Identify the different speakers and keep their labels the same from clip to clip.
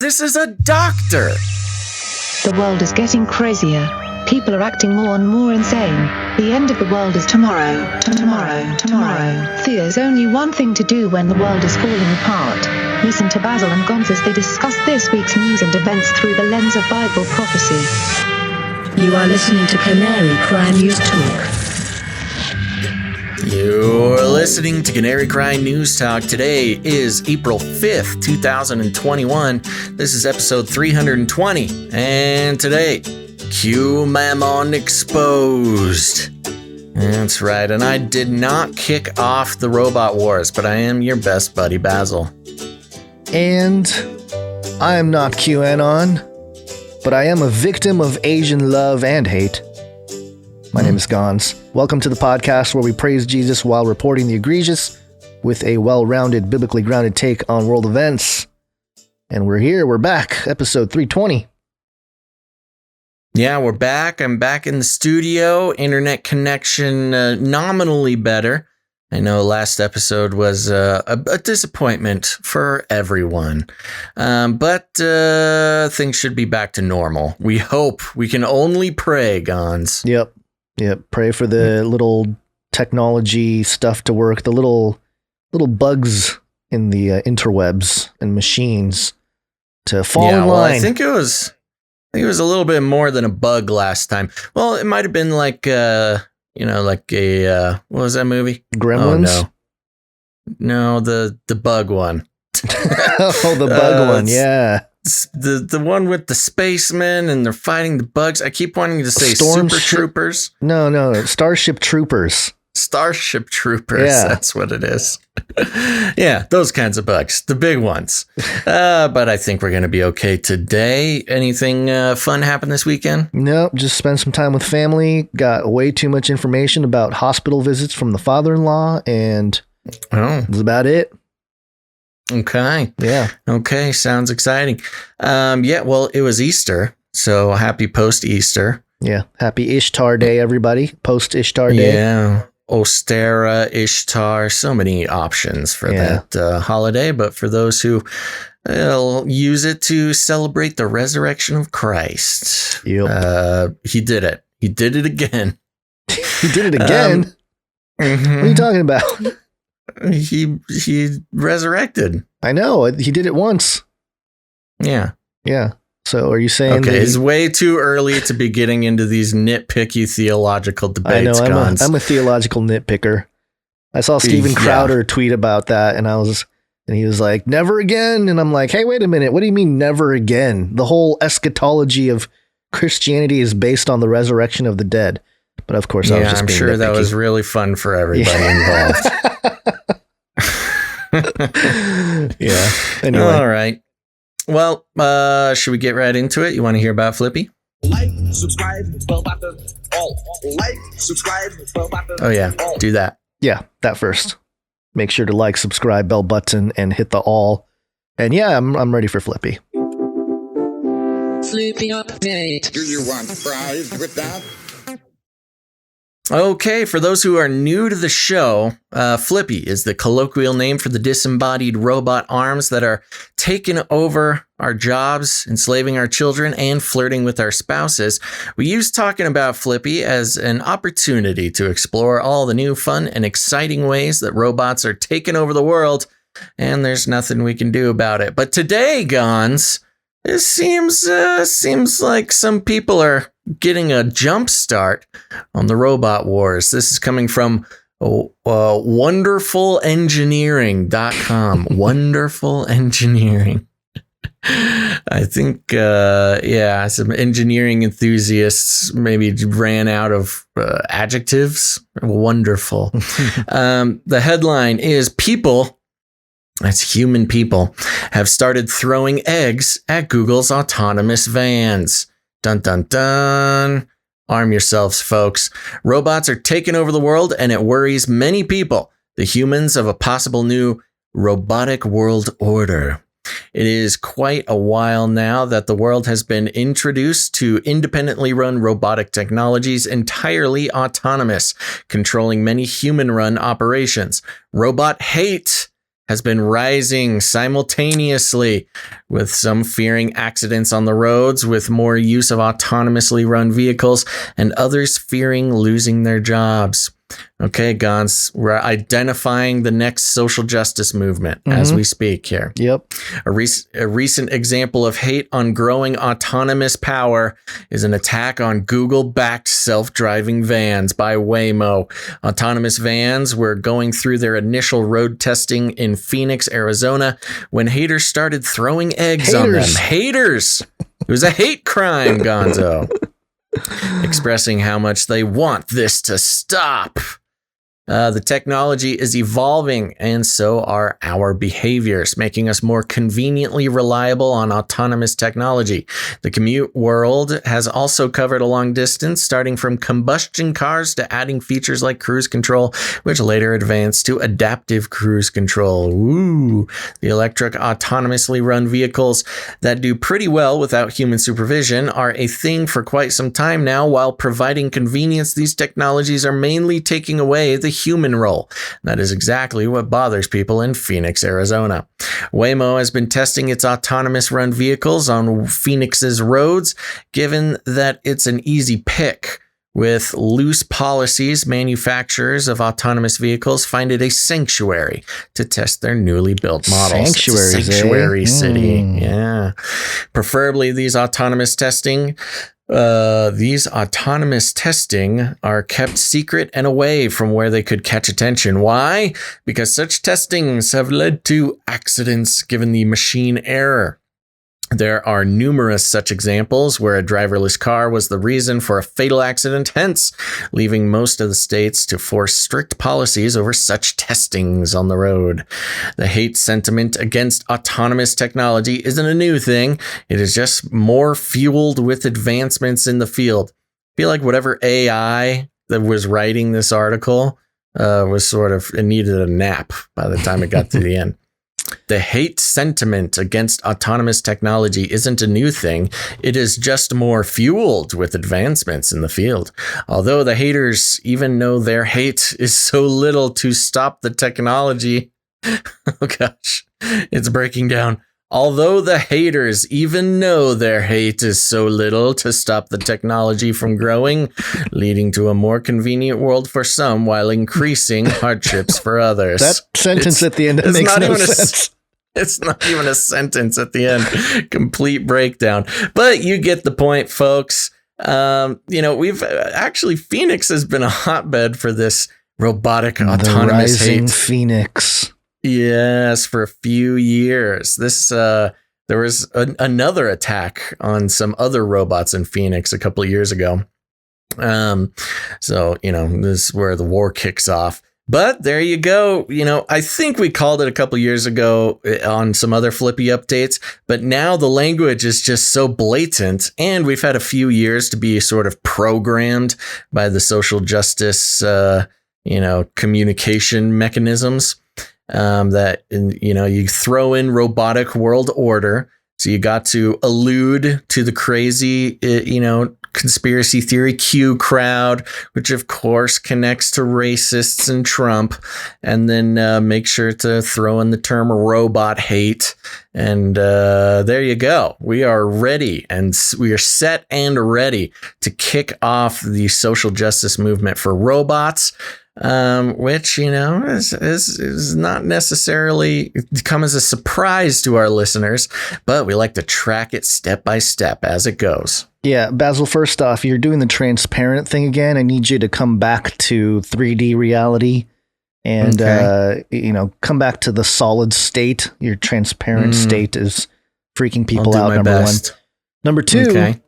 Speaker 1: This is a doctor.
Speaker 2: The world is getting crazier. People are acting more and more insane. The end of the world is tomorrow. Tomorrow. There's only one thing to do when the world is falling apart. Listen to Basil and Gonz as they discuss this week's news and events through the lens of Bible prophecy.
Speaker 3: You are listening to Canary Crime News Talk.
Speaker 1: You're listening to Canary Crime News Talk. Today is April 5th, 2021. This is episode 320. And today, Mammon Exposed. That's right, and I did not kick off the robot wars, but I am your best buddy, Basil.
Speaker 4: And I am not Q-ANON, but I am a victim of Asian love and hate. My name is Gonz. Welcome to the podcast where we praise Jesus while reporting the egregious with a well-rounded, biblically grounded take on world events. And we're back, episode 320.
Speaker 1: Yeah, we're back. I'm back in the studio. Internet connection nominally better. I know last episode was a disappointment for everyone. But things should be back to normal. We hope. We can only pray, Gonz.
Speaker 4: Yep. Pray for the little technology stuff to work, the little bugs in the interwebs and machines to fall in line.
Speaker 1: Well, I think it was a little bit more than a bug last time. Well, it might have been like what was that movie?
Speaker 4: Gremlins?
Speaker 1: Oh, no, the bug one.
Speaker 4: Oh, the bug one, yeah.
Speaker 1: The one with the spacemen and they're fighting the bugs. I keep wanting to say Super Troopers.
Speaker 4: No, Starship Troopers.
Speaker 1: Starship Troopers, yeah. That's what it is. Yeah, those kinds of bugs, the big ones. But I think we're going to be okay today. Anything fun happen this weekend?
Speaker 4: Nope, just spent some time with family. Got way too much information about hospital visits from the father-in-law, and that's about it.
Speaker 1: Okay.
Speaker 4: Yeah.
Speaker 1: Okay, sounds exciting. Well, it was Easter, so happy post-Easter.
Speaker 4: Yeah, happy Ishtar Day, everybody. Post-Ishtar Day.
Speaker 1: Yeah. Ostera, Ishtar, so many options for that holiday. But for those who use it to celebrate the resurrection of Christ,
Speaker 4: yep.
Speaker 1: He did it. He did it again.
Speaker 4: He did it again? Mm-hmm. What are you talking about?
Speaker 1: He resurrected.
Speaker 4: I know. He did it once.
Speaker 1: Yeah.
Speaker 4: So are you saying that
Speaker 1: it's way too early to be getting into these nitpicky theological debates?
Speaker 4: I know. I'm a theological nitpicker. I saw Steven Crowder tweet about that, and he was like, "Never again." And I'm like, "Hey, wait a minute. What do you mean never again? The whole eschatology of Christianity is based on the resurrection of the dead." But of course, I was just being
Speaker 1: sure
Speaker 4: nitpicky.
Speaker 1: That was really fun for everybody involved.
Speaker 4: Yeah. Anyway.
Speaker 1: All right. Well, should we get right into it? You want to hear about Flippy?
Speaker 5: Like, subscribe, bell button, all. Like, subscribe, bell button.
Speaker 1: Oh yeah, do that.
Speaker 4: Yeah, that first. Make sure to like, subscribe, bell button, and hit the all. And yeah, I'm ready for Flippy.
Speaker 3: Flippy update.
Speaker 5: Do you want fries with that?
Speaker 1: Okay, for those who are new to the show, Flippy is the colloquial name for the disembodied robot arms that are taking over our jobs, enslaving our children, and flirting with our spouses. We use talking about Flippy as an opportunity to explore all the new, fun, and exciting ways that robots are taking over the world, and there's nothing we can do about it. But today, Gonz, it seems like some people are getting a jump start on the robot wars. This is coming from wonderfulengineering.com. Wonderful Engineering. I think, some engineering enthusiasts maybe ran out of adjectives. Wonderful. The headline is that's human people, have started throwing eggs at Google's autonomous vans. Dun, dun, dun. Arm yourselves, folks. Robots are taking over the world, and it worries many people, the humans of a possible new robotic world order. It is quite a while now that the world has been introduced to independently run robotic technologies entirely autonomous, controlling many human-run operations. Robot hate has been rising simultaneously, with some fearing accidents on the roads with more use of autonomously run vehicles and others fearing losing their jobs. Okay, Gons, we're identifying the next social justice movement as we speak here.
Speaker 4: Yep.
Speaker 1: A recent example of hate on growing autonomous power is an attack on Google-backed self-driving vans by Waymo. Autonomous vans were going through their initial road testing in Phoenix, Arizona, when haters started throwing eggs on them. Haters! It was a hate crime, Gonzo. Expressing how much they want this to stop. The technology is evolving, and so are our behaviors, making us more conveniently reliable on autonomous technology. The commute world has also covered a long distance, starting from combustion cars to adding features like cruise control, which later advanced to adaptive cruise control. Ooh, the electric autonomously run vehicles that do pretty well without human supervision are a thing for quite some time now. While providing convenience, these technologies are mainly taking away the human role. That is exactly what bothers people in Phoenix, Arizona. Waymo has been testing its autonomous run vehicles on Phoenix's roads, given that it's an easy pick. With loose policies, manufacturers of autonomous vehicles find it a sanctuary to test their newly built models. Sanctuary city. Yeah. Preferably these autonomous testing are kept secret and away from where they could catch attention. Why? Because such testings have led to accidents given the machine error. There are numerous such examples where a driverless car was the reason for a fatal accident, hence leaving most of the states to force strict policies over such testings on the road. The hate sentiment against autonomous technology isn't a new thing. It is just more fueled with advancements in the field. I feel like whatever AI that was writing this article it needed a nap by the time it got to the end. The hate sentiment against autonomous technology isn't a new thing. It is just more fueled with advancements in the field. Although the haters even know their hate is so little to stop the technology. Oh gosh, it's breaking down. Although the haters even know their hate is so little to stop the technology from growing, leading to a more convenient world for some while increasing hardships for others.
Speaker 4: That sentence at the end makes no sense.
Speaker 1: It's not even a sentence at the end. Complete breakdown. But you get the point, folks. We've actually, Phoenix has been a hotbed for this robotic autonomous hate.
Speaker 4: Phoenix.
Speaker 1: Yes, for a few years. There was another attack on some other robots in Phoenix a couple of years ago. This is where the war kicks off. But there you go. I think we called it a couple of years ago on some other Flippy updates, but now the language is just so blatant, and we've had a few years to be sort of programmed by the social justice, communication mechanisms. That you throw in robotic world order. So you got to allude to the crazy, conspiracy theory Q crowd, which of course connects to racists and Trump, and then make sure to throw in the term robot hate. And there you go. We are ready, and we are set and ready to kick off the social justice movement for robots. Which, is not necessarily come as a surprise to our listeners, but we like to track it step by step as it goes.
Speaker 4: Yeah, Basil, first off, you're doing the transparent thing again. I need you to come back to 3D reality and, come back to the solid state. Your transparent state is freaking people out, number best. 1. Number 2, okay.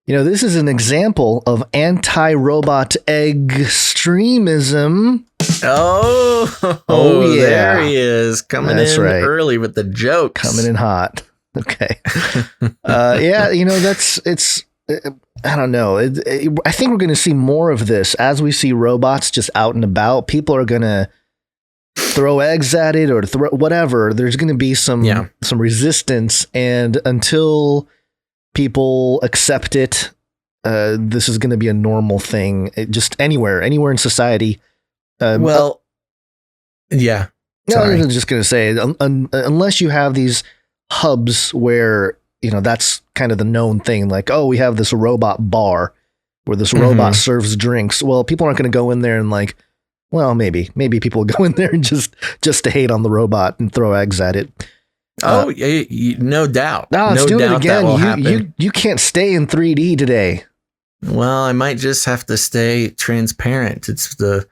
Speaker 4: This is an example of anti-robot extremism.
Speaker 1: Oh, yeah. There he is. Coming in early with the jokes.
Speaker 4: Coming in hot. Okay. I don't know. I think we're going to see more of this as we see robots just out and about. People are going to throw eggs at it or throw whatever. There's going to be some resistance. And until people accept it, this is going to be a normal thing. Just anywhere in society.
Speaker 1: Yeah.
Speaker 4: No, I
Speaker 1: Sorry.
Speaker 4: was just going to say, unless you have these hubs where, that's kind of the known thing. Like, oh, we have this robot bar where this robot serves drinks. Well, people aren't going to go in there and like, well, maybe people will go in there and just to hate on the robot and throw eggs at it.
Speaker 1: No doubt.
Speaker 4: No, it's
Speaker 1: no
Speaker 4: doing it
Speaker 1: doubt that
Speaker 4: again.
Speaker 1: will happen.
Speaker 4: You can't stay in 3D today.
Speaker 1: Well, I might just have to stay transparent. It's the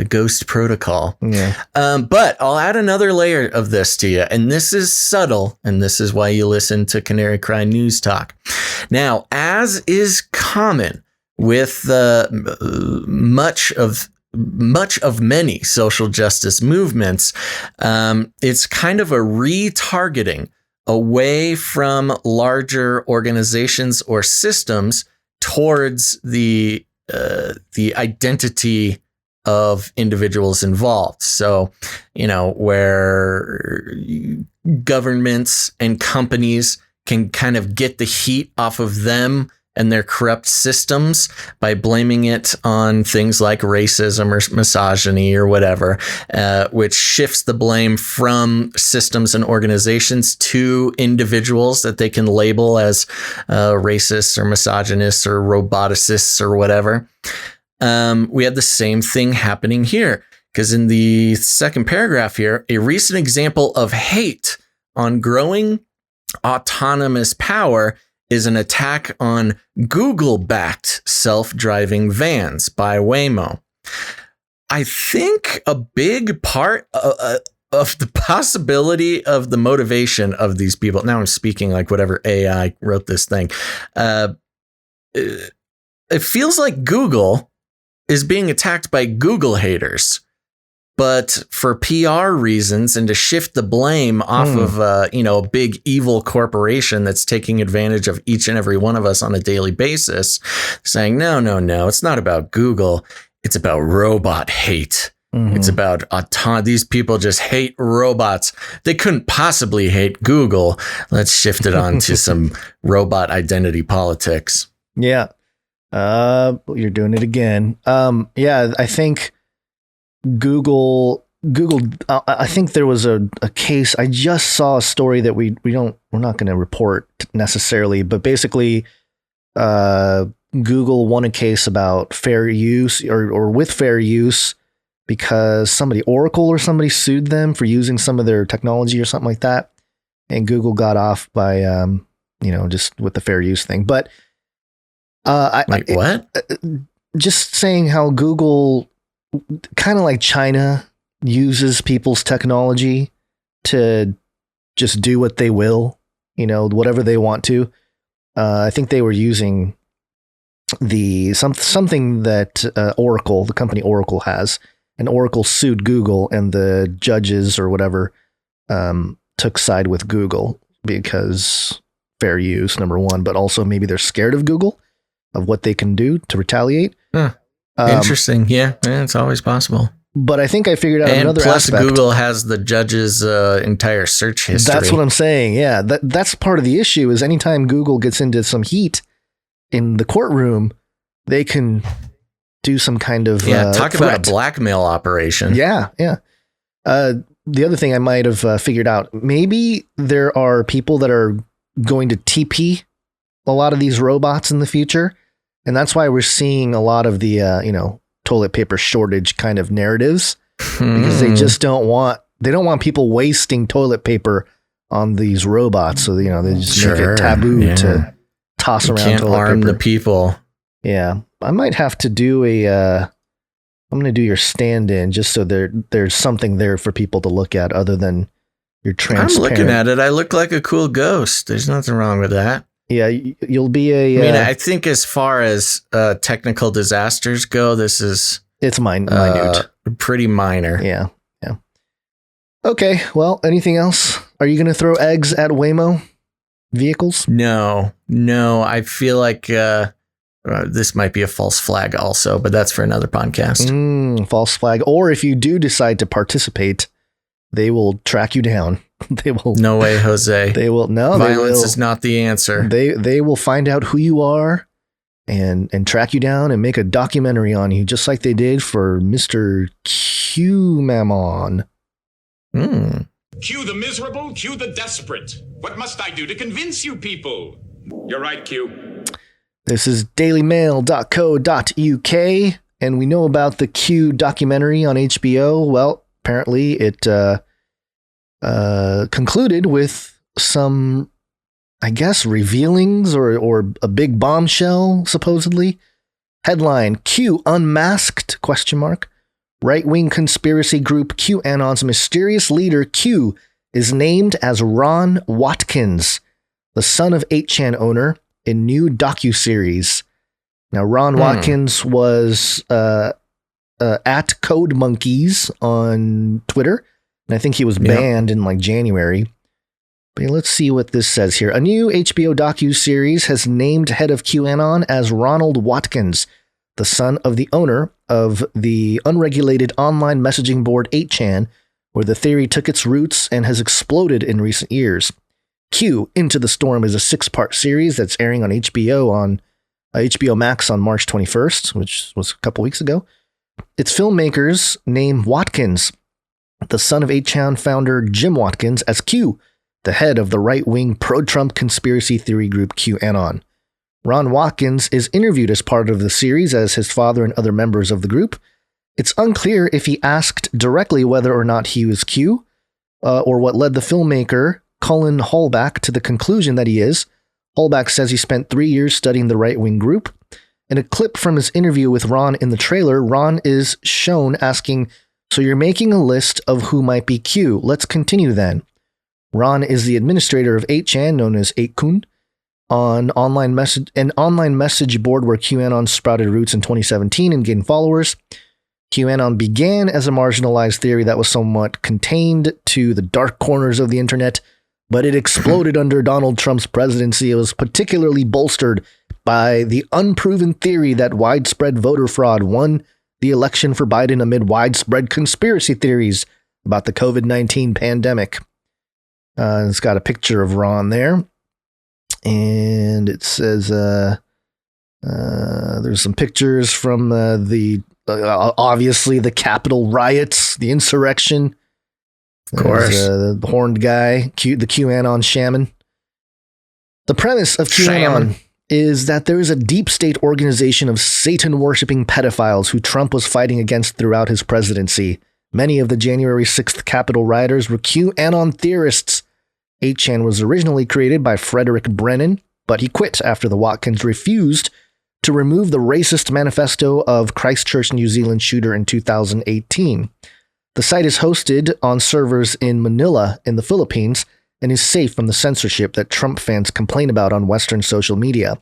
Speaker 1: ghost protocol.
Speaker 4: Yeah.
Speaker 1: But I'll add another layer of this to you. And this is subtle. And this is why you listen to Canary Cry News Talk. Now, as is common with much of many social justice movements, it's kind of a retargeting away from larger organizations or systems towards the identity of individuals involved. So, where governments and companies can kind of get the heat off of them and their corrupt systems by blaming it on things like racism or misogyny or whatever, which shifts the blame from systems and organizations to individuals that they can label as racists or misogynists or roboticists or whatever. We had the same thing happening here, because in the second paragraph here, a recent example of hate on growing autonomous power is an attack on Google-backed self-driving vans by Waymo. I think a big part of the possibility of the motivation of these people, now I'm speaking like whatever AI wrote this thing, it feels like Google is being attacked by Google haters. But for PR reasons and to shift the blame off of, a big evil corporation that's taking advantage of each and every one of us on a daily basis, saying, no, it's not about Google. It's about robot hate. It's about these people just hate robots. They couldn't possibly hate Google. Let's shift it on to some robot identity politics.
Speaker 4: Yeah. You're doing it again. I think Google, I think there was a case. I just saw a story that we're not going to report necessarily, but basically, Google won a case about fair use or with fair use because Oracle or somebody sued them for using some of their technology or something like that. And Google got off by, just with the fair use thing. But,
Speaker 1: what?
Speaker 4: Just saying how Google, kind of like China, uses people's technology to just do what they will, whatever they want to. I think they were using something that Oracle, the company Oracle has, and Oracle sued Google, and the judges or whatever took side with Google because fair use, number one, but also maybe they're scared of Google, of what they can do to retaliate.
Speaker 1: Interesting. Yeah, it's always possible.
Speaker 4: But I think I figured out another aspect.
Speaker 1: Plus, Google has the judge's entire search history.
Speaker 4: That's what I'm saying. Yeah, that's part of the issue. Is anytime Google gets into some heat in the courtroom, they can do some kind of
Speaker 1: talk
Speaker 4: threat.
Speaker 1: about a blackmail operation.
Speaker 4: Yeah. The other thing I might have figured out, maybe there are people that are going to TP a lot of these robots in the future. And that's why we're seeing a lot of the, toilet paper shortage kind of narratives, because they just don't want people wasting toilet paper on these robots. So, they just make it taboo to toss around
Speaker 1: can't
Speaker 4: toilet
Speaker 1: arm
Speaker 4: paper.
Speaker 1: the people.
Speaker 4: Yeah. I might have to do I'm going to do your stand-in just so there's something there for people to look at other than your transparent.
Speaker 1: I'm looking at it. I look like a cool ghost. There's nothing wrong with that.
Speaker 4: Yeah, you'll be
Speaker 1: I think as far as technical disasters go,
Speaker 4: it's minute.
Speaker 1: Pretty minor.
Speaker 4: Yeah. Okay, well, anything else? Are you going to throw eggs at Waymo vehicles?
Speaker 1: No. I feel like this might be a false flag also, but that's for another podcast.
Speaker 4: False flag. Or if you do decide to participate, they will track you down. They will.
Speaker 1: No way, Jose.
Speaker 4: They will. No,
Speaker 1: violence is not the answer.
Speaker 4: They will find out who you are and track you down and make a documentary on you, just like they did for Mr. Q-ANON.
Speaker 6: Q the miserable, Q the desperate. What must I do to convince you people? You're right, Q.
Speaker 4: This is dailymail.co.uk, and we know about the Q documentary on HBO. Well, apparently it concluded with some, I guess, revealings or a big bombshell, supposedly. Headline, Q Unmasked, ? Right-wing conspiracy group Q-ANON's mysterious leader, Q, is named as Ron Watkins, the son of 8chan owner, in new docuseries. Now, Ron Watkins was at Code Monkeys on Twitter, and I think he was banned in like January. But let's see what this says here. A new HBO docuseries has named head of QAnon as Ronald Watkins, the son of the owner of the unregulated online messaging board 8chan, where the theory took its roots and has exploded in recent years. Q, Into the Storm is a 6-part series that's airing on HBO Max on March 21st, which was a couple weeks ago. Its filmmakers name Watkins, the son of 8chan founder Jim Watkins, as Q, the head of the right-wing pro-Trump conspiracy theory group QAnon. Ron Watkins is interviewed as part of the series as his father and other members of the group. It's unclear if he asked directly whether or not he was Q, or what led the filmmaker, Cullen Hallback, to the conclusion that he is. Hallback says he spent 3 years studying the right-wing group. In a clip from his interview with Ron in the trailer, Ron is shown asking, "So you're making a list of who might be Q. Let's continue then." Ron is the administrator of 8chan, known as 8kun, an online message board where QAnon sprouted roots in 2017 and gained followers. QAnon began as a marginalized theory that was somewhat contained to the dark corners of the internet, but it exploded under Donald Trump's presidency. It was particularly bolstered by the unproven theory that widespread voter fraud won the election for Biden amid widespread conspiracy theories about the COVID-19 pandemic. It's got a picture of Ron there. And it says there's some pictures from obviously the Capitol riots, the insurrection.
Speaker 1: Of course.
Speaker 4: The horned guy, the QAnon shaman. The premise of QAnon is that there is a deep state organization of Satan-worshipping pedophiles who Trump was fighting against throughout his presidency. Many of the January 6th Capitol rioters were QAnon theorists. 8chan was originally created by Frederick Brennan, but he quit after the Watkins refused to remove the racist manifesto of Christchurch, New Zealand shooter in 2018. The site is hosted on servers in Manila in the Philippines and is safe from the censorship that Trump fans complain about on Western social media.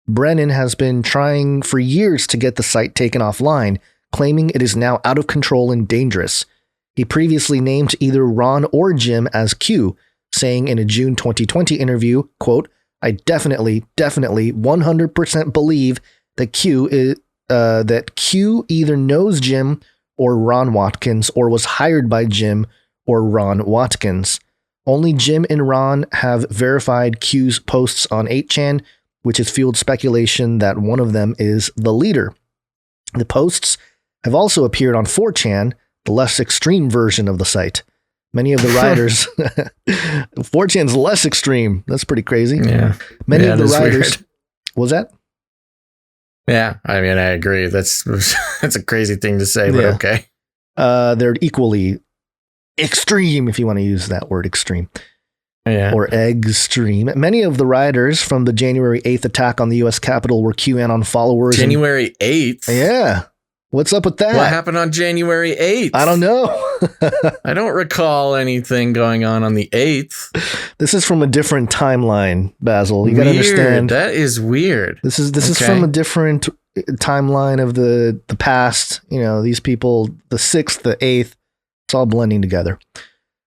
Speaker 4: Brennan has been trying for years to get the site taken offline, claiming it is now out of control and dangerous. He previously named either Ron or Jim as Q, saying in a June 2020 interview, quote, "I definitely 100% believe that Q either knows Jim or Ron Watkins or was hired by Jim or Ron Watkins. Only Jim and Ron have verified Q's posts on 8chan, which has fueled speculation that one of them is the leader. The posts have also appeared on 4chan, the less extreme version of the site. Many of the writers, 4chan's less extreme. That's pretty crazy.
Speaker 1: Yeah.
Speaker 4: Many of the writers,
Speaker 1: weird.
Speaker 4: Was that?
Speaker 1: Yeah, I mean, I agree. That's a crazy thing to say, but okay.
Speaker 4: They're equally extreme, if you want to use that word, extreme.
Speaker 1: Yeah.
Speaker 4: Or extreme. Many of the rioters from the January 8th attack on the US Capitol were QAnon followers.
Speaker 1: January 8th?
Speaker 4: Yeah. What's up with that?
Speaker 1: What happened on January 8th?
Speaker 4: I don't know.
Speaker 1: I don't recall anything going on the 8th.
Speaker 4: This is from a different timeline, Basil. You got to understand.
Speaker 1: That is weird.
Speaker 4: This is from a different timeline of the past. You know, these people, the 6th, the 8th, it's all blending together.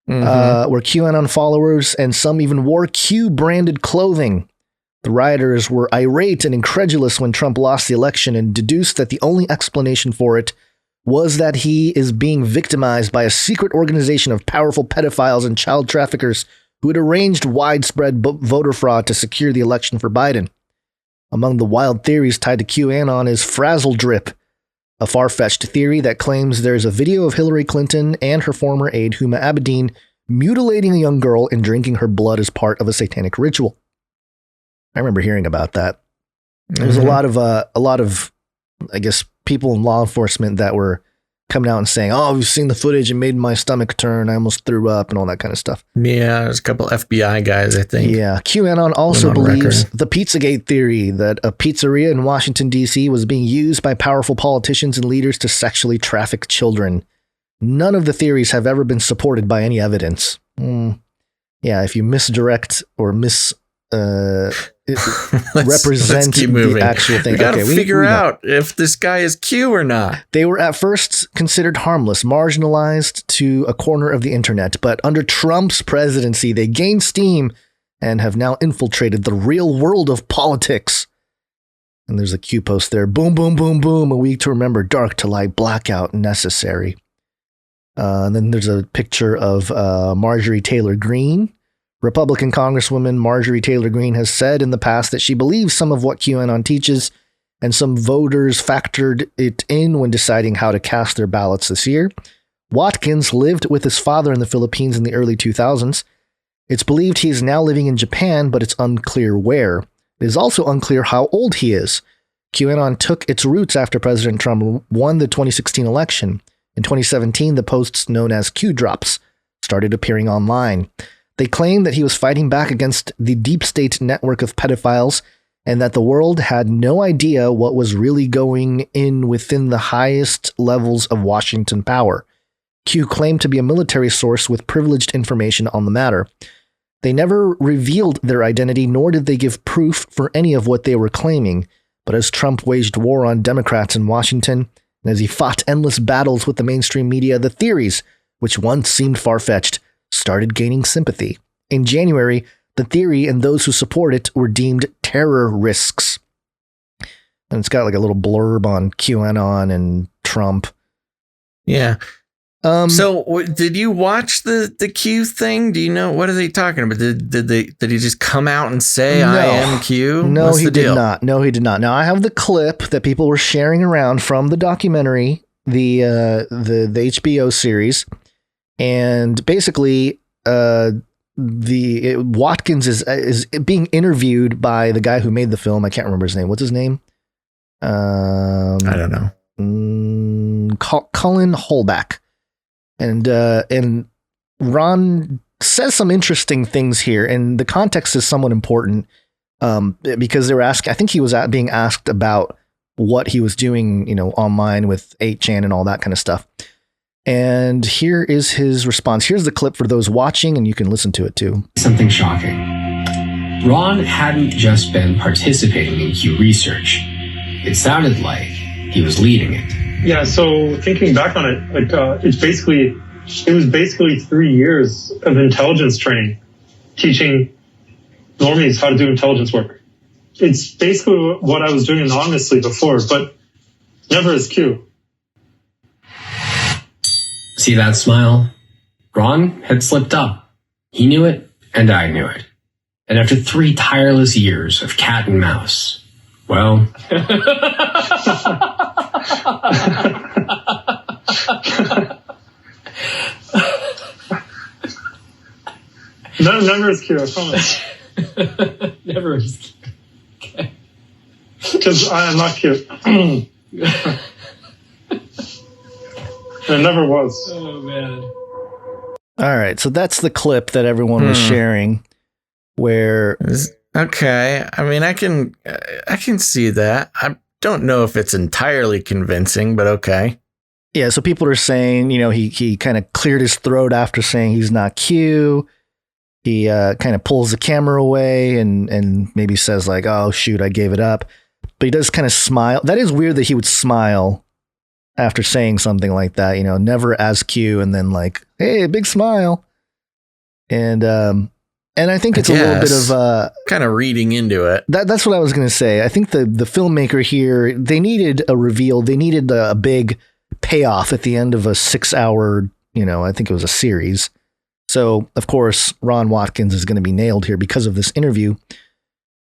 Speaker 4: Were QAnon followers, and some even wore Q-branded clothing. The rioters were irate and incredulous when Trump lost the election and deduced that the only explanation for it was that he is being victimized by a secret organization of powerful pedophiles and child traffickers who had arranged widespread voter fraud to secure the election for Biden. Among the wild theories tied to QAnon is frazzle drip, a far-fetched theory that claims there's a video of Hillary Clinton and her former aide Huma Abedin mutilating a young girl and drinking her blood as part of a satanic ritual. I remember hearing about that. There was a lot of, I guess, people in law enforcement that were coming out and saying, "Oh, we've seen the footage and made my stomach turn. I almost threw up," and all that kind of stuff.
Speaker 1: Yeah, there's a couple FBI guys, I think.
Speaker 4: Yeah, QAnon also believes the Pizzagate theory that a pizzeria in Washington, D.C. was being used by powerful politicians and leaders to sexually traffic children. None of the theories have ever been supported by any evidence. Yeah, if you misdirect or represent the actual thing.
Speaker 1: We gotta figure out if this guy is Q or not.
Speaker 4: They were at first considered harmless, marginalized to a corner of the internet, but under Trump's presidency, they gained steam and have now infiltrated the real world of politics. And there's a Q post there. Boom, boom, boom, boom. A week to remember, dark to light, blackout necessary. And then there's a picture of Marjorie Taylor Greene. Republican Congresswoman Marjorie Taylor Greene has said in the past that she believes some of what QAnon teaches, and some voters factored it in when deciding how to cast their ballots this year. Watkins lived with his father in the Philippines in the early 2000s. It's believed he is now living in Japan, but it's unclear where. It is also unclear how old he is. QAnon took its roots after President Trump won the 2016 election. In 2017, the posts known as Q drops started appearing online. They claimed that he was fighting back against the deep state network of pedophiles and that the world had no idea what was really going in within the highest levels of Washington power. Q claimed to be a military source with privileged information on the matter. They never revealed their identity, nor did they give proof for any of what they were claiming. But as Trump waged war on Democrats in Washington, and as he fought endless battles with the mainstream media, the theories, which once seemed far-fetched, started gaining sympathy. In January, the theory and those who support it were deemed terror risks. And it's got like a little blurb on QAnon and Trump.
Speaker 1: Yeah. So did you watch the Q thing? Do you know, what are they talking about? Did he just come out and say, no, "I am Q"?
Speaker 4: No, he did not. No, he did not. Now I have the clip that people were sharing around from the documentary, the HBO series. And basically, Watkins is being interviewed by the guy who made the film. I can't remember his name. What's his name?
Speaker 1: I don't know.
Speaker 4: Colin Holback. And Ron says some interesting things here, and the context is somewhat important because they were asking. I think he was being asked about what he was doing, online with 8chan and all that kind of stuff. And here is his response. Here's the clip for those watching, and you can listen to it too.
Speaker 7: Something shocking. Ron hadn't just been participating in Q research. It sounded like he was leading it.
Speaker 8: Yeah, so thinking back on it, it was basically 3 years of intelligence training, teaching normies how to do intelligence work. It's basically what I was doing anonymously before, but never as Q.
Speaker 7: See that smile? Ron had slipped up. He knew it, and I knew it. And after 3 tireless years of cat and mouse, well...
Speaker 8: Never as Q, I promise.
Speaker 7: Never as Q. Okay.
Speaker 8: Because I am not Q. It never was.
Speaker 7: Oh, man.
Speaker 4: All right, so that's the clip that everyone was sharing where...
Speaker 1: Okay, I mean, I can see that. I don't know if it's entirely convincing, but okay.
Speaker 4: Yeah, so people are saying, he kind of cleared his throat after saying he's not Q. He kind of pulls the camera away and maybe says like, "Oh, shoot, I gave it up." But he does kind of smile. That is weird that he would smile after saying something like that, never as Q, and then like, "Hey, big smile." And I think it's a little bit of
Speaker 1: kind of reading into it.
Speaker 4: That's what I was going to say. I think the filmmaker here, they needed a reveal. They needed a big payoff at the end of a 6-hour, I think it was a series. So, of course, Ron Watkins is going to be nailed here because of this interview.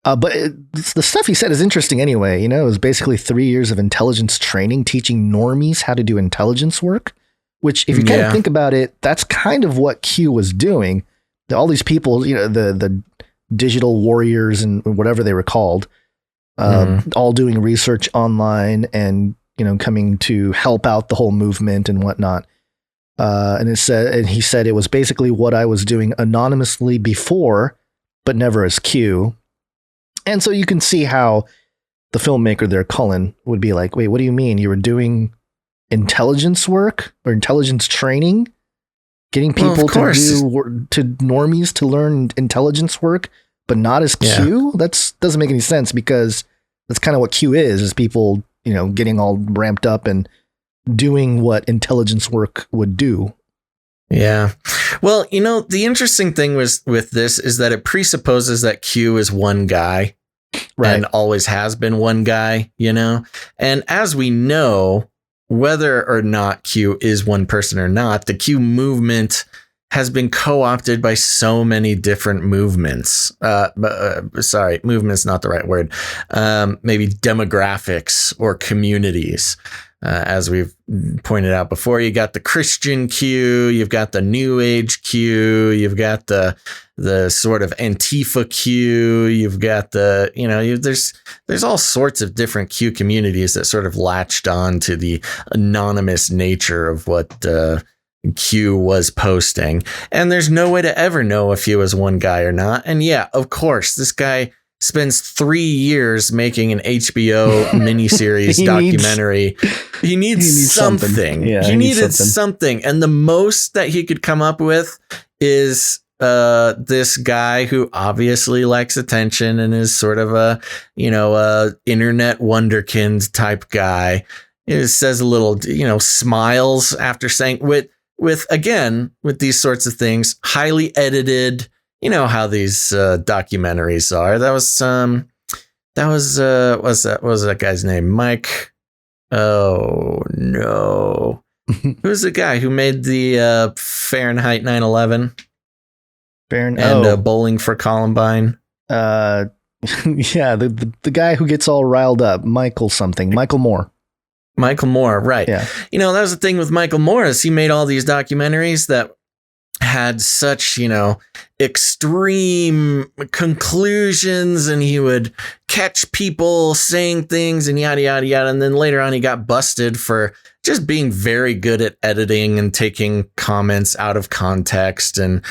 Speaker 4: But the stuff he said is interesting anyway. It was basically 3 years of intelligence training, teaching normies how to do intelligence work, which if you kind of think about it, that's kind of what Q was doing. All these people, the digital warriors and whatever they were called, all doing research online and, coming to help out the whole movement and whatnot. And he said it was basically what I was doing anonymously before, but never as Q. And so you can see how the filmmaker there, Cullen, would be like, wait, what do you mean? You were doing intelligence work or intelligence training? Getting people to normies to learn intelligence work, but not as Q? That doesn't make any sense, because that's kind of what Q is people, getting all ramped up and doing what intelligence work would do.
Speaker 1: Yeah. Well, the interesting thing with this is that it presupposes that Q is one guy, right, and always has been one guy, and as we know, whether or not Q is one person or not, the Q movement has been co-opted by so many different movements. Sorry, movement's not the right word. Maybe demographics or communities. As we've pointed out before, you got the Christian Q, you've got the New Age Q, you've got the sort of Antifa Q, you've got there's all sorts of different Q communities that sort of latched on to the anonymous nature of what Q was posting. And there's no way to ever know if he was one guy or not. And yeah, of course, this guy spends 3 years making an HBO miniseries documentary. He needs something. Yeah, he needed something. And the most that he could come up with is this guy who obviously likes attention and is sort of a internet wonderkind type guy. It says a little, smiles after saying with these sorts of things, highly edited. You know how these documentaries are. What was that guy's name? Mike. Oh no. Who's the guy who made the Fahrenheit 9/11? Bowling for Columbine.
Speaker 4: Yeah, the guy who gets all riled up, Michael Moore.
Speaker 1: Michael Moore, right.
Speaker 4: Yeah.
Speaker 1: That was the thing with Michael Moore, is he made all these documentaries that had such, extreme conclusions, and he would catch people saying things and yada, yada, yada. And then later on, he got busted for just being very good at editing and taking comments out of context and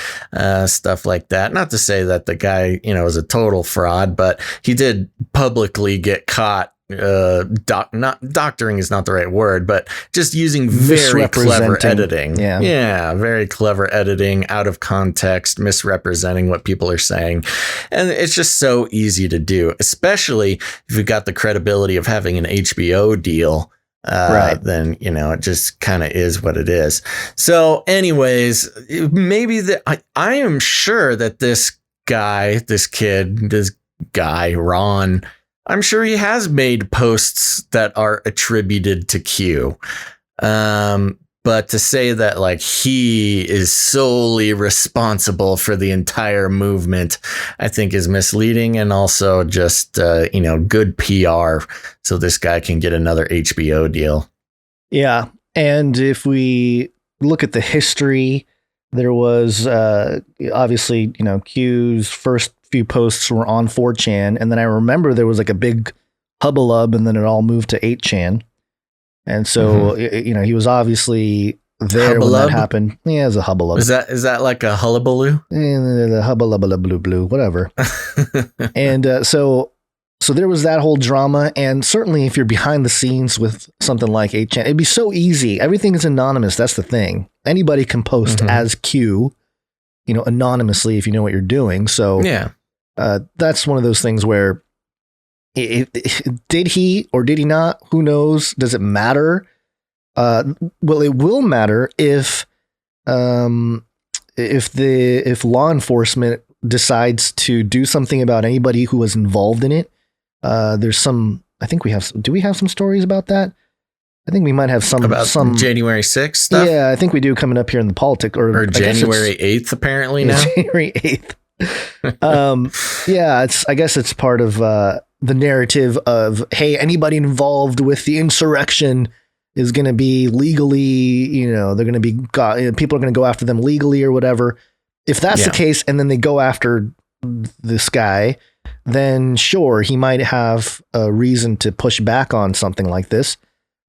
Speaker 1: stuff like that. Not to say that the guy, was a total fraud, but he did publicly get caught. Doctoring is not the right word, but just using very clever editing. Yeah, very clever editing out of context, misrepresenting what people are saying. And it's just so easy to do, especially if you've got the credibility of having an HBO deal. Right. Then, it just kind of is what it is. So anyways, maybe I am sure that this guy, Ron, I'm sure he has made posts that are attributed to Q. But to say that he is solely responsible for the entire movement, I think is misleading, and also just, good PR so this guy can get another HBO deal.
Speaker 4: Yeah. And if we look at the history, there was obviously, Q's first few posts were on 4chan, and then I remember there was a big hubbub, and then it all moved to 8chan. And so, he was obviously there when that happened. Yeah, it was a hubbub.
Speaker 1: Is that like a hullabaloo?
Speaker 4: The hubbub, whatever. And so there was that whole drama. And certainly if you're behind the scenes with something like 8chan, it'd be so easy. Everything is anonymous. That's the thing. Anybody can post as Q, anonymously if you know what you're doing. So yeah, that's one of those things where did he or did he not? Who knows? Does it matter? Well, it will matter if law enforcement decides to do something about anybody who was involved in it. There's some. I think we have. Do we have some stories about that? I think we might have some
Speaker 1: January 6th stuff.
Speaker 4: Yeah, I think we do coming up here in the politics or
Speaker 1: January 8th apparently now.
Speaker 4: January 8th. Yeah, I guess it's part of the narrative of, hey, anybody involved with the insurrection is going to be legally, they're going to be, people are going to go after them legally or whatever. If that's the case, and then they go after this guy, then sure, he might have a reason to push back on something like this.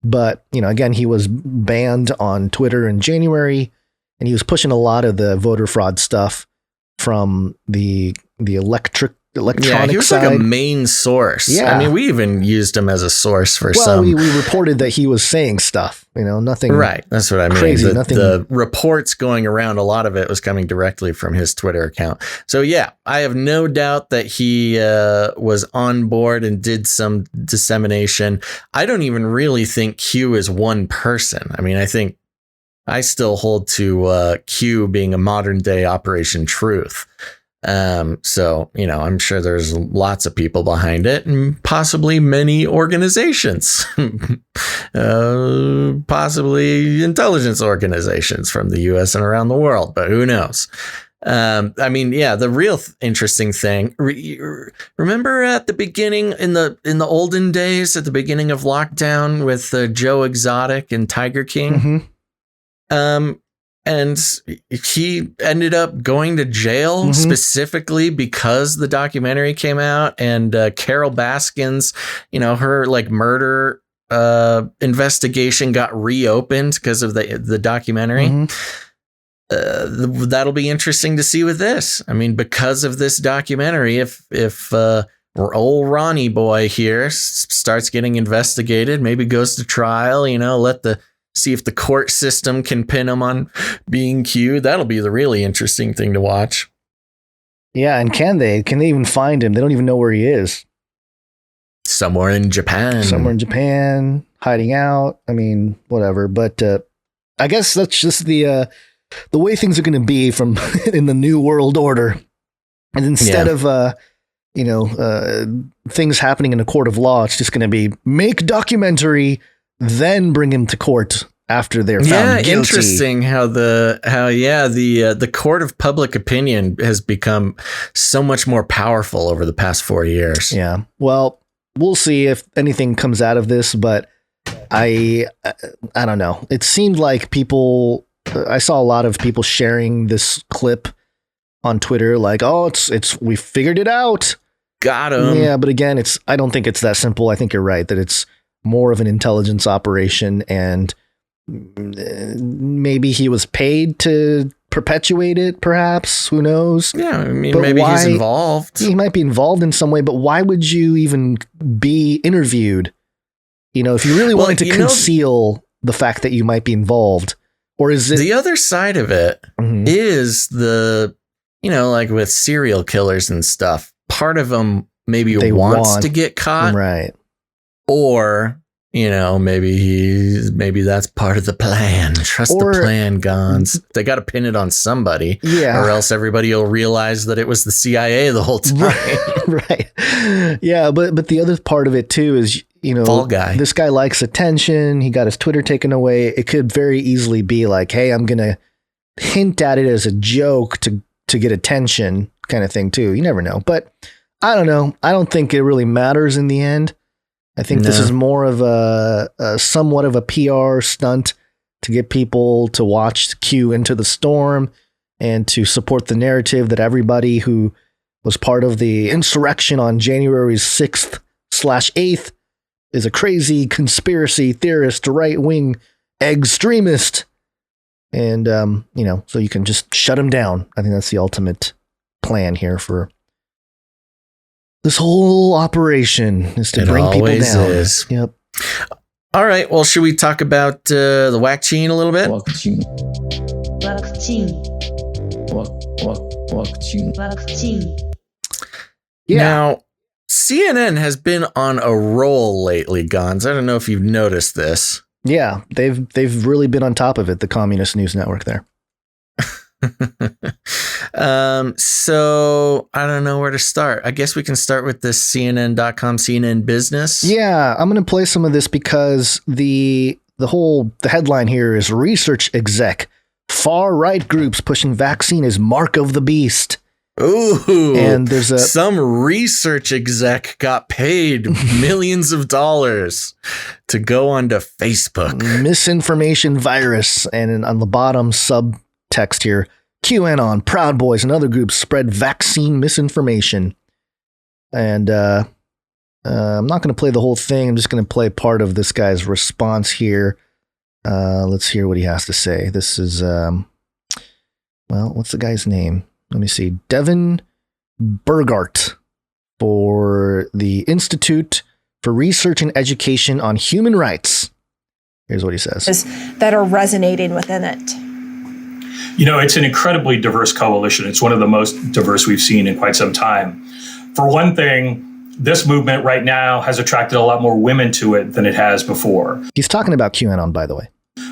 Speaker 4: But, again, he was banned on Twitter in January, and he was pushing a lot of the voter fraud stuff from the electronic
Speaker 1: Yeah, he was
Speaker 4: side.
Speaker 1: like a main source.
Speaker 4: Yeah.
Speaker 1: I mean, we even used him as a source for
Speaker 4: we reported that he was saying stuff, nothing.
Speaker 1: Right. That's what I mean.
Speaker 4: Crazy,
Speaker 1: The reports going around, a lot of it was coming directly from his Twitter account. So yeah, I have no doubt that he was on board and did some dissemination. I don't even really think Q is one person. I mean, I still hold to Q being a modern day Operation Truth. So, I'm sure there's lots of people behind it and possibly many organizations, possibly intelligence organizations from the US and around the world, but who knows? The real interesting thing, remember at the beginning in the olden days, at the beginning of lockdown with Joe Exotic and Tiger King? Mm-hmm. And he ended up going to jail specifically because the documentary came out, and Carol Baskin's, her murder investigation got reopened because of the documentary. That'll be interesting to see with this. I mean, because of this documentary, if old Ronnie boy here starts getting investigated, maybe goes to trial, see if the court system can pin him on being Q. That'll be the really interesting thing to watch.
Speaker 4: Yeah, and can they even find him? They don't even know where he is.
Speaker 1: Somewhere in Japan, hiding out. I mean, whatever. But I guess that's just the way things are going to be from in the new world order. And instead of things happening in a court of law, it's just going to be make documentary, then bring him to court after they're found guilty. Interesting how the court of public opinion has become so much more powerful over the past 4 years.
Speaker 4: Yeah. Well, we'll see if anything comes out of this, but I don't know. It seemed like I saw a lot of people sharing this clip on Twitter, like, oh, it's we figured it out.
Speaker 1: Got him.
Speaker 4: Yeah, but again, I don't think it's that simple. I think you're right that it's more of an intelligence operation, and maybe he was paid to perpetuate it, perhaps. Who knows?
Speaker 1: Yeah, I mean, maybe he's involved.
Speaker 4: He might be involved in some way, but why would you even be interviewed? If you really wanted to conceal the fact that you might be involved, or is it...
Speaker 1: The other side of it is like with serial killers and stuff, part of them maybe wants to get caught.
Speaker 4: Right.
Speaker 1: Or, maybe that's part of the plan. Trust the plan, Gons. They got to pin it on somebody.
Speaker 4: Yeah.
Speaker 1: Or else everybody will realize that it was the CIA the whole time.
Speaker 4: Right. Yeah. But the other part of it too is,
Speaker 1: Fall guy.
Speaker 4: This guy likes attention. He got his Twitter taken away. It could very easily be like, hey, I'm going to hint at it as a joke to get attention kind of thing too. You never know. But I don't know. I don't think it really matters in the end. I think this is more of a somewhat of a PR stunt to get people to watch Q Into the Storm and to support the narrative that everybody who was part of the insurrection on January 6th/8th is a crazy conspiracy theorist, right-wing extremist. And, so you can just shut him down. I think that's the ultimate plan here for this whole operation, is to bring people down.
Speaker 1: Is.
Speaker 4: Yep.
Speaker 1: All right. Well, should we talk about the Waccine a little bit?
Speaker 3: Waccine.
Speaker 4: Yeah.
Speaker 1: Now, CNN has been on a roll lately, Gons. I don't know if you've noticed this.
Speaker 4: Yeah, they've really been on top of it, the communist news network there.
Speaker 1: So I don't know where to start. I guess we can start with this CNN.com CNN business.
Speaker 4: Yeah, I'm going to play some of this because the headline here is research exec, far right groups pushing vaccine as mark of the beast.
Speaker 1: Ooh,
Speaker 4: And there's
Speaker 1: some research exec got paid millions of dollars to go onto Facebook.
Speaker 4: misinformation virus, and on the bottom subtext here, QAnon, Proud Boys, and other groups spread vaccine misinformation. And I'm not going to play the whole thing. I'm just going to play part of this guy's response here. Let's hear what he has to say. This is, what's the guy's name? Let me see. Devin Burgart for the Institute for Research and Education on Human Rights. Here's what he says.
Speaker 9: That are resonating within it.
Speaker 10: It's an incredibly diverse coalition. It's one of the most diverse we've seen in quite some time. For one thing, this movement right now has attracted a lot more women to it than it has before.
Speaker 4: He's talking about QAnon, by the way.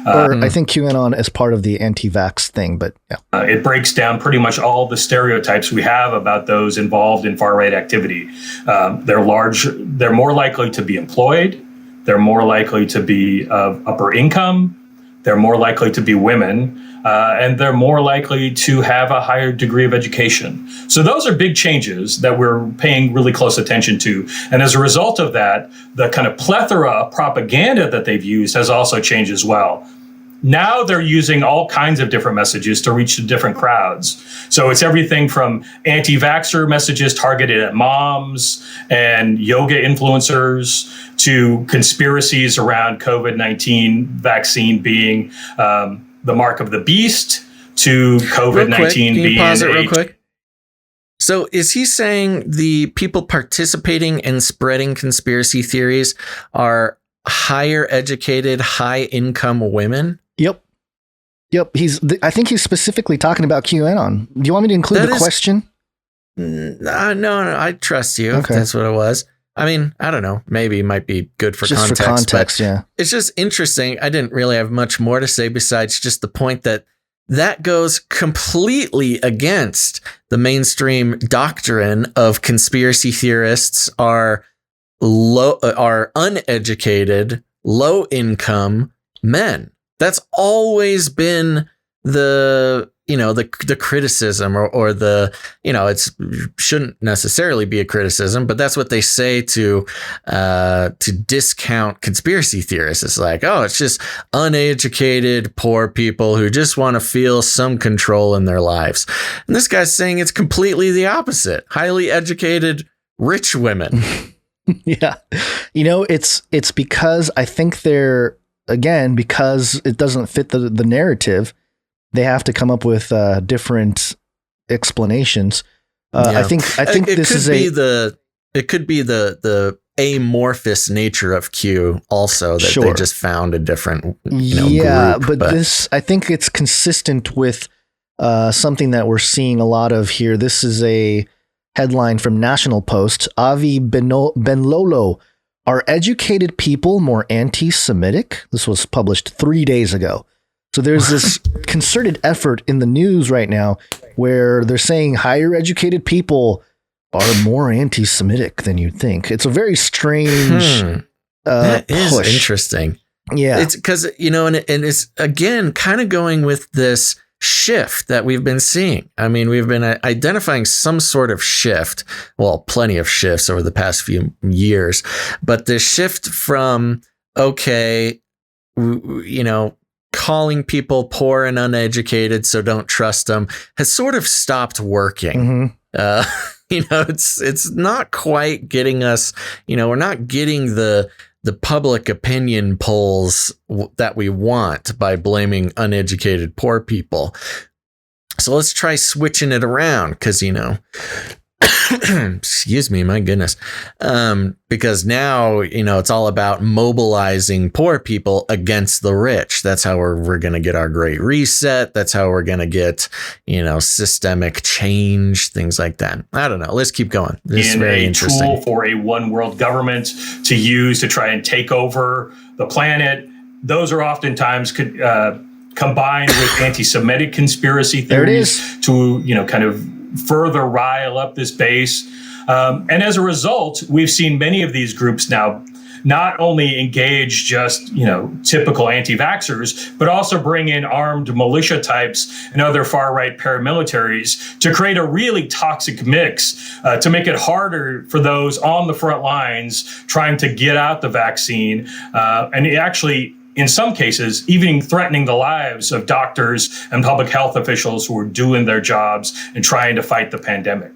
Speaker 4: Or I think QAnon is part of the anti-vax thing, but yeah.
Speaker 10: It breaks down pretty much all the stereotypes we have about those involved in far-right activity. They're more likely to be employed. They're more likely to be of upper income. They're more likely to be women. And they're more likely to have a higher degree of education. So those are big changes that we're paying really close attention to. And as a result of that, the kind of plethora of propaganda that they've used has also changed as well. Now they're using all kinds of different messages to reach different crowds. So it's everything from anti-vaxxer messages targeted at moms and yoga influencers to conspiracies around COVID-19 vaccine being the mark of the beast to COVID-19 being
Speaker 1: pause it real quick? So is he saying the people participating in spreading conspiracy theories are higher educated, high income women?
Speaker 4: Yep. I think he's specifically talking about QAnon. Do you want me to include the question?
Speaker 1: No, I trust you.
Speaker 4: Okay.
Speaker 1: If that's what it was. I mean, I don't know. Maybe it might be good for
Speaker 4: just
Speaker 1: context.
Speaker 4: For context, yeah.
Speaker 1: It's just interesting. I didn't really have much more to say besides just the point that goes completely against the mainstream doctrine of conspiracy theorists are uneducated, low income men. That's always been the criticism or the, it shouldn't necessarily be a criticism, but that's what they say to discount conspiracy theorists. It's like, oh, it's just uneducated, poor people who just want to feel some control in their lives. And this guy's saying it's completely the opposite. Highly educated, rich women.
Speaker 4: Yeah. It's because I think because it doesn't fit the narrative, they have to come up with different explanations.
Speaker 1: Yeah.
Speaker 4: I think this is
Speaker 1: it could be the amorphous nature of Q also that they just found a different group,
Speaker 4: but this, I think it's consistent with something that we're seeing a lot of here. This is a headline from National Post. Avi Benlolo, are educated people more anti-Semitic? This was published 3 days ago. So there's this concerted effort in the news right now where they're saying higher educated people are more anti-Semitic than you'd think. It's a very strange
Speaker 1: that is
Speaker 4: push.
Speaker 1: Interesting.
Speaker 4: Yeah.
Speaker 1: It's because, and it's, again, kind of going with this shift that we've been seeing. I mean, we've been identifying some sort of shift. Well, plenty of shifts over the past few years. But the shift from, calling people poor and uneducated, so don't trust them, has sort of stopped working. Mm-hmm. It's not quite getting us, we're not getting the public opinion polls that we want by blaming uneducated poor people. So let's try switching it around because, excuse me, my goodness. Because now, it's all about mobilizing poor people against the rich. That's how we're going to get our great reset. That's how we're going to get, systemic change, things like that. I don't know. Let's keep going. This is very interesting.
Speaker 10: Tool for a one world government to use to try and take over the planet. Those are oftentimes combined with anti-Semitic conspiracy theories to, kind of further rile up this base. And as a result, we've seen many of these groups now not only engage just, typical anti-vaxxers, but also bring in armed militia types and other far-right paramilitaries to create a really toxic mix to make it harder for those on the front lines trying to get out the vaccine. And it actually, in some cases, even threatening the lives of doctors and public health officials who are doing their jobs and trying to fight the pandemic.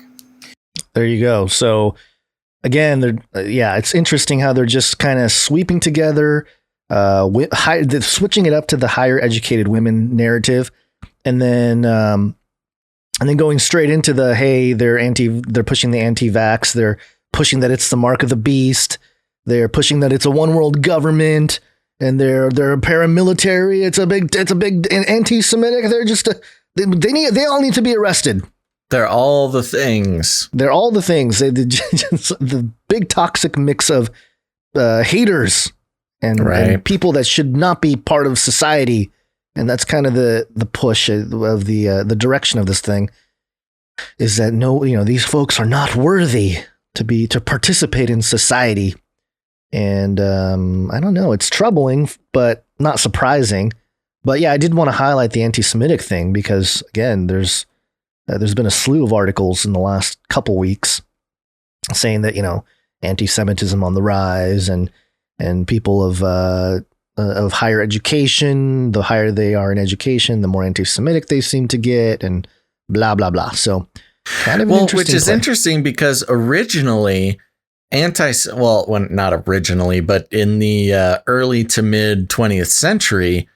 Speaker 4: There you go. So again, it's interesting how they're just kind of sweeping together, switching it up to the higher educated women narrative, and then going straight into the, hey, they're pushing the anti-vax. They're pushing that it's the mark of the beast. They're pushing that it's a one world government, and they're a paramilitary. It's a big anti-Semitic. They're just they all need to be arrested.
Speaker 1: They're all the things.
Speaker 4: They're all the things. The big toxic mix of haters and people that should not be part of society. And that's kind of the push of the direction of this thing, is that these folks are not worthy to participate in society. And I don't know, it's troubling, but not surprising. But yeah, I did want to highlight the anti-Semitic thing because, again, there's been a slew of articles in the last couple weeks saying that, anti-Semitism on the rise, and people of higher education, the higher they are in education, the more anti-Semitic they seem to get, and blah, blah, blah. So kind of
Speaker 1: which is interesting because originally not originally, but in the early to mid 20th century,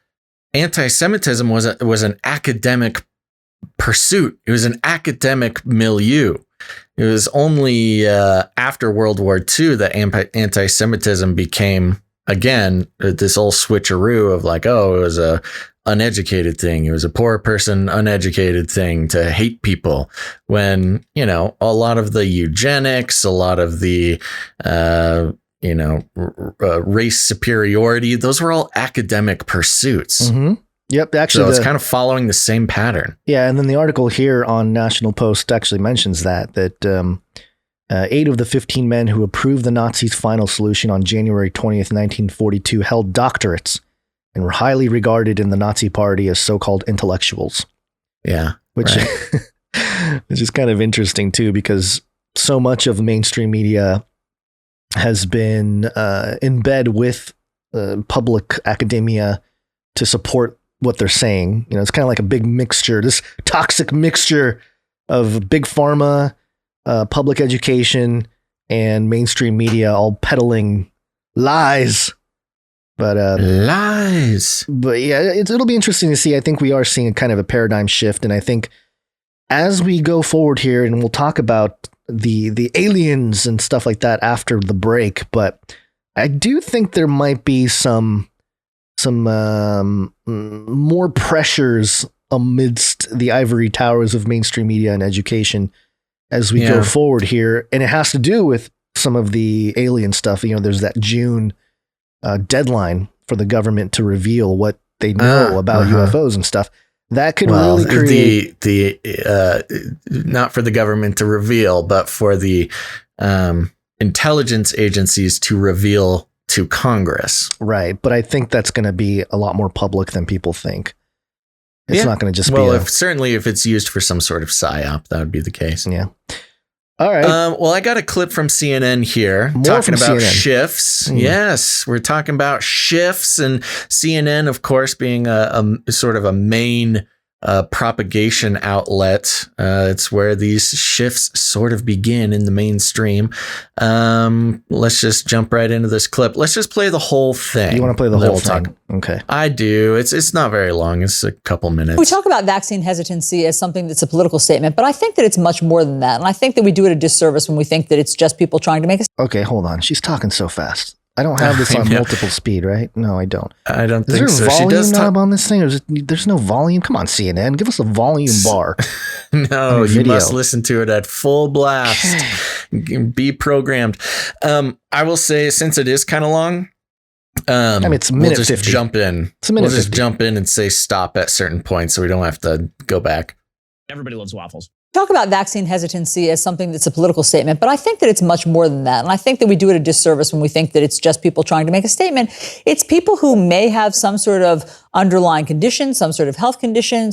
Speaker 1: anti-Semitism was an academic pursuit. It was an academic milieu. It was only after World War II that anti-Semitism became, again, this whole switcheroo of like, it was a uneducated thing. It was a poor person, uneducated thing to hate people, when, a lot of the eugenics, a lot of the, race superiority, those were all academic pursuits.
Speaker 4: Mm-hmm. Yep. Actually,
Speaker 1: so it's kind of following the same pattern.
Speaker 4: Yeah. And then the article here on National Post actually mentions that 8 of the 15 men who approved the Nazis' final solution on January 20th, 1942 held doctorates and were highly regarded in the Nazi party as so-called intellectuals.
Speaker 1: Yeah.
Speaker 4: Which is kind of interesting too, because so much of mainstream media has been in bed with public academia to support what they're saying. It's kind of like a big mixture, this toxic mixture of big pharma, public education, and mainstream media all peddling lies. But
Speaker 1: lies.
Speaker 4: But yeah, it'll be interesting to see. I think we are seeing a kind of a paradigm shift, and I think as we go forward here, and we'll talk about the aliens and stuff like that after the break, but I do think there might be some more pressures amidst the ivory towers of mainstream media and education as we go forward here. And it has to do with some of the alien stuff. There's that June deadline for the government to reveal what they know about UFOs and stuff. That could really create
Speaker 1: the not for the government to reveal, but for the intelligence agencies to reveal to Congress.
Speaker 4: Right. But I think that's going to be a lot more public than people think. It's not going to just be.
Speaker 1: Well, certainly if it's used for some sort of psyop, that would be the case.
Speaker 4: Yeah. All right.
Speaker 1: Well, I got a clip from CNN here talking about shifts. Yes, we're talking about shifts, and CNN, of course, being a sort of a main propagation outlet. It's where these shifts sort of begin in the mainstream. Let's just jump right into this clip. Let's just play the whole thing.
Speaker 4: You want to play the whole thing? Okay.
Speaker 1: I do. It's not very long. It's a couple minutes.
Speaker 11: We talk about vaccine hesitancy as something that's a political statement, but I think that it's much more than that. And I think that we do it a disservice when we think that it's just people trying to make us.
Speaker 4: Okay, hold on. She's talking so fast. I don't have this on multiple speed, right? No, I don't.
Speaker 1: I don't think so.
Speaker 4: Is there a volume knob on this thing? Or there's no volume? Come on, CNN. Give us a volume bar.
Speaker 1: No, you must listen to it at full blast. Be programmed. I will say, since it is kind of long,
Speaker 4: it's a minute 50.
Speaker 1: Jump in.
Speaker 4: It's a minute 50.
Speaker 1: Just jump in and say stop at certain points so we don't have to go back.
Speaker 12: Everybody loves waffles.
Speaker 11: Talk about vaccine hesitancy as something that's a political statement, but I think that it's much more than that. And I think that we do it a disservice when we think that it's just people trying to make a statement. It's people who may have some sort of underlying condition, some sort of health condition,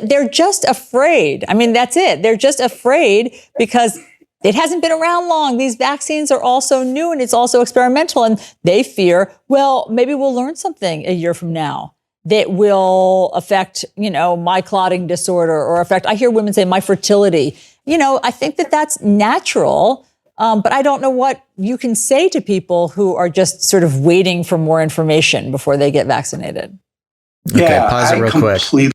Speaker 11: they're just afraid. I mean, that's it. They're just afraid because it hasn't been around long. These vaccines are also new and it's also experimental. And they fear, well, maybe we'll learn something a year from now that will affect, my clotting disorder or affect, I hear women say my fertility. I think that that's natural. But I don't know what you can say to people who are just sort of waiting for more information before they get vaccinated.
Speaker 1: Okay, pause it real quick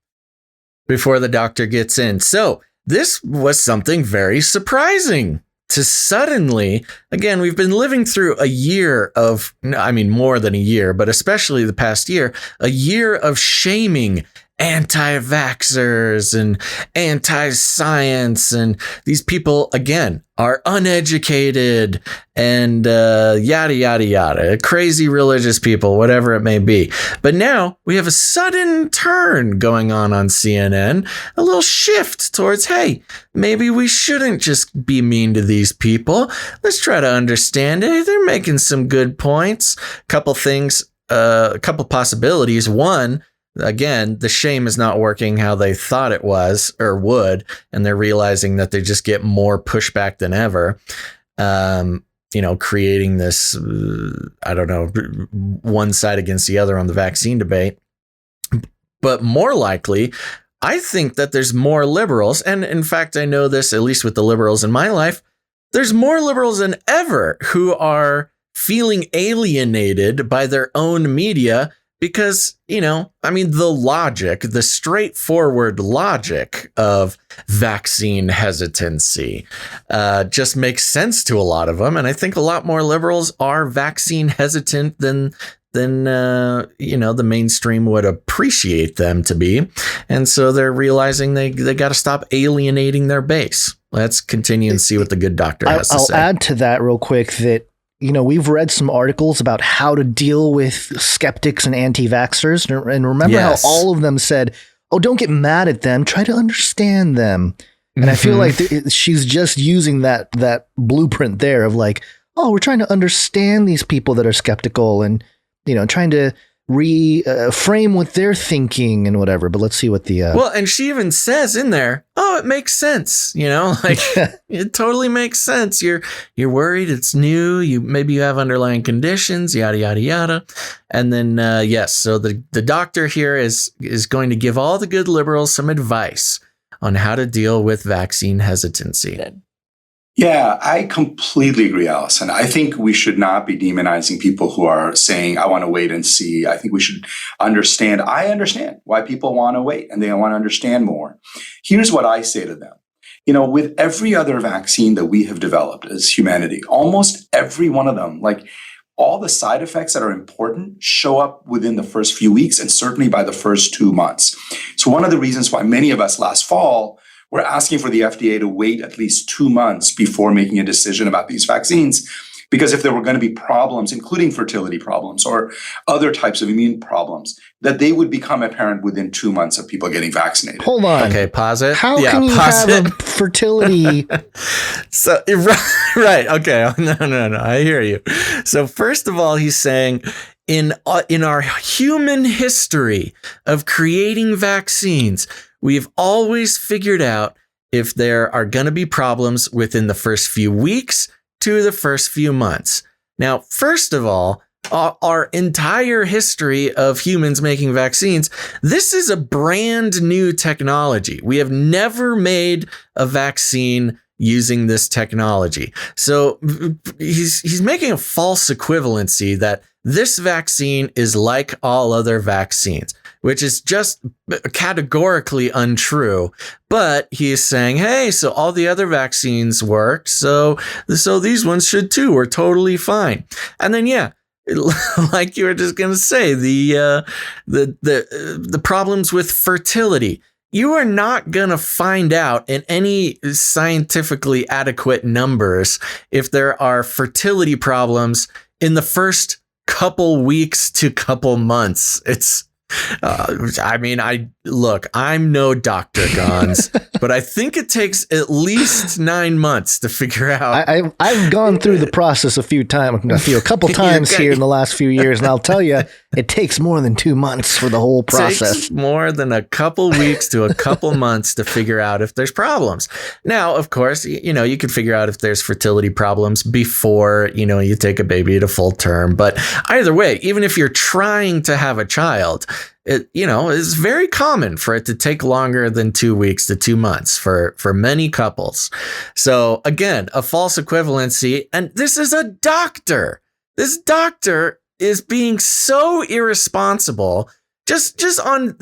Speaker 1: before the doctor gets in. So this was something very surprising to suddenly, again, we've been living through a year of, more than a year, but especially the past year, a year of shaming anti-vaxxers and anti-science. And these people, again, are uneducated and yada, yada, yada, crazy religious people, whatever it may be. But now we have a sudden turn going on CNN, a little shift towards, hey, maybe we shouldn't just be mean to these people. Let's try to understand it. They're making some good points. Couple things, a couple possibilities. One, again, the shame is not working how they thought it was or would, and they're realizing that they just get more pushback than ever. Creating this, one side against the other on the vaccine debate. But more likely, I think that there's more liberals, and in fact, I know this, at least with the liberals in my life, there's more liberals than ever who are feeling alienated by their own media. Because, the straightforward logic of vaccine hesitancy just makes sense to a lot of them. And I think a lot more liberals are vaccine hesitant than the mainstream would appreciate them to be. And so they're realizing they got to stop alienating their base. Let's continue and see what the good doctor has to say.
Speaker 4: I'll add to that real quick that we've read some articles about how to deal with skeptics and anti-vaxxers. And remember how all of them said, oh, don't get mad at them. Try to understand them. And I feel like she's just using that blueprint there of like, oh, we're trying to understand these people that are skeptical and, trying to frame what they're thinking and whatever. But let's see what the
Speaker 1: and she even says in there, oh, it makes sense, it totally makes sense. You're worried, it's new, maybe you have underlying conditions, yada yada yada. And then so the doctor here is going to give all the good liberals some advice on how to deal with vaccine hesitancy.
Speaker 12: Yeah, I completely agree, Allison. I think we should not be demonizing people who are saying, I want to wait and see. I think we should understand. I understand why people want to wait and they want to understand more. Here's what I say to them. With every other vaccine that we have developed as humanity, almost every one of them, like all the side effects that are important show up within the first few weeks and certainly by the first 2 months. So one of the reasons why many of us last fall we're asking for the FDA to wait at least 2 months before making a decision about these vaccines, because if there were going to be problems, including fertility problems or other types of immune problems, that they would become apparent within 2 months of people getting vaccinated.
Speaker 4: Hold on.
Speaker 1: Okay, pause it.
Speaker 4: How can you have a fertility?
Speaker 1: So, right. Okay. No. I hear you. So first of all, he's saying, in our human history of creating vaccines, we've always figured out if there are going to be problems within the first few weeks to the first few months. Now, first of all, our entire history of humans making vaccines, this is a brand new technology. We have never made a vaccine using this technology. So he's making a false equivalency that this vaccine is like all other vaccines, which is just categorically untrue. But he is saying, hey, so all the other vaccines work, so these ones should too. We're totally fine. And then, like you were just going to say, the problems with fertility. You are not going to find out in any scientifically adequate numbers if there are fertility problems in the first couple weeks to couple months. I'm no Dr. Gons, but I think it takes at least 9 months to figure out.
Speaker 4: I've gone through the process a couple times here in the last few years, and I'll tell you, it takes more than 2 months for the whole process.
Speaker 1: Takes more than a couple weeks to a couple months to figure out if there's problems. Now, of course, you can figure out if there's fertility problems before, you take a baby to full term. But either way, even if you're trying to have a child, it is very common for it to take longer than 2 weeks to 2 months for many couples. So again, a false equivalency. And this is a doctor. This doctor is being so irresponsible just on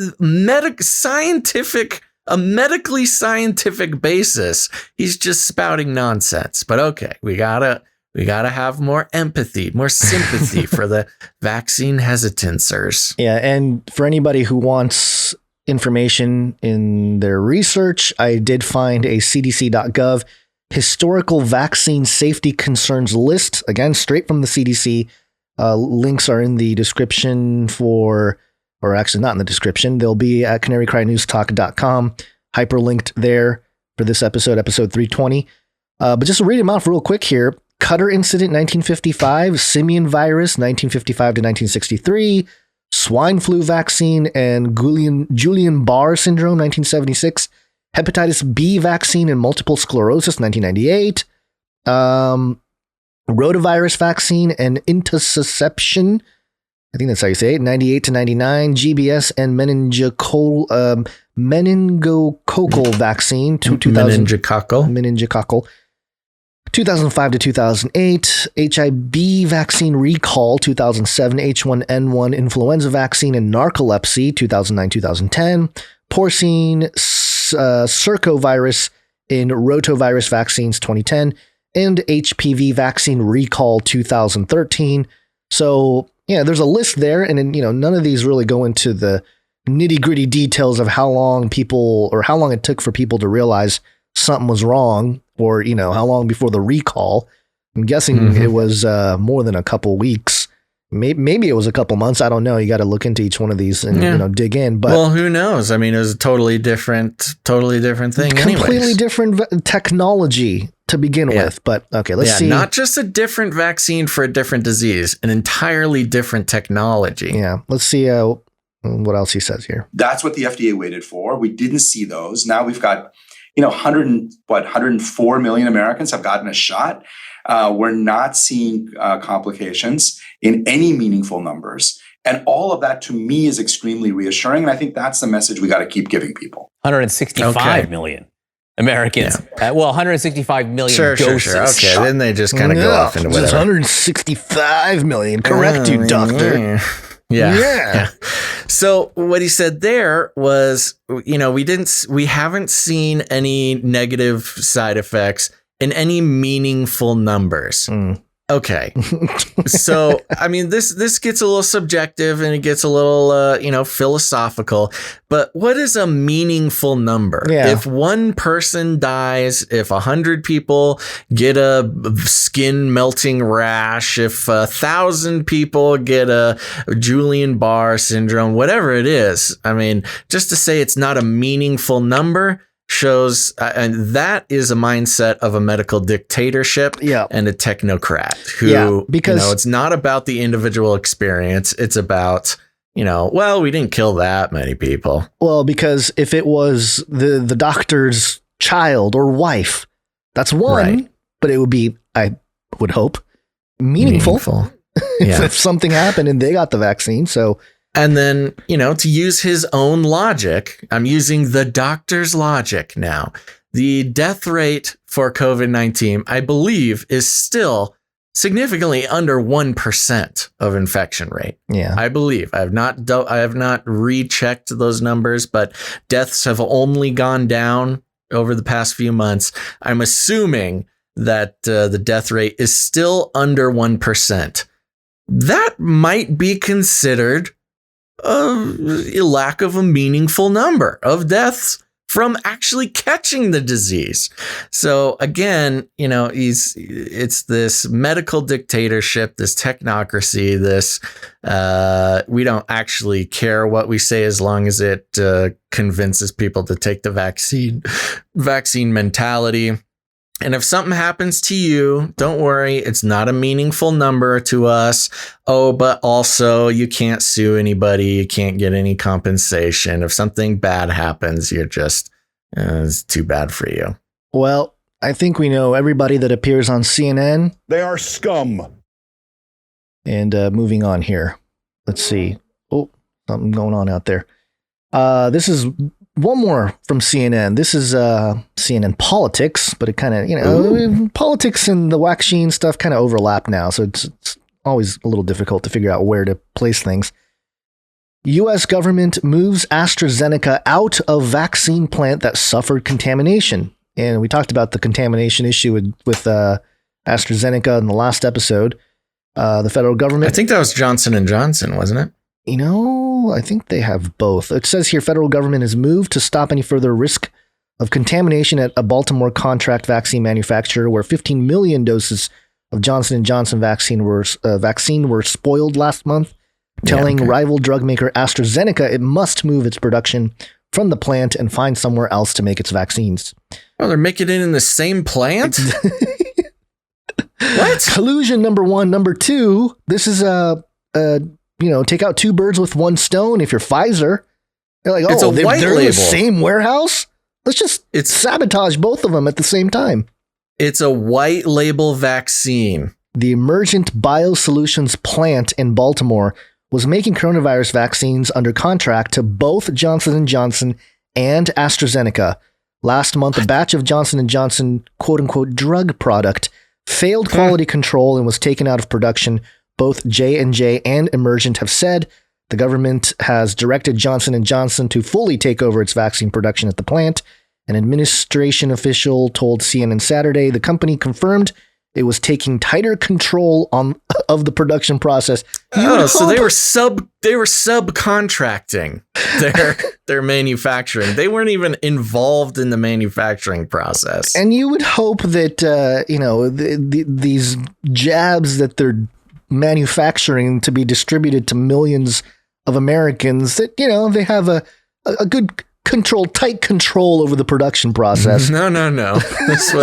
Speaker 1: a medically scientific basis. He's just spouting nonsense. But okay, we gotta have more empathy, more sympathy for the vaccine hesitancers.
Speaker 4: Yeah, and for anybody who wants information in their research, I did find a CDC.gov historical vaccine safety concerns list, again, straight from the CDC. Links are in the description or actually not in the description. They'll be at canarycrynewstalk.com, hyperlinked there for this episode 320. But just to read them off real quick here. Cutter incident 1955, simian virus 1955 to 1963, swine flu vaccine and Guillain-Barré syndrome 1976, hepatitis B vaccine and multiple sclerosis 1998, rotavirus vaccine and intussusception, I think that's how you say it, 98 to 99, GBS and meningococcal vaccine to 2000. Meningococcal. 2005 to 2008, HIV vaccine recall, 2007, H1N1 influenza vaccine and narcolepsy, 2009-2010, porcine circovirus in rotavirus vaccines, 2010, and HPV vaccine recall, 2013. So, yeah, there's a list there, and then, none of these really go into the nitty-gritty details of how long it took for people to realize something was wrong, or how long before the recall. I'm guessing it was more than a couple weeks. Maybe it was a couple months. I don't know. You got to look into each one of these and dig in. But
Speaker 1: well, who knows? I mean, it was a totally different thing.
Speaker 4: Completely different technology to begin with. But okay, let's see.
Speaker 1: Not just a different vaccine for a different disease, an entirely different technology.
Speaker 4: Yeah, let's see what else he says here.
Speaker 12: That's what the FDA waited for. We didn't see those. Now we've got 104 million Americans have gotten a shot. We're not seeing complications in any meaningful numbers. And all of that, to me, is extremely reassuring. And I think that's the message we got to keep giving people.
Speaker 13: 165 million Americans.
Speaker 1: Yeah.
Speaker 13: 165 million doses.
Speaker 1: Sure. Okay, then they just kind of go off into whatever.
Speaker 4: 165 million. Correct you, doctor.
Speaker 1: Yeah. So what he said there was, we haven't seen any negative side effects in any meaningful numbers. Okay. So, I mean, this gets a little subjective and it gets a little, philosophical, but what is a meaningful number?
Speaker 4: Yeah.
Speaker 1: If one person dies, if 100 people get a skin melting rash, if 1,000 people get a Guillain-Barré syndrome, whatever it is, I mean, just to say it's not a meaningful number shows, and that is a mindset of a medical dictatorship and a technocrat who,
Speaker 4: because
Speaker 1: it's not about the individual experience. It's about, we didn't kill that many people.
Speaker 4: Well, because if it was the doctor's child or wife, that's one, right. But it would be, I would hope, meaningful. If something happened and they got the vaccine. So,
Speaker 1: and then, to use his own logic, I'm using the doctor's logic now. The death rate for COVID-19, I believe, is still significantly under 1% of infection rate.
Speaker 4: Yeah.
Speaker 1: I believe. I have not rechecked those numbers, but deaths have only gone down over the past few months. I'm assuming that the death rate is still under 1%. That might be considered a lack of a meaningful number of deaths from actually catching the disease. So again, it's this medical dictatorship, this technocracy, this we don't actually care what we say as long as it convinces people to take the vaccine mentality. And if something happens to you, don't worry. It's not a meaningful number to us. Oh, but also you can't sue anybody. You can't get any compensation. If something bad happens, you're just, it's too bad for you.
Speaker 4: Well, I think we know everybody that appears on CNN.
Speaker 14: They are scum.
Speaker 4: And moving on here. Let's see. Oh, something going on out there. This is one more from CNN. This is CNN politics, but it kind of, politics and the Waccine stuff kind of overlap now. So it's always a little difficult to figure out where to place things. US government moves AstraZeneca out of vaccine plant that suffered contamination. And we talked about the contamination issue with AstraZeneca in the last episode. The federal government.
Speaker 1: I think that was Johnson & Johnson, wasn't it?
Speaker 4: I think they have both. It says here, federal government has moved to stop any further risk of contamination at a Baltimore contract vaccine manufacturer where 15 million doses of Johnson & Johnson vaccine were spoiled last month, telling rival drug maker AstraZeneca it must move its production from the plant and find somewhere else to make its vaccines.
Speaker 1: Oh, they're making it in the same plant?
Speaker 4: What? Collusion number one. Number two, this is take out two birds with one stone. If you're Pfizer, they're like, they're in the same warehouse. Let's just sabotage both of them at the same time.
Speaker 1: It's a white label vaccine.
Speaker 4: The Emergent Biosolutions plant in Baltimore was making coronavirus vaccines under contract to both Johnson & Johnson and AstraZeneca. Last month, a batch of Johnson & Johnson quote-unquote drug product failed quality control and was taken out of production. Both J&J and Emergent have said the government has directed Johnson & Johnson to fully take over its vaccine production at the plant. An administration official told CNN Saturday the company confirmed it was taking tighter control of the production process.
Speaker 1: So they were subcontracting their manufacturing. They weren't even involved in the manufacturing process.
Speaker 4: And you would hope that these jabs that they're manufacturing to be distributed to millions of Americans, that they have a good tight control over the production process.
Speaker 1: No. This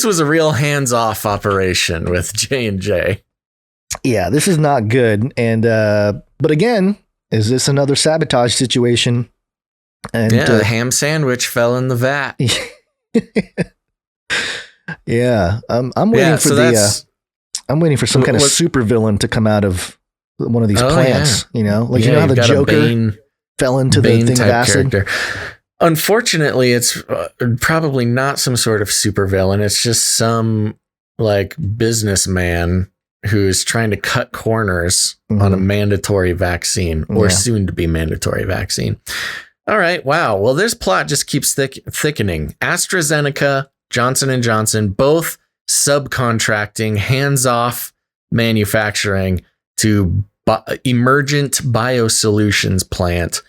Speaker 1: was a real hands-off operation with J&J.
Speaker 4: Yeah, this is not good. And but again, is this another sabotage situation? And
Speaker 1: the ham sandwich fell in the vat.
Speaker 4: Yeah, I'm waiting for I'm waiting for some kind of supervillain to come out of one of these plants. Yeah. How the Joker fell into the thing of acid.
Speaker 1: Character. Unfortunately, it's probably not some sort of supervillain. It's just some businessman who's trying to cut corners on a mandatory vaccine or soon to be mandatory vaccine. All right. Wow. Well, this plot just keeps thickening. AstraZeneca, Johnson & Johnson, both subcontracting, hands-off manufacturing to Emergent Biosolutions plant.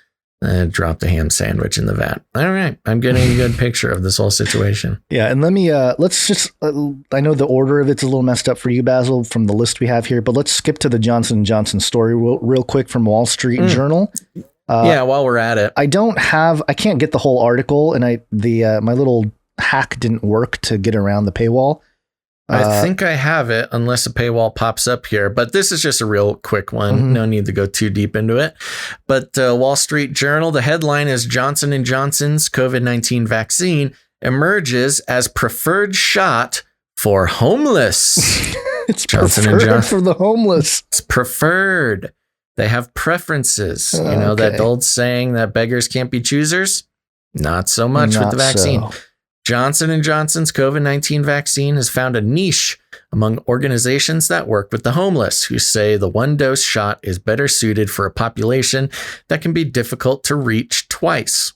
Speaker 1: Drop the ham sandwich in the vat. All right. I'm getting a good picture of this whole situation.
Speaker 4: Yeah. And let me, let's just, I know the order of it's a little messed up for you, Basil, from the list we have here, but let's skip to the Johnson & Johnson story real quick from Wall Street Journal.
Speaker 1: While we're at it.
Speaker 4: I can't get the whole article, and my little hack didn't work to get around the paywall.
Speaker 1: I think I have it unless a paywall pops up here, but this is just a real quick one. No need to go too deep into it. But Wall Street Journal, the headline is Johnson & Johnson's COVID-19 vaccine emerges as preferred shot for homeless.
Speaker 4: It's Johnson preferred for the homeless.
Speaker 1: It's preferred. They have preferences. That old saying that beggars can't be choosers? Not so much with the vaccine. So. Johnson & Johnson's COVID-19 vaccine has found a niche among organizations that work with the homeless, who say the one-dose shot is better suited for a population that can be difficult to reach twice.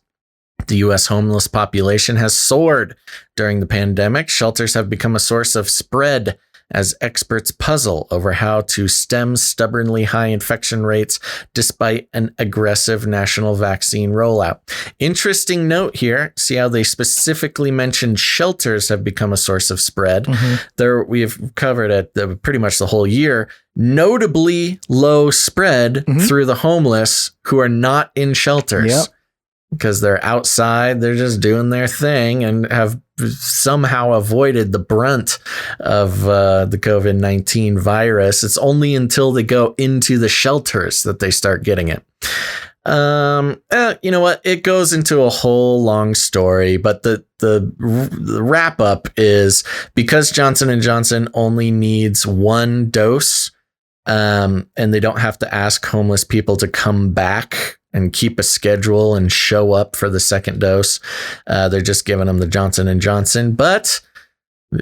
Speaker 1: The U.S. homeless population has soared during the pandemic. Shelters have become a source of spread as experts puzzle over how to stem stubbornly high infection rates despite an aggressive national vaccine rollout. Interesting note here. See how they specifically mentioned shelters have become a source of spread. There, we've covered it pretty much the whole year. Notably low spread through the homeless who are not in shelters because they're outside. They're just doing their thing and have somehow avoided the brunt of the COVID-19 virus. It's only until they go into the shelters that they start getting it. You know what? It goes into a whole long story, but the wrap up is because Johnson & Johnson only needs one dose, and they don't have to ask homeless people to come back and keep a schedule and show up for the second dose. They're just giving them the Johnson & Johnson, but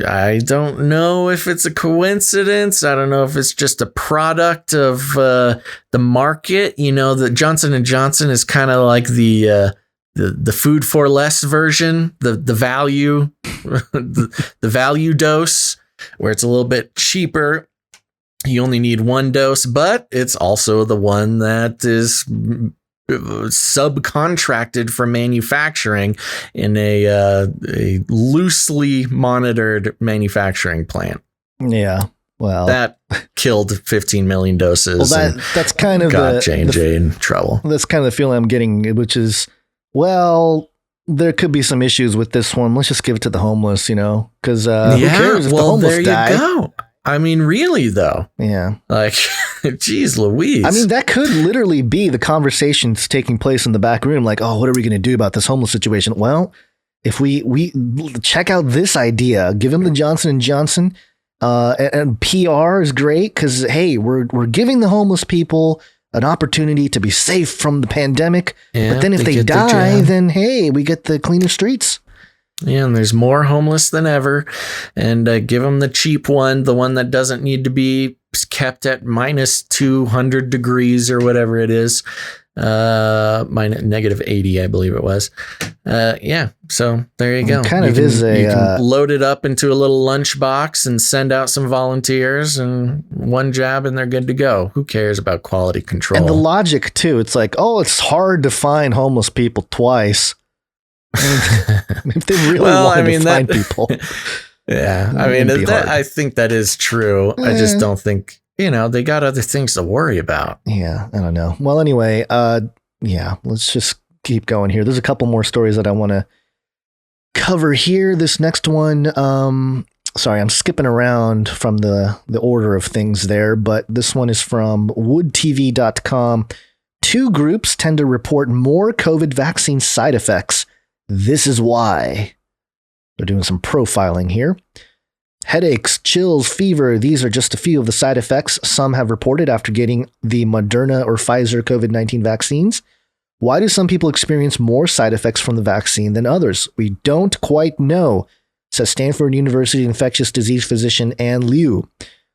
Speaker 1: I don't know if it's a coincidence. I don't know if it's just a product of the market. You know, the Johnson & Johnson is kind of like the food for less version, the value, the value dose, where it's a little bit cheaper. You only need one dose, but it's also the one that is subcontracted for manufacturing in a loosely monitored manufacturing plant.
Speaker 4: Yeah. Well,
Speaker 1: that killed 15 million doses.
Speaker 4: Well, that's kind of
Speaker 1: got J&J in trouble.
Speaker 4: That's kind of the feeling I'm getting, which is, well, there could be some issues with this one. Let's just give it to the homeless, you know, because who cares if the homeless
Speaker 1: there
Speaker 4: die?
Speaker 1: You go. I mean, really, though.
Speaker 4: Yeah.
Speaker 1: Like, geez Louise.
Speaker 4: I mean, that could literally be the conversations taking place in the back room. Like, oh, what are we going to do about this homeless situation? Well, if we check out this idea, give him the Johnson & Johnson, and PR is great because, hey, we're giving the homeless people an opportunity to be safe from the pandemic.
Speaker 1: Yeah,
Speaker 4: but then if they die, then, hey, we get the cleaner streets.
Speaker 1: Yeah, and there's more homeless than ever. And give them the cheap one, the one that doesn't need to be kept at minus 200 degrees or whatever it is. Negative 80, I believe it was. Yeah, so there you go.
Speaker 4: It kind of
Speaker 1: you can load it up into a little lunchbox and send out some volunteers and one jab and they're good to go. Who cares about quality control?
Speaker 4: And the logic, too. It's like, oh, it's hard to find homeless people twice. If they really wanted to find people.
Speaker 1: Yeah, I mean, I think that is true. I just don't think, you know, they got other things to worry about.
Speaker 4: Yeah, I don't know. Well, anyway, let's just keep going here. There's a couple more stories that I want to cover here. This next one, sorry, I'm skipping around from the order of things there, but this one is from woodtv.com. 2 groups tend to report more COVID vaccine side effects. This is why. They're doing some profiling here. Headaches, chills, fever. These are just a few of the side effects some have reported after getting the Moderna or Pfizer COVID-19 vaccines. Why do some people experience more side effects from the vaccine than others? We don't quite know, says Stanford University infectious disease physician Ann Liu.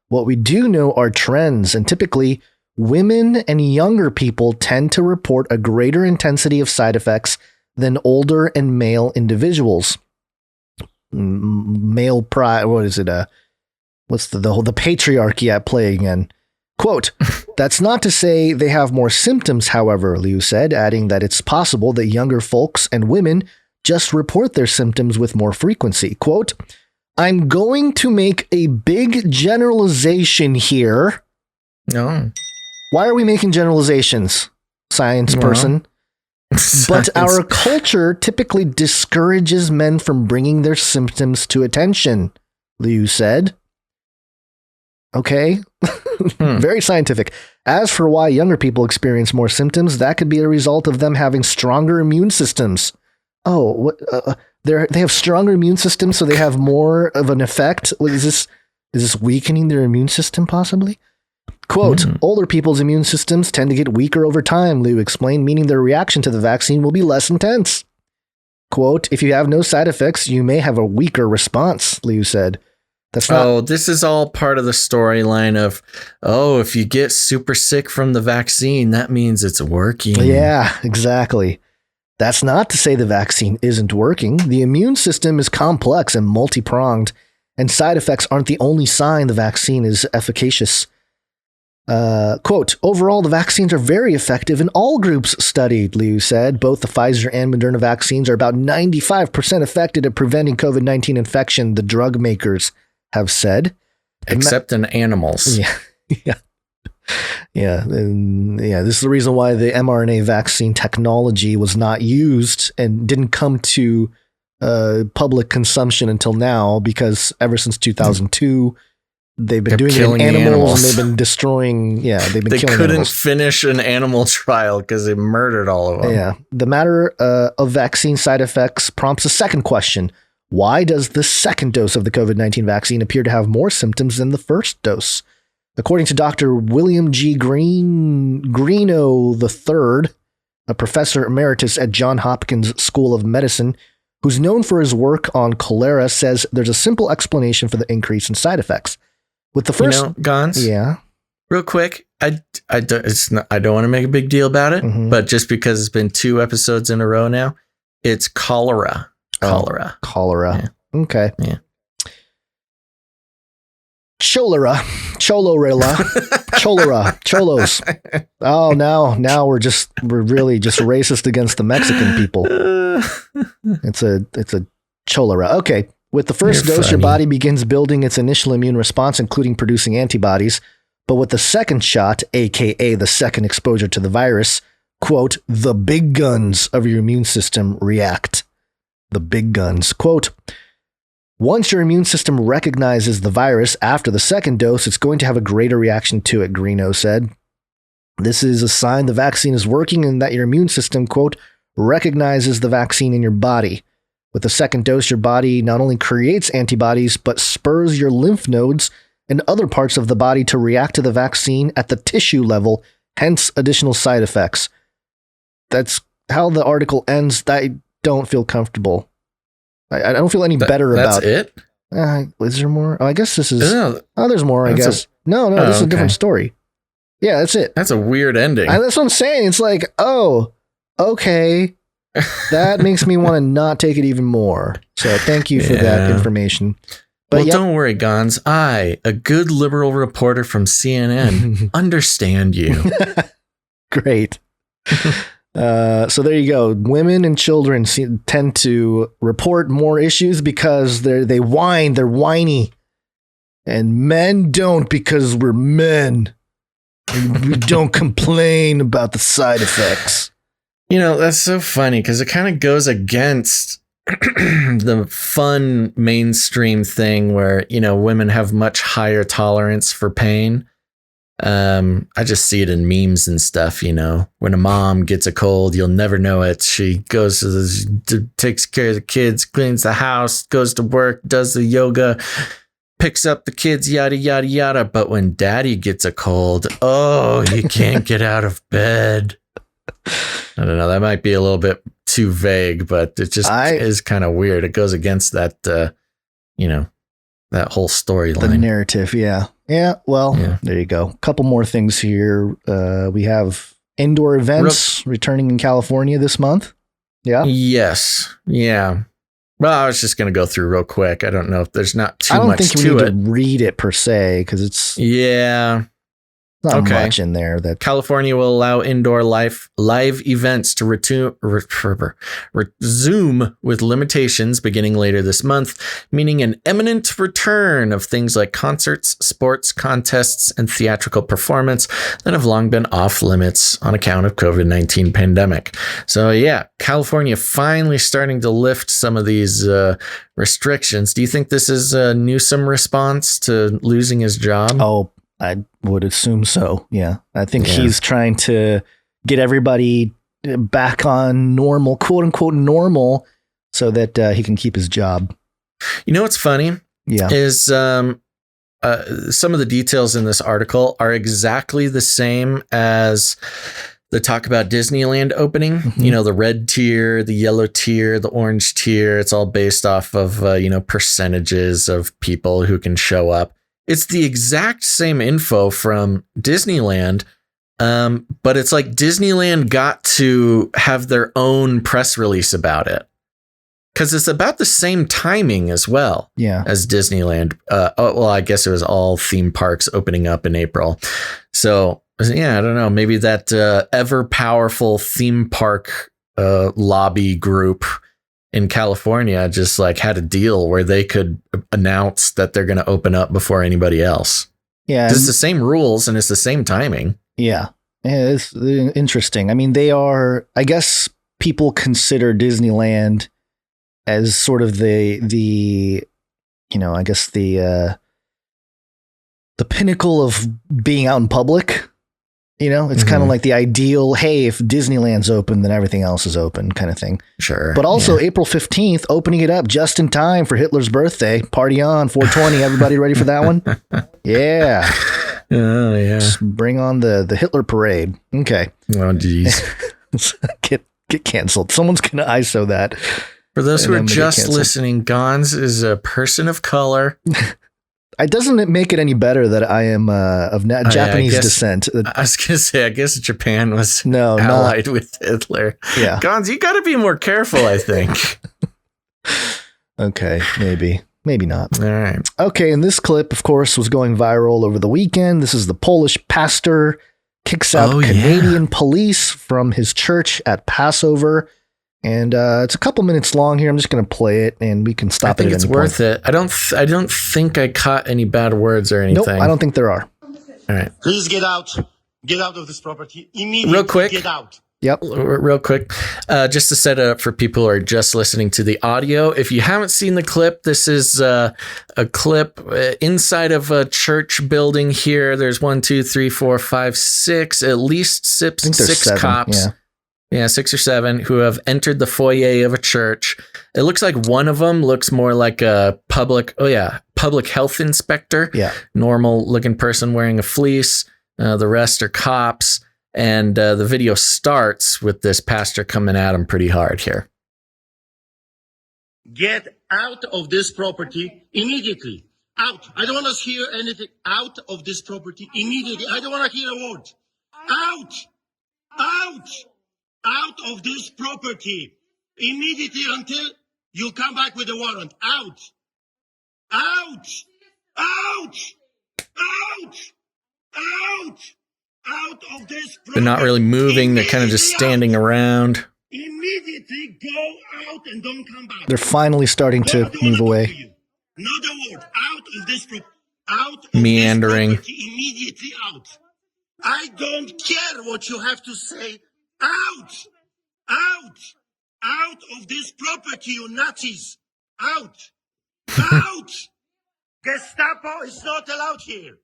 Speaker 4: What we do know are trends, and typically, women and younger people tend to report a greater intensity of side effects than older and male individuals. Male pride, what is it? What's the patriarchy at play again? Quote, that's not to say they have more symptoms, however, Liu said, adding that it's possible that younger folks and women just report their symptoms with more frequency. Quote, I'm going to make a big generalization here.
Speaker 1: No.
Speaker 4: Why are we making generalizations, science person? But our culture typically discourages men from bringing their symptoms to attention, Liu said. Okay. Very scientific. As for why younger people experience more symptoms, that could be a result of them having stronger immune systems. Oh, what? They have stronger immune systems, so they have more of an effect. Is this weakening their immune system possibly? Quote, older people's immune systems tend to get weaker over time, Liu explained, meaning their reaction to the vaccine will be less intense. Quote, if you have no side effects, you may have a weaker response, Liu said. That's not.
Speaker 1: This is all part of the storyline of, if you get super sick from the vaccine, that means it's working.
Speaker 4: Yeah, exactly. That's not to say the vaccine isn't working. The immune system is complex and multi-pronged, and side effects aren't the only sign the vaccine is efficacious. Quote, overall, the vaccines are very effective in all groups studied, Liu said. Both the Pfizer and Moderna vaccines are about 95% effective at preventing COVID-19 infection, the drug makers have said.
Speaker 1: Except in animals.
Speaker 4: Yeah. Yeah. This is the reason why the mRNA vaccine technology was not used and didn't come to public consumption until now, because ever since 2002, they've been doing it in animals and they've been destroying. Yeah, they've been killing animals. They couldn't
Speaker 1: finish an animal trial because they murdered all of them.
Speaker 4: Yeah. The matter of vaccine side effects prompts a second question. Why does the second dose of the COVID-19 vaccine appear to have more symptoms than the first dose? According to Dr. William G. Greeno III, a professor emeritus at Johns Hopkins School of Medicine, who's known for his work on cholera, says there's a simple explanation for the increase in side effects. With the first,
Speaker 1: Gons.
Speaker 4: Yeah.
Speaker 1: Real quick, I don't want to make a big deal about it, but just because it's been 2 episodes in a row now, it's cholera. Cholera.
Speaker 4: Cholera.
Speaker 1: Yeah.
Speaker 4: Okay.
Speaker 1: Yeah.
Speaker 4: Cholera. Cholos. Oh, now we're really just racist against the Mexican people. It's a cholera. Okay. With the first dose, your body begins building its initial immune response, including producing antibodies. But with the second shot, aka the second exposure to the virus, quote, the big guns of your immune system react. The big guns. Quote, once your immune system recognizes the virus after the second dose, it's going to have a greater reaction to it, Greeno said. This is a sign the vaccine is working and that your immune system, quote, recognizes the vaccine in your body. With the second dose, your body not only creates antibodies, but spurs your lymph nodes and other parts of the body to react to the vaccine at the tissue level, hence additional side effects. That's how the article ends. I don't feel comfortable. I don't feel any better about
Speaker 1: it.
Speaker 4: Is there more? Oh, I guess this is... there's more, I guess. No, this is a different story. Yeah, that's it.
Speaker 1: That's a weird ending.
Speaker 4: That's what I'm saying. It's like, oh, okay. That makes me want to not take it even more. So thank you for that information.
Speaker 1: But don't worry, Gons. I, a good liberal reporter from CNN, understand you.
Speaker 4: Great. So there you go. Women and children tend to report more issues because they whine. They're whiny. And men don't, because we're men. And we don't complain about the side effects.
Speaker 1: That's so funny because it kind of goes against the fun mainstream thing where, women have much higher tolerance for pain. I just see it in memes and stuff, when a mom gets a cold, you'll never know it. She goes takes care of the kids, cleans the house, goes to work, does the yoga, picks up the kids, yada, yada, yada. But when daddy gets a cold, you can't get out of bed. I don't know. That might be a little bit too vague, but it just is kind of weird. It goes against that, that whole storyline.
Speaker 4: The narrative, yeah. Yeah, well, There you go. A couple more things here. We have indoor events returning in California this month. Yeah?
Speaker 1: Yes. Yeah. Well, I was just going to go through real quick. I don't know if there's not too much to it.
Speaker 4: I don't think we need to read it per se, because it's...
Speaker 1: Yeah.
Speaker 4: Not much in there. That
Speaker 1: California will allow indoor live events to resume with limitations beginning later this month, meaning an imminent return of things like concerts, sports, contests, and theatrical performance that have long been off limits on account of COVID-19 pandemic. So yeah, California finally starting to lift some of these restrictions. Do you think this is a Newsom response to losing his job?
Speaker 4: Oh, I would assume so. Yeah. I think he's trying to get everybody back on normal, quote unquote, normal, so that he can keep his job.
Speaker 1: What's funny?
Speaker 4: Yeah.
Speaker 1: Is some of the details in this article are exactly the same as the talk about Disneyland opening. Mm-hmm. The red tier, the yellow tier, the orange tier. It's all based off of, percentages of people who can show up. It's the exact same info from Disneyland, but it's like Disneyland got to have their own press release about it. because it's about the same timing as well.
Speaker 4: Yeah.
Speaker 1: As Disneyland. Well, I guess it was all theme parks opening up in April. So yeah, I don't know. Maybe that ever powerful theme park lobby group in California just like had a deal where they could announce that they're going to open up before anybody else.
Speaker 4: Yeah.
Speaker 1: It's the same rules and it's the same timing.
Speaker 4: Yeah. It's interesting. I mean, they are, I guess people consider Disneyland as sort of the I guess the pinnacle of being out in public. It's kind of like the ideal, hey, if Disneyland's open, then everything else is open kind of thing.
Speaker 1: Sure.
Speaker 4: But also April 15th, opening it up just in time for Hitler's birthday. Party on, 420. Everybody ready for that one? Yeah.
Speaker 1: Oh, yeah.
Speaker 4: Just bring on the Hitler parade. Okay.
Speaker 1: Oh, geez.
Speaker 4: Get canceled. Someone's going to ISO that.
Speaker 1: For those who are just listening, Gons is a person of color.
Speaker 4: It doesn't make it any better that I am of Japanese descent.
Speaker 1: I was going to say, I guess Japan was allied with Hitler.
Speaker 4: Yeah.
Speaker 1: Gons, you got to be more careful, I think.
Speaker 4: Okay, maybe not.
Speaker 1: All right.
Speaker 4: Okay, and this clip, of course, was going viral over the weekend. This is the Polish pastor kicks out Canadian police from his church at Passover. And it's a couple minutes long here. I'm just going to play it, and we can stop it. I think
Speaker 1: it's worth it. I don't think I caught any bad words or anything.
Speaker 4: Nope, I don't think there are.
Speaker 1: All right.
Speaker 14: Please get out. Get out of this property immediately.
Speaker 1: Real quick.
Speaker 14: Get out.
Speaker 4: Yep.
Speaker 1: Real quick, just to set it up for people who are just listening to the audio. If you haven't seen the clip, this is a clip inside of a church building here. There's 1, 2, 3, 4, 5, 6, at least six cops. Yeah, 6 or 7 who have entered the foyer of a church. It looks like one of them looks more like a public health inspector.
Speaker 4: Yeah.
Speaker 1: Normal looking person wearing a fleece. The rest are cops. And the video starts with this pastor coming at him pretty hard here.
Speaker 14: Get out of this property immediately. Out. I don't want to hear anything. Out of this property immediately. I don't want to hear a word. Out. Out. Out of this property immediately until you come back with a warrant. Out. Out. Out. Out. Out. Out of this property.
Speaker 1: They're not really moving. They're kind of just standing around.
Speaker 14: Immediately go out and don't come back.
Speaker 4: They're finally starting to move away.
Speaker 14: Not a word. Out of this property. Out of
Speaker 1: meandering.
Speaker 14: This property. Immediately out. I don't care what you have to say. Out! Out! Out of this property, you Nazis! Out! Out! Gestapo is not allowed here.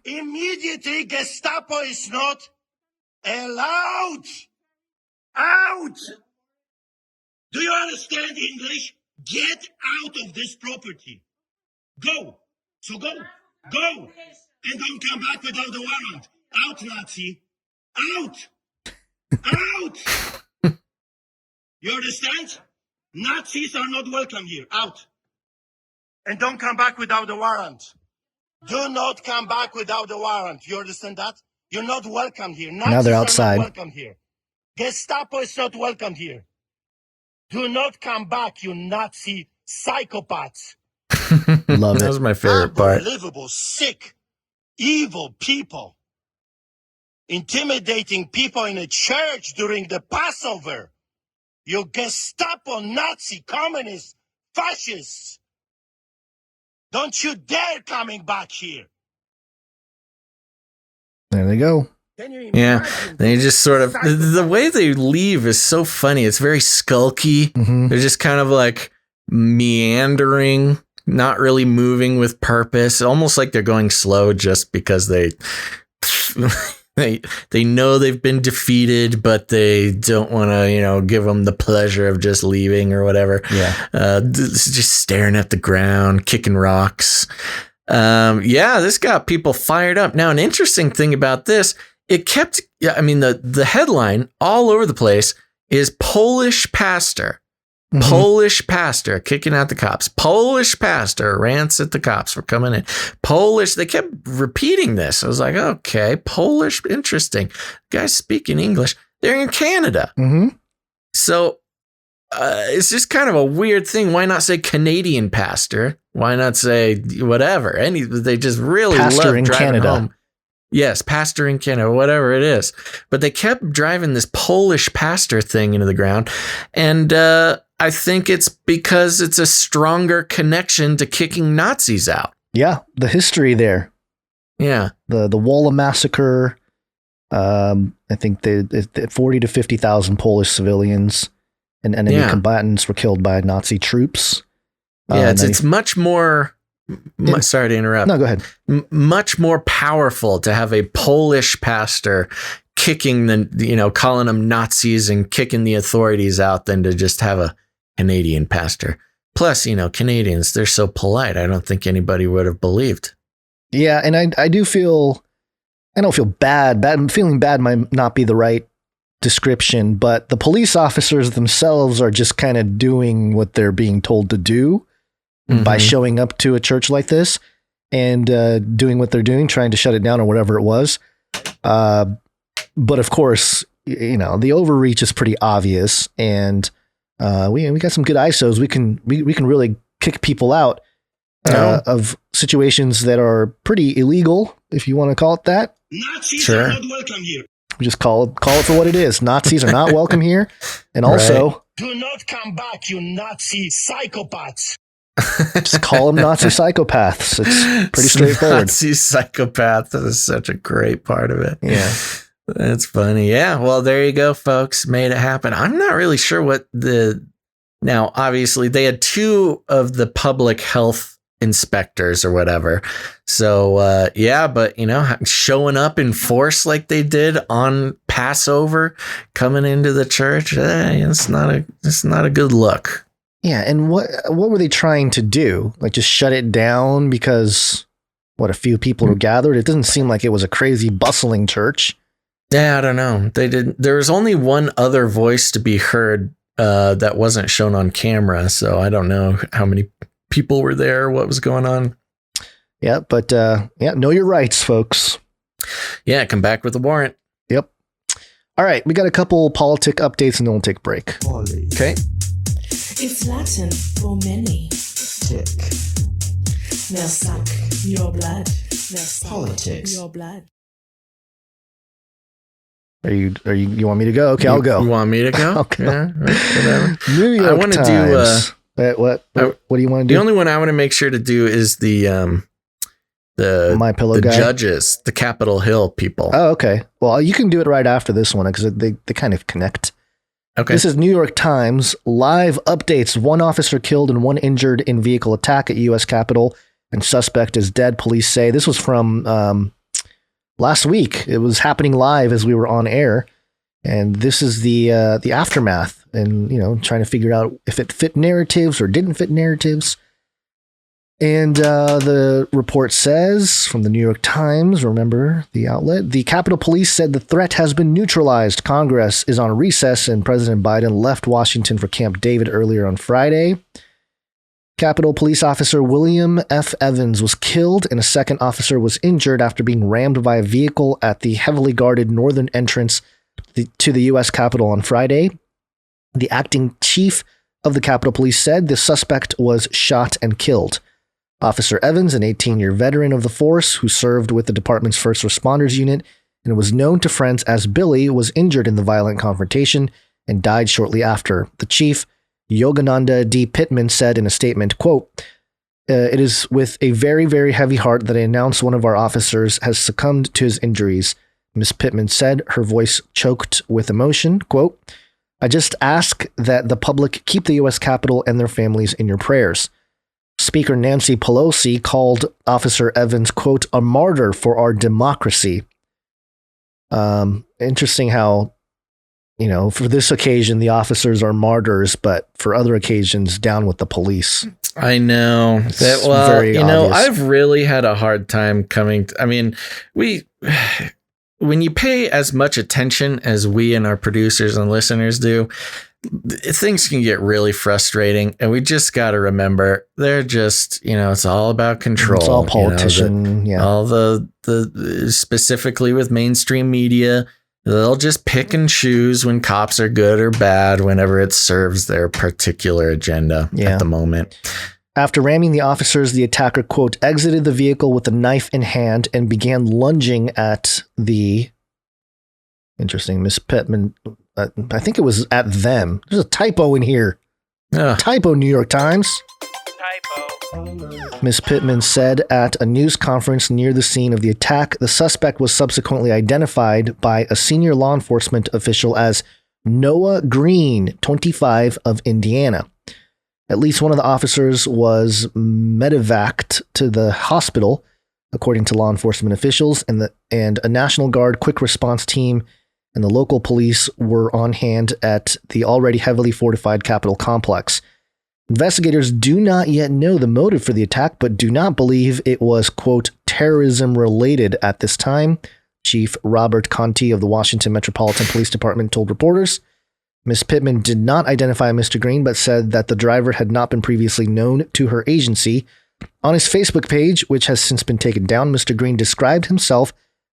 Speaker 14: Immediately, Gestapo is not allowed. Out! Do you understand English? Get out of this property. Go. So go. Go. And don't come back without the warrant. Out, Nazi. Out! Out! You understand? Nazis are not welcome here. Out. And don't come back without a warrant. Do not come back without a warrant. You understand that? You're not welcome here. Nazis
Speaker 4: now they're outside.
Speaker 14: Are not welcome here. Gestapo is not welcome here. Do not come back, you Nazi psychopaths.
Speaker 4: Love it.
Speaker 1: That was my favorite part.
Speaker 14: Unbelievable, sick, evil people. Intimidating people in a church during the Passover. You Gestapo, Nazi, communists, fascists. Don't you dare coming back here.
Speaker 4: There they go.
Speaker 1: Yeah, they just sort of, the way they leave is so funny. It's very skulky. They're just kind of like meandering, not really moving with purpose. Almost like they're going slow just because they know they've been defeated, but they don't want to, give them the pleasure of just leaving or whatever.
Speaker 4: Yeah.
Speaker 1: Just staring at the ground, kicking rocks. This got people fired up. Now, an interesting thing about this, it kept, the headline all over the place is Polish pastor. Polish pastor kicking out the cops. Polish pastor rants at the cops for coming in. Polish. They kept repeating this. I was like, okay, Polish, interesting. Guys speaking English. They're in Canada. So it's just kind of a weird thing. Why not say Canadian pastor? Why not say whatever? They just really
Speaker 4: pastor
Speaker 1: love
Speaker 4: in
Speaker 1: driving
Speaker 4: Canada.
Speaker 1: home. Yes, pastor in Canada, whatever it is. But they kept driving this Polish pastor thing into the ground. And I think it's because it's a stronger connection to kicking Nazis out.
Speaker 4: Yeah, the history there.
Speaker 1: Yeah.
Speaker 4: The Wola massacre. I think 40 to 50,000 Polish civilians and enemy combatants were killed by Nazi troops.
Speaker 1: Yeah, it's much more... sorry to interrupt.
Speaker 4: No, go ahead.
Speaker 1: Much more powerful to have a Polish pastor kicking calling them Nazis and kicking the authorities out than to just have a Canadian pastor. Plus, Canadians, they're so polite. I don't think anybody would have believed.
Speaker 4: Yeah, and I don't feel bad. Feeling bad might not be the right description, but the police officers themselves are just kind of doing what they're being told to do. By showing up to a church like this and doing what they're doing, trying to shut it down or whatever it was. But of course, the overreach is pretty obvious, and we got some good ISOs. We can really kick people out of situations that are pretty illegal, if you want to call it that.
Speaker 14: Nazis are not welcome here.
Speaker 4: We just call it for what it is. Nazis are not welcome here, and also
Speaker 14: do not come back, you Nazi psychopaths.
Speaker 4: Just call them Nazi psychopaths. It's pretty straightforward.
Speaker 1: Nazi psychopath is such a great part of it.
Speaker 4: Yeah.
Speaker 1: That's funny. Yeah. Well, there you go, folks. Made it happen. I'm not really sure what now, obviously, they had 2 of the public health inspectors or whatever. So, but, showing up in force like they did on Passover, coming into the church, it's not a good look.
Speaker 4: Yeah, and what were they trying to do? Like just shut it down because a few people were gathered? It doesn't seem like it was a crazy bustling church.
Speaker 1: Yeah, I don't know. They didn't. There was only one other voice to be heard that wasn't shown on camera, so I don't know how many people were there, what was going on.
Speaker 4: Yeah, but know your rights, folks.
Speaker 1: Yeah, come back with a warrant.
Speaker 4: Yep. All right, we got a couple politic updates and then we'll take a break. Okay.
Speaker 3: It's Latin for many.
Speaker 15: Tick.
Speaker 3: They'll suck your blood. They'll suck
Speaker 15: Politics.
Speaker 3: your blood.
Speaker 4: Are you want me to go? Okay, I'll go.
Speaker 1: You want me to go?
Speaker 4: Okay.
Speaker 1: Yeah, whatever.
Speaker 4: New York
Speaker 1: I want to
Speaker 4: Times. What do you want to do?
Speaker 1: The only one I want to make sure to do is the
Speaker 4: My Pillow guy?
Speaker 1: judges, the Capitol Hill people.
Speaker 4: Oh, okay. Well, you can do it right after this one because they kind of connect.
Speaker 1: Okay.
Speaker 4: This is New York Times. Live updates. 1 officer killed and 1 injured in vehicle attack at U.S. Capitol, and suspect is dead, police say. This was from last week. It was happening live as we were on air. And this is the aftermath and, trying to figure out if it fit narratives or didn't fit narratives. And the report says from the New York Times, remember the outlet, the Capitol Police said the threat has been neutralized. Congress is on recess and President Biden left Washington for Camp David earlier on Friday. Capitol Police Officer William F. Evans was killed and a second officer was injured after being rammed by a vehicle at the heavily guarded northern entrance to the U.S. Capitol on Friday. The acting chief of the Capitol Police said the suspect was shot and killed. Officer Evans, an 18-year veteran of the force who served with the department's first responders unit and was known to friends as Billy, was injured in the violent confrontation and died shortly after. The chief, Yogananda D. Pittman, said in a statement, quote, "It is with a very, very heavy heart that I announce one of our officers has succumbed to his injuries," Ms. Pittman said, her voice choked with emotion. Quote, "I just ask that the public keep the U.S. Capitol and their families in your prayers." Speaker Nancy Pelosi called Officer Evans, quote, "a martyr for our democracy." Interesting how, for this occasion, the officers are martyrs, but for other occasions, down with the police.
Speaker 1: I know.
Speaker 4: Very obvious.
Speaker 1: I've really had a hard time when you pay as much attention as we and our producers and listeners do, things can get really frustrating, and we just got to remember they're just, it's all about control.
Speaker 4: It's all politician.
Speaker 1: All the specifically with mainstream media, They'll just pick and choose when cops are good or bad whenever it serves their particular agenda at the moment.
Speaker 4: After ramming the officers, the attacker, quote, exited the vehicle with a knife in hand and began lunging at the, interesting, Miss Pittman, I think it was at them. There's a typo in here. Typo, New York Times. Miss Pittman said at a news conference near the scene of the attack, the suspect was subsequently identified by a senior law enforcement official as Noah Green, 25, of Indiana. At least one of the officers was medevaced to the hospital, according to law enforcement officials, and a National Guard quick response team and the local police were on hand at the already heavily fortified Capitol complex. Investigators do not yet know the motive for the attack, but do not believe it was, quote, terrorism related at this time. Chief Robert Conti of the Washington Metropolitan Police Department told reporters. Ms. Pittman did not identify Mr. Green, but said that the driver had not been previously known to her agency. On his Facebook page, which has since been taken down, Mr. Green described himself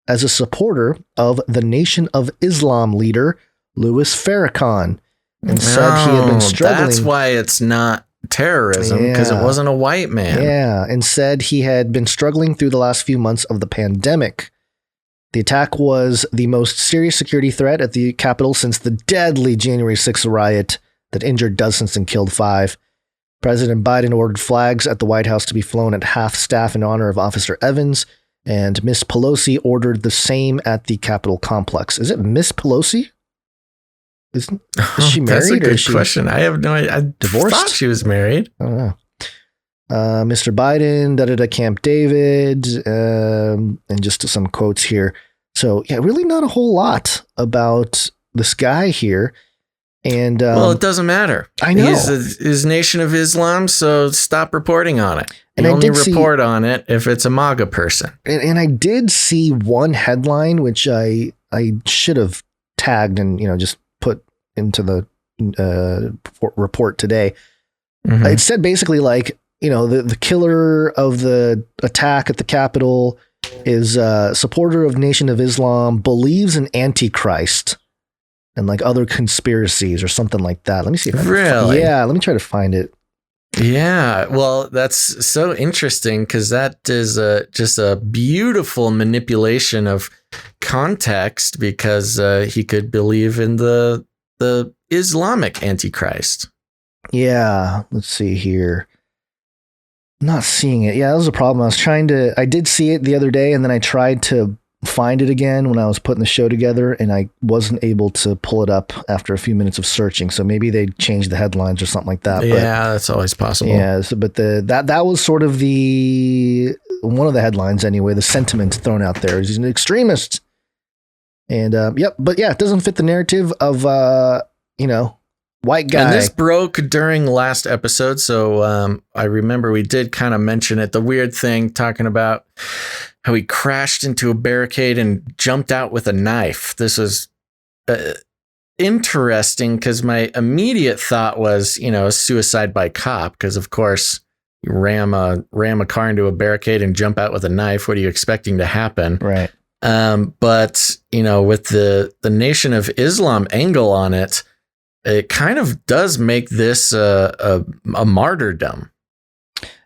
Speaker 4: as a supporter of the Nation of Islam leader, Louis Farrakhan, and said he had been struggling.
Speaker 1: That's why it's not terrorism, because it wasn't a white man.
Speaker 4: Yeah, and said he had been struggling through the last few months of the pandemic. The attack was the most serious security threat at the Capitol since the deadly January 6th riot that injured dozens and killed 5. President Biden ordered flags at the White House to be flown at half staff in honor of Officer Evans, and Miss Pelosi ordered the same at the Capitol complex. Is it Miss Pelosi? Is she married?
Speaker 1: That's a good
Speaker 4: or is she
Speaker 1: question. I have no idea. I
Speaker 4: divorced?
Speaker 1: thought she was married.
Speaker 4: I don't know. Mr. Biden, Camp David, and just some quotes here. So, yeah, really not a whole lot about this guy here. And
Speaker 1: well, it doesn't matter.
Speaker 4: I know.
Speaker 1: He's Nation of Islam, so stop reporting on it.
Speaker 4: And
Speaker 1: you only report on it if it's a MAGA person.
Speaker 4: And I did see one headline, which I should have tagged and, just put into the report today.
Speaker 1: Mm-hmm.
Speaker 4: It said basically like, the killer of the attack at the Capitol is a supporter of Nation of Islam, believes in Antichrist and like other conspiracies or something like that. Let me see if I can
Speaker 1: Really?
Speaker 4: Yeah, let me try to find it.
Speaker 1: Yeah, well, that's so interesting because that is just a beautiful manipulation of context because he could believe in the Islamic Antichrist.
Speaker 4: Yeah, let's see here. Not seeing it. Yeah, that was a problem. I did see it the other day and then I tried to find it again when I was putting the show together and I wasn't able to pull it up after a few minutes of searching. So maybe they changed the headlines or something like that.
Speaker 1: Yeah, that's always possible.
Speaker 4: Yeah, but that was sort of one of the headlines anyway, the sentiment thrown out there is he's an extremist. And it doesn't fit the narrative of white guy.
Speaker 1: And this broke during last episode, so I remember we did kind of mention it. The weird thing talking about how he crashed into a barricade and jumped out with a knife. This was interesting because my immediate thought was, a suicide by cop. Because of course, you ram a car into a barricade and jump out with a knife. What are you expecting to happen?
Speaker 4: Right.
Speaker 1: But with the Nation of Islam angle on it, it kind of does make this a martyrdom.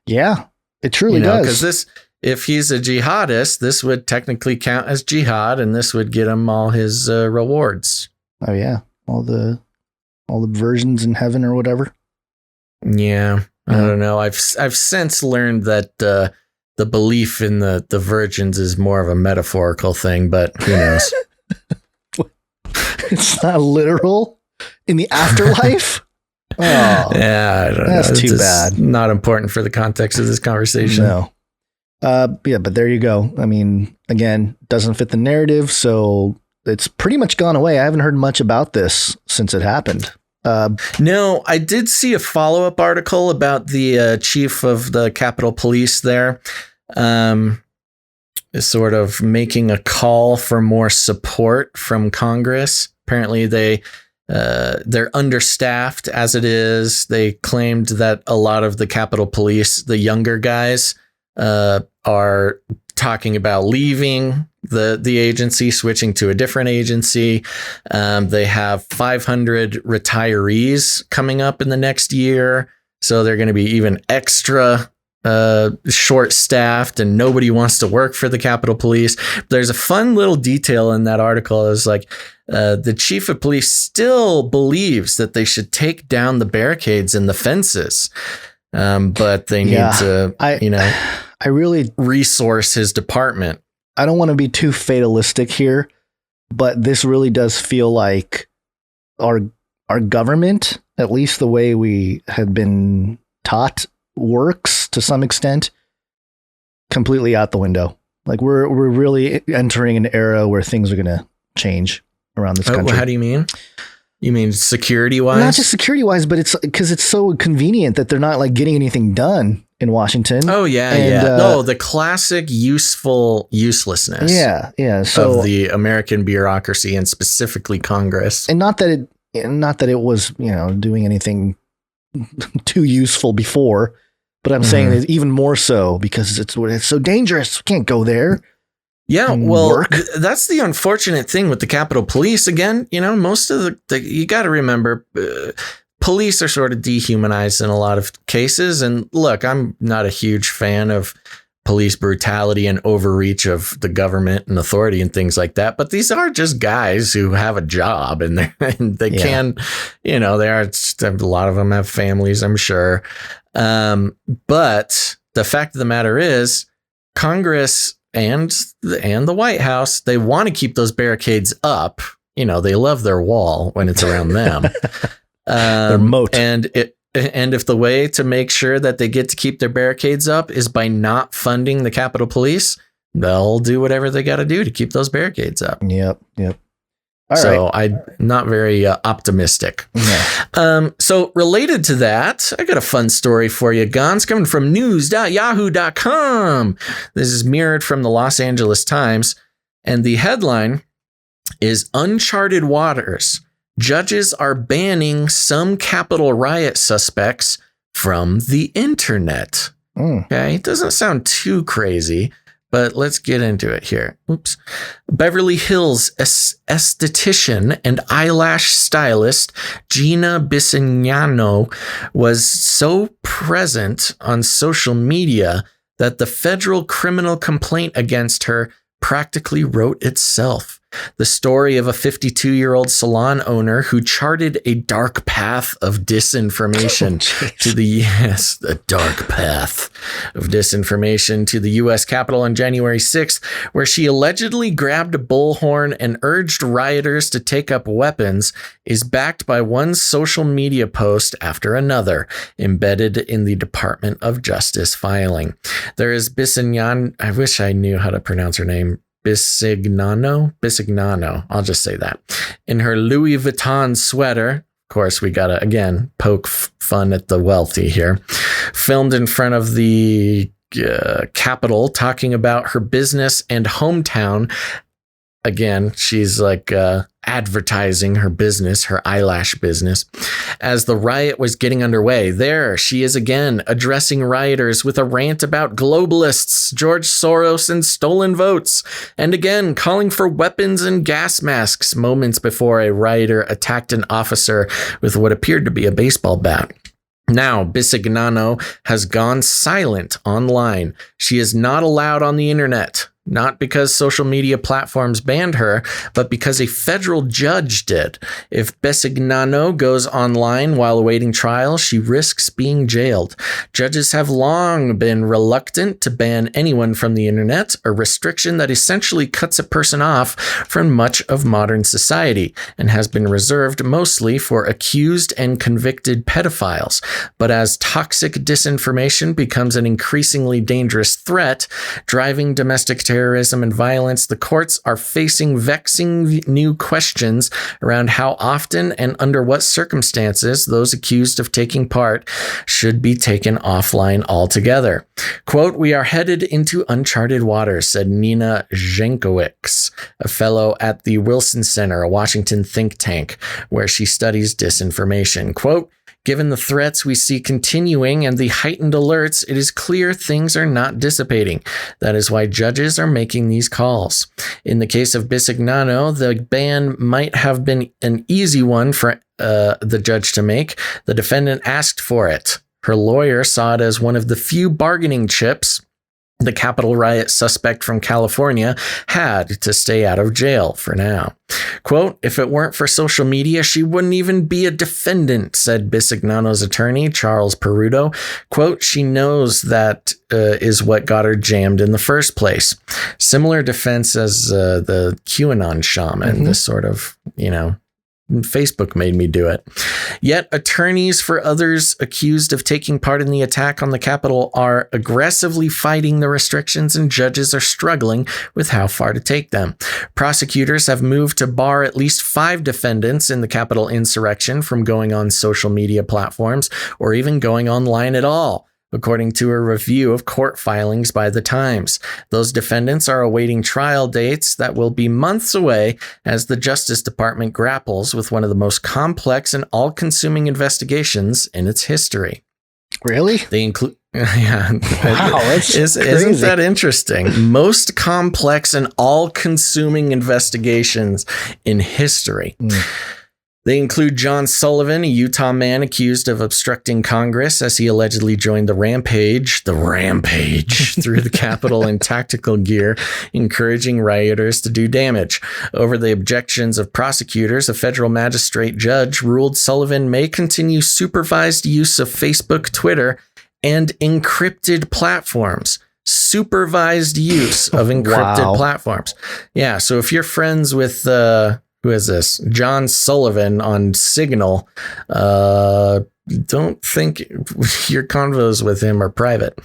Speaker 4: Yeah, it truly does.
Speaker 1: Because if he's a jihadist, this would technically count as jihad, and this would get him all his rewards.
Speaker 4: Oh yeah, all the versions in heaven or whatever.
Speaker 1: Yeah, I don't know. I've since learned that the belief in the virgins is more of a metaphorical thing, but who knows?
Speaker 4: It's not literal in the afterlife. Oh,
Speaker 1: yeah, I don't know.
Speaker 4: That's too bad.
Speaker 1: Not important for the context of this conversation.
Speaker 4: No. But there you go. I mean, again, doesn't fit the narrative, so it's pretty much gone away. I haven't heard much about this since it happened.
Speaker 1: No, I did see a follow-up article about the chief of the Capitol Police there, is sort of making a call for more support from Congress. Apparently, they're understaffed as it is. They claimed that a lot of the Capitol Police, the younger guys, are talking about leaving the agency, switching to a different agency. They have 500 retirees coming up in the next year. So they're going to be even extra short-staffed, and nobody wants to work for the Capitol Police. There's a fun little detail in that article. Is like the chief of police still believes that they should take down the barricades and the fences, but they need to,
Speaker 4: I really
Speaker 1: resource his department.
Speaker 4: I don't want to be too fatalistic here, but this really does feel like our government, at least the way we have been taught, works to some extent completely out the window. Like we're really entering an era where things are going to change around this country.
Speaker 1: How do you mean? You mean security wise?
Speaker 4: Not just security wise, but it's because it's so convenient that they're not like getting anything done in Washington.
Speaker 1: Oh yeah, no, the classic uselessness.
Speaker 4: Yeah. So
Speaker 1: of the American bureaucracy and specifically Congress.
Speaker 4: And not that it was, doing anything too useful before, but I'm saying it's even more so because it's so dangerous. We can't go there.
Speaker 1: Yeah, well, that's the unfortunate thing with the Capitol Police. Again, most of you got to remember, police are sort of dehumanized in a lot of cases. And look, I'm not a huge fan of police brutality and overreach of the government and authority and things like that. But these are just guys who have a job, and they can, they are. A lot of them have families, I'm sure. But the fact of the matter is, Congress and the White House, they want to keep those barricades up. They love their wall when it's around them.
Speaker 4: Their moat.
Speaker 1: And if the way to make sure that they get to keep their barricades up is by not funding the Capitol Police, they'll do whatever they got to do to keep those barricades up.
Speaker 4: Yep.
Speaker 1: I'm not very optimistic.
Speaker 4: Yeah.
Speaker 1: So related to that, I got a fun story for you, Gons, coming from news.yahoo.com. This is mirrored from the Los Angeles Times, and the headline is Uncharted Waters. Judges are banning some Capitol riot suspects from the internet. Okay, it doesn't sound too crazy, but let's get into it here. Oops. Beverly Hills esthetician and eyelash stylist Gina Bisignano was so present on social media that the federal criminal complaint against her practically wrote itself. The story of a 52-year-old salon owner who charted a dark path of disinformation to the dark path of disinformation to the US Capitol on January 6th, where she allegedly grabbed a bullhorn and urged rioters to take up weapons, is backed by one social media post after another, embedded in the Department of Justice filing. There is Bisignano. I wish I knew how to pronounce her name. Bisignano. I'll just say that. In her Louis Vuitton sweater, of course, we gotta again poke fun at the wealthy here. Filmed in front of the Capitol, talking about her business and hometown. Again, she's like advertising her business, her eyelash business. As the riot was getting underway, there she is again addressing rioters with a rant about globalists, George Soros, and stolen votes, and again calling for weapons and gas masks moments before a rioter attacked an officer with what appeared to be a baseball bat. Now, Bisignano has gone silent online. She is not allowed on the internet. Not because social media platforms banned her, but because a federal judge did. If Bisignano goes online while awaiting trial, she risks being jailed. Judges have long been reluctant to ban anyone from the internet, a restriction that essentially cuts a person off from much of modern society and has been reserved mostly for accused and convicted pedophiles. But as toxic disinformation becomes an increasingly dangerous threat, driving domestic terrorism and violence, the courts are facing vexing new questions around how often and under what circumstances those accused of taking part should be taken offline altogether. Quote, "We are headed into uncharted waters," said Nina Jankowicz, a fellow at the Wilson Center, a Washington think tank, where she studies disinformation. Quote, Given the threats we see continuing and the heightened alerts, it is clear things are not dissipating. That is why judges are making these calls. In the case of Bisignano, the ban might have been an easy one for the judge to make. The defendant asked for it. Her lawyer saw it as one of the few bargaining chips the Capitol riot suspect from California had to stay out of jail for now. Quote, if it weren't for social media, she wouldn't even be a defendant, said Bisignano's attorney, Charles Perudo. Quote, she knows that is what got her jammed in the first place. Similar defense as the QAnon shaman, this sort of, Facebook made me do it. Yet attorneys for others accused of taking part in the attack on the Capitol are aggressively fighting the restrictions, and judges are struggling with how far to take them. Prosecutors have moved to bar at least 5 defendants in the Capitol insurrection from going on social media platforms or even going online at all, according to a review of court filings by The Times. Those defendants are awaiting trial dates that will be months away as the Justice Department grapples with one of the most complex and all-consuming investigations in its history.
Speaker 4: Really?
Speaker 1: They include... Yeah.
Speaker 4: Wow,
Speaker 1: isn't that interesting? Most complex and all-consuming investigations in history. They include John Sullivan, a Utah man accused of obstructing Congress as he allegedly joined the rampage through the Capitol in tactical gear, encouraging rioters to do damage. Over the objections of prosecutors, a federal magistrate judge ruled Sullivan may continue supervised use of Facebook, Twitter, and encrypted platforms. Supervised use of encrypted platforms. Yeah, so if you're friends with... who is this? John Sullivan on Signal. Don't think your convos with him are private.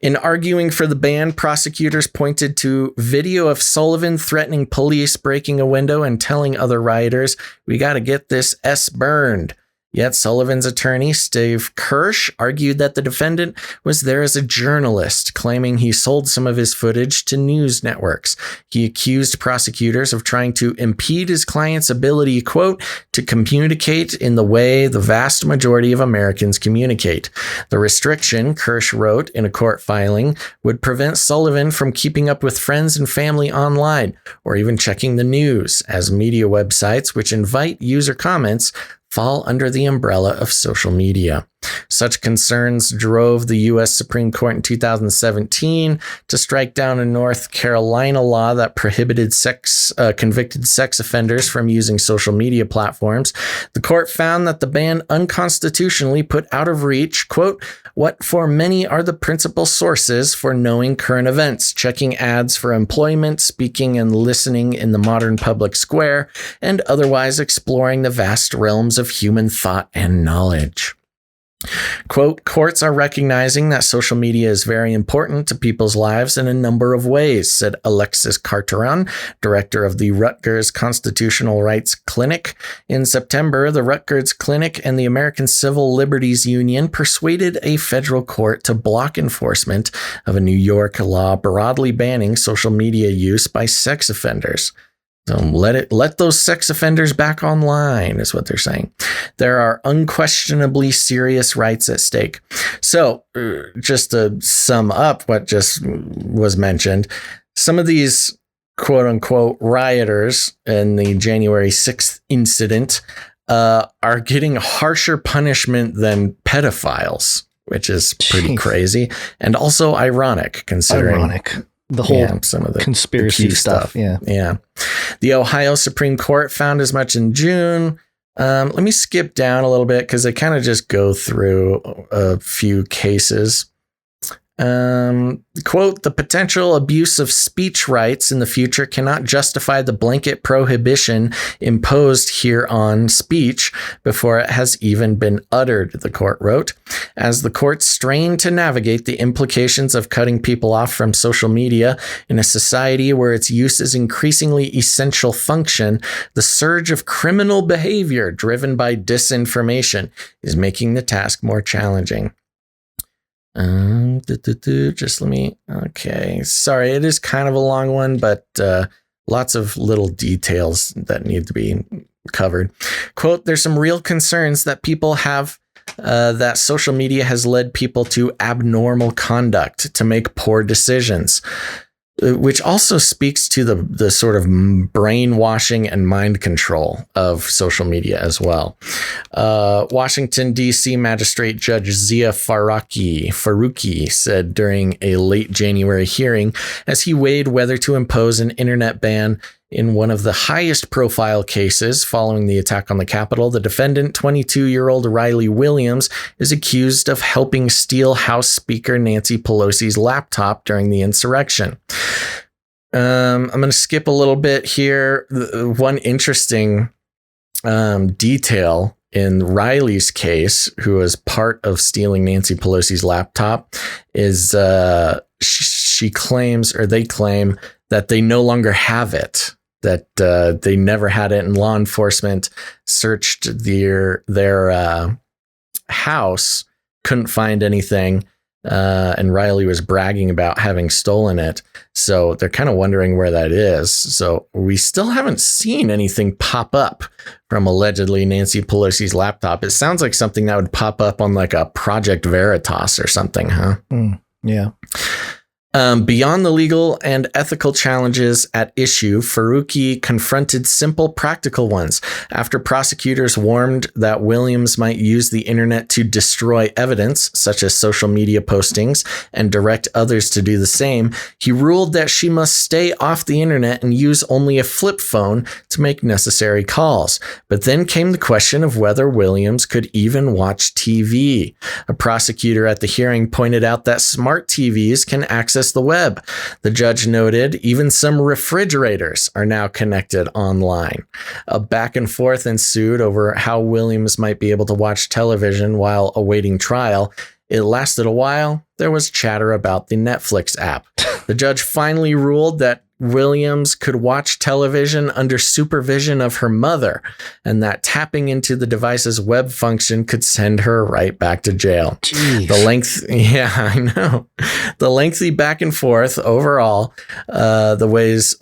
Speaker 1: In arguing for the ban, prosecutors pointed to video of Sullivan threatening police, breaking a window, and telling other rioters, "We got to get this S burned." Yet Sullivan's attorney, Steve Kirsch, argued that the defendant was there as a journalist, claiming he sold some of his footage to news networks. He accused prosecutors of trying to impede his client's ability, quote, to communicate in the way the vast majority of Americans communicate. The restriction, Kirsch wrote in a court filing, would prevent Sullivan from keeping up with friends and family online, or even checking the news, as media websites, which invite user comments, fall under the umbrella of social media. Such concerns drove the U.S. Supreme Court in 2017 to strike down a North Carolina law that prohibited convicted sex offenders from using social media platforms. The court found that the ban unconstitutionally put out of reach, quote, what for many are the principal sources for knowing current events, checking ads for employment, speaking and listening in the modern public square, and otherwise exploring the vast realms of human thought and knowledge. Quote, courts are recognizing that social media is very important to people's lives in a number of ways, said Alexis Carteron, director of the Rutgers Constitutional Rights Clinic. In September, the Rutgers Clinic and the American Civil Liberties Union persuaded a federal court to block enforcement of a New York law broadly banning social media use by sex offenders. So let those sex offenders back online is what they're saying. There are unquestionably serious rights at stake. So just to sum up what just was mentioned, some of these quote unquote rioters in the January 6th incident are getting harsher punishment than pedophiles, which is pretty crazy and also ironic considering
Speaker 4: the whole
Speaker 1: some of the
Speaker 4: conspiracy stuff.
Speaker 1: Yeah. The Ohio Supreme Court found as much in June. Let me skip down a little bit because they kind of just go through a few cases. Quote, the potential abuse of speech rights in the future cannot justify the blanket prohibition imposed here on speech before it has even been uttered, the court wrote. As the court strained to navigate the implications of cutting people off from social media in a society where its use is increasingly essential function, the surge of criminal behavior driven by disinformation is making the task more challenging. Just let me, okay. Sorry, it is kind of a long one, but lots of little details that need to be covered. Quote, there's some real concerns that people have that social media has led people to abnormal conduct, to make poor decisions, which also speaks to the sort of brainwashing and mind control of social media as well. Washington, D.C. Magistrate Judge Zia Faruqi said during a late January hearing, as he weighed whether to impose an internet ban in one of the highest profile cases following the attack on the Capitol, the defendant, 22-year-old Riley Williams, is accused of helping steal House Speaker Nancy Pelosi's laptop during the insurrection. I'm going to skip a little bit here. One interesting detail in Riley's case, who was part of stealing Nancy Pelosi's laptop, is she claims, or they claim, that they no longer have it. That they never had it, and law enforcement searched their house, couldn't find anything, and Riley was bragging about having stolen it. So they're kind of wondering where that is. So we still haven't seen anything pop up from allegedly Nancy Pelosi's laptop. It sounds like something that would pop up on like a Project Veritas or something, huh?
Speaker 4: Yeah.
Speaker 1: Beyond the legal and ethical challenges at issue, Faruqi confronted simple practical ones. After prosecutors warned that Williams might use the internet to destroy evidence, such as social media postings, and direct others to do the same, he ruled that she must stay off the internet and use only a flip phone to make necessary calls. But then came the question of whether Williams could even watch TV. A prosecutor at the hearing pointed out that smart TVs can access the web. The judge noted even some refrigerators are now connected online. A back and forth ensued over how Williams might be able to watch television while awaiting trial. It lasted a while. There was chatter about the Netflix app. The judge finally ruled that Williams could watch television under supervision of her mother, and that tapping into the device's web function could send her right back to jail.
Speaker 4: Jeez.
Speaker 1: The lengthy back and forth overall, the ways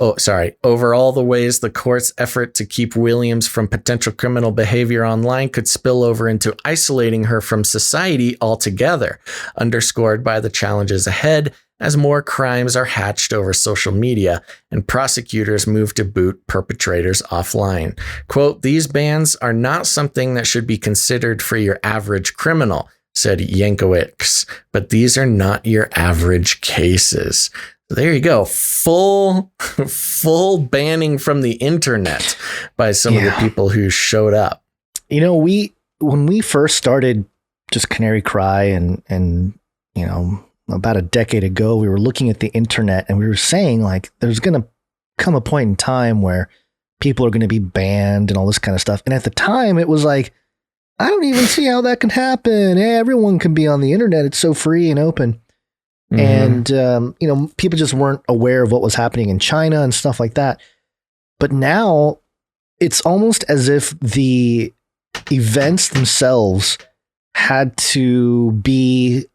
Speaker 1: the court's effort to keep Williams from potential criminal behavior online could spill over into isolating her from society altogether, underscored by the challenges ahead as more crimes are hatched over social media and prosecutors move to boot perpetrators offline. Quote, "These bans are not something that should be considered for your average criminal," said Yankowicz, "but these are not your average cases." There you go. Full banning from the internet by some of the people who showed up.
Speaker 4: You know, when we first started just Canary Cry and you know, about a decade ago, we were looking at the internet and we were saying like, there's going to come a point in time where people are going to be banned and all this kind of stuff. And at the time it was like, I don't even see how that can happen. Hey, everyone can be on the internet. It's so free and open. Mm-hmm. And, you know, people just weren't aware of what was happening in China and stuff like that. But now it's almost as if the events themselves had to be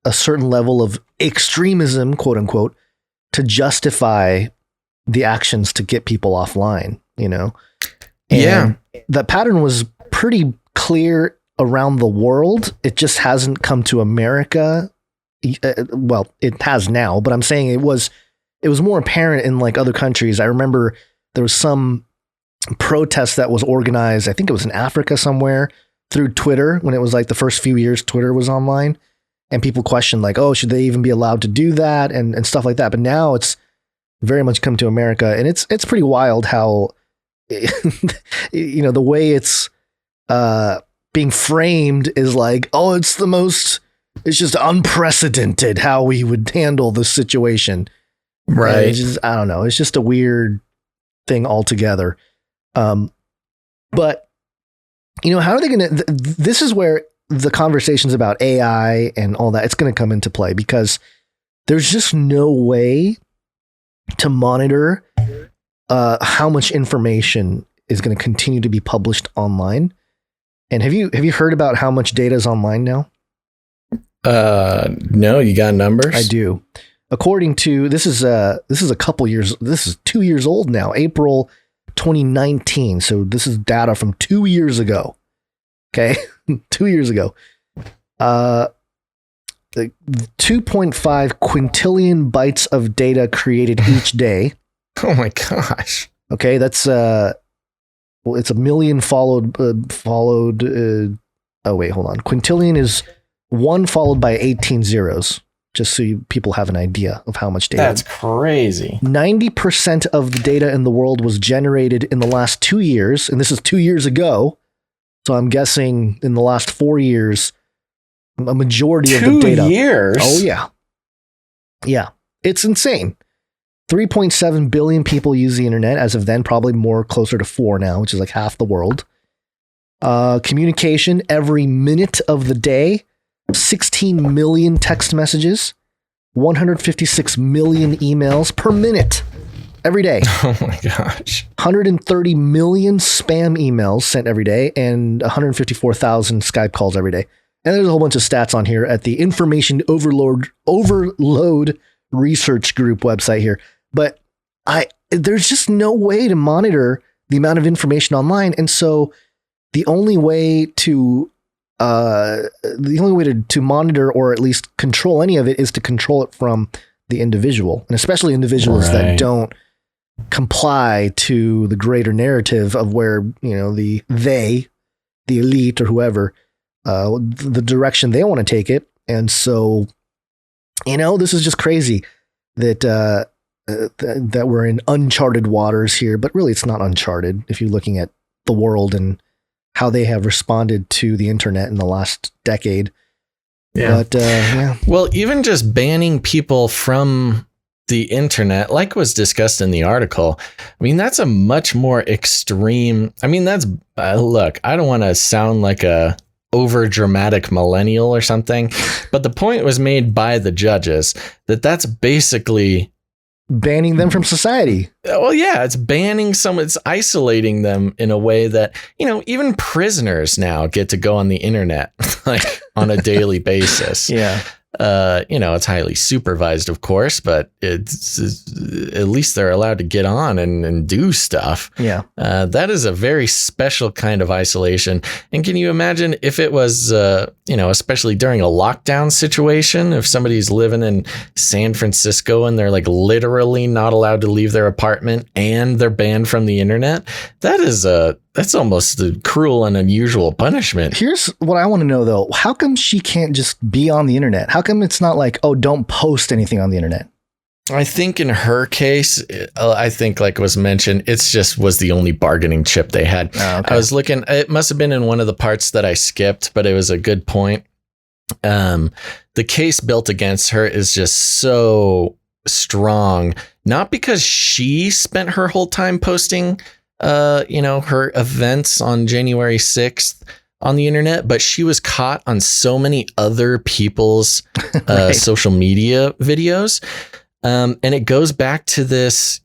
Speaker 4: a certain level of extremism, quote unquote, to justify the actions to get people offline, you know? And the pattern was pretty clear around the world. It just hasn't come to America. Well, it has now, but I'm saying it was more apparent in like other countries. I remember there was some protest that was organized. I think it was in Africa somewhere through Twitter when it was like the first few years Twitter was online. And people questioned like, oh, should they even be allowed to do that and stuff like that. But now it's very much come to America. And it's pretty wild how, you know, the way it's being framed is like, oh, it's just unprecedented how we would handle this situation.
Speaker 1: Right.
Speaker 4: I don't know. It's just a weird thing altogether. But, you know, how are they going to, this is where the conversations about AI and all that, it's going to come into play because there's just no way to monitor how much information is going to continue to be published online. And have you heard about how much data is online now?
Speaker 1: No, you got numbers?
Speaker 4: I do. According to, this is a couple years, this is 2 years old now, April 2019. So this is data from 2 years ago. Okay. 2 years ago. The 2.5 quintillion bytes of data created each day.
Speaker 1: Oh my gosh.
Speaker 4: Okay, that's it's a million followed. Oh wait, hold on. Quintillion is 1 followed by 18 zeros. Just so people have an idea of how much data.
Speaker 1: That's crazy.
Speaker 4: 90% of the data in the world was generated in the last 2 years, and this is 2 years ago. So I'm guessing in the last 4 years, a majority of the data.
Speaker 1: 2 years?
Speaker 4: Oh yeah. Yeah. It's insane. 3.7 billion people use the internet as of then, probably more closer to 4 now, which is like half the world. Communication every minute of the day. 16 million text messages, 156 million emails per minute every day.
Speaker 1: Oh my gosh.
Speaker 4: 130 million spam emails sent every day and 154,000 Skype calls every day. And there's a whole bunch of stats on here at the Information Overload Research Group website here. But there's just no way to monitor the amount of information online. And so the only way to monitor or at least control any of it is to control it from the individual, and especially individuals that don't comply to the greater narrative of where, the elite or whoever, the direction they want to take it. And so, this is just crazy that we're in uncharted waters here, but really it's not uncharted if you're looking at the world and how they have responded to the internet in the last decade.
Speaker 1: Yeah.
Speaker 4: But, yeah.
Speaker 1: Well, even just banning people from the internet, like was discussed in the article, I mean, that's a much more extreme. I mean, that's look, I don't want to sound like a over dramatic millennial or something, but the point was made by the judges that that's basically
Speaker 4: banning them from society.
Speaker 1: Well, yeah, it's banning someone. It's isolating them in a way that, even prisoners now get to go on the internet like on a daily basis.
Speaker 4: Yeah.
Speaker 1: It's highly supervised, of course, but it's at least they're allowed to get on and do stuff.
Speaker 4: Yeah.
Speaker 1: That is a very special kind of isolation. And can you imagine if it was, especially during a lockdown situation, if somebody's living in San Francisco and they're like literally not allowed to leave their apartment and they're banned from the internet? That's almost a cruel and unusual punishment.
Speaker 4: Here's what I want to know, though. How come she can't just be on the internet? How come it's not like, oh, don't post anything on the internet?
Speaker 1: I think in her case, I think like was mentioned, it's just was the only bargaining chip they had.
Speaker 4: Oh, okay.
Speaker 1: I was looking, it must have been in one of the parts that I skipped, but it was a good point. The case built against her is just so strong, not because she spent her whole time posting her events on January 6th on the internet, but she was caught on so many other people's social media videos. And it goes back to this,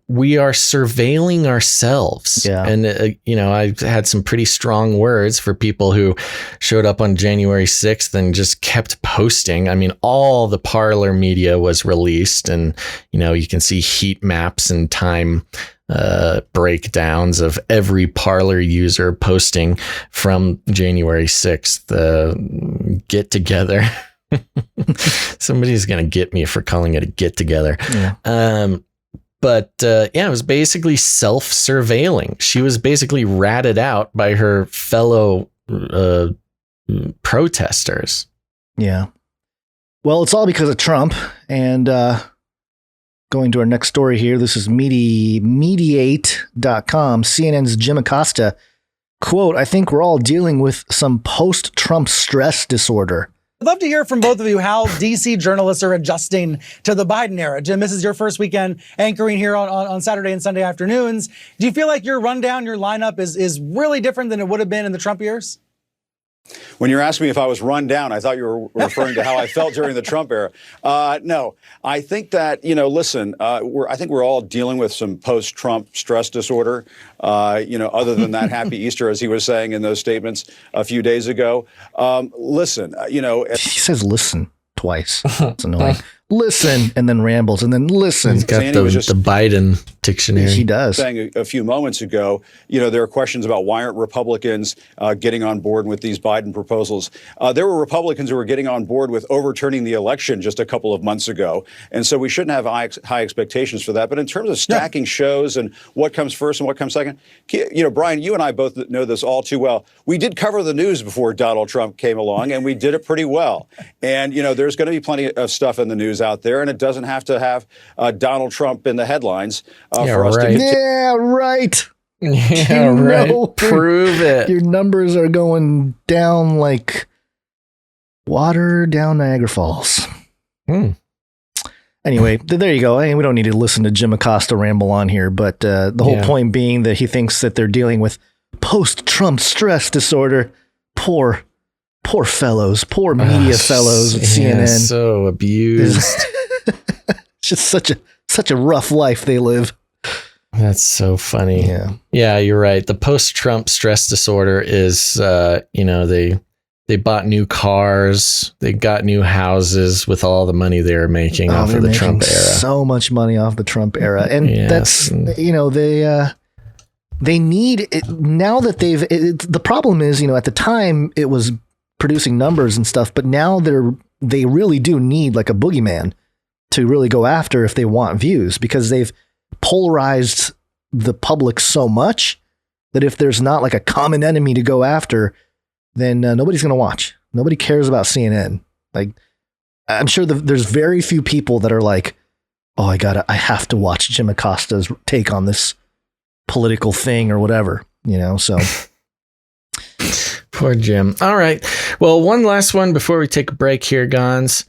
Speaker 1: we are surveilling ourselves.
Speaker 4: Yeah.
Speaker 1: And, I had some pretty strong words for people who showed up on January 6th and just kept posting. I mean, all the Parler media was released and, you can see heat maps and time breakdowns of every Parler user posting from January 6th get together. Somebody's gonna get me for calling it a get together.
Speaker 4: Yeah.
Speaker 1: It was basically self-surveilling. She was basically ratted out by her fellow protesters.
Speaker 4: Yeah. Well, it's all because of Trump. And going to our next story here. This is Mediate.com. CNN's Jim Acosta, quote, "I think we're all dealing with some post-Trump stress disorder."
Speaker 15: I'd love to hear from both of you how DC journalists are adjusting to the Biden era. Jim, this is your first weekend anchoring here on Saturday and Sunday afternoons. Do you feel like your rundown, your lineup is really different than it would have been in the Trump years?
Speaker 16: When you're asking me if I was run down, I thought you were referring to how I felt during the Trump era. No, I think that, listen, I think we're all dealing with some post-Trump stress disorder, other than that happy Easter, as he was saying in those statements a few days ago. Listen,
Speaker 4: he says listen twice. It's annoying. listen, and then rambles, and then listen.
Speaker 1: He's got the Biden dictionary.
Speaker 4: He does.
Speaker 16: Saying a few moments ago, there are questions about why aren't Republicans getting on board with these Biden proposals. There were Republicans who were getting on board with overturning the election just a couple of months ago. And so we shouldn't have high expectations for that. But in terms of stacking shows and what comes first and what comes second, Brian, you and I both know this all too well. We did cover the news before Donald Trump came along, and we did it pretty well. And, there's going to be plenty of stuff in the news out there, and it doesn't have to have Donald Trump in the headlines for us to get
Speaker 4: Yeah, right.
Speaker 1: Yeah, right. Prove it.
Speaker 4: Your numbers are going down like water down Niagara Falls. Anyway, there you go. I mean, we don't need to listen to Jim Acosta ramble on here, but the whole point being that he thinks that they're dealing with post-Trump stress disorder. Poor fellows, poor media fellows at CNN.
Speaker 1: So abused.
Speaker 4: It's just such a rough life they live.
Speaker 1: That's so funny. Yeah, you're right. The post-Trump stress disorder is, they bought new cars, they got new houses with all the money they were making off of the Trump era.
Speaker 4: So much money off the Trump era, and that's they need it now that they've. The problem is, at the time it was producing numbers and stuff, but now they really do need like a boogeyman to really go after if they want views, because they've polarized the public so much that if there's not like a common enemy to go after, then nobody's going to watch. Nobody cares about CNN. Like, I'm sure there's very few people that are like, oh, I have to watch Jim Acosta's take on this political thing or whatever, so.
Speaker 1: Poor Jim. All right. Well, one last one before we take a break here, Gons.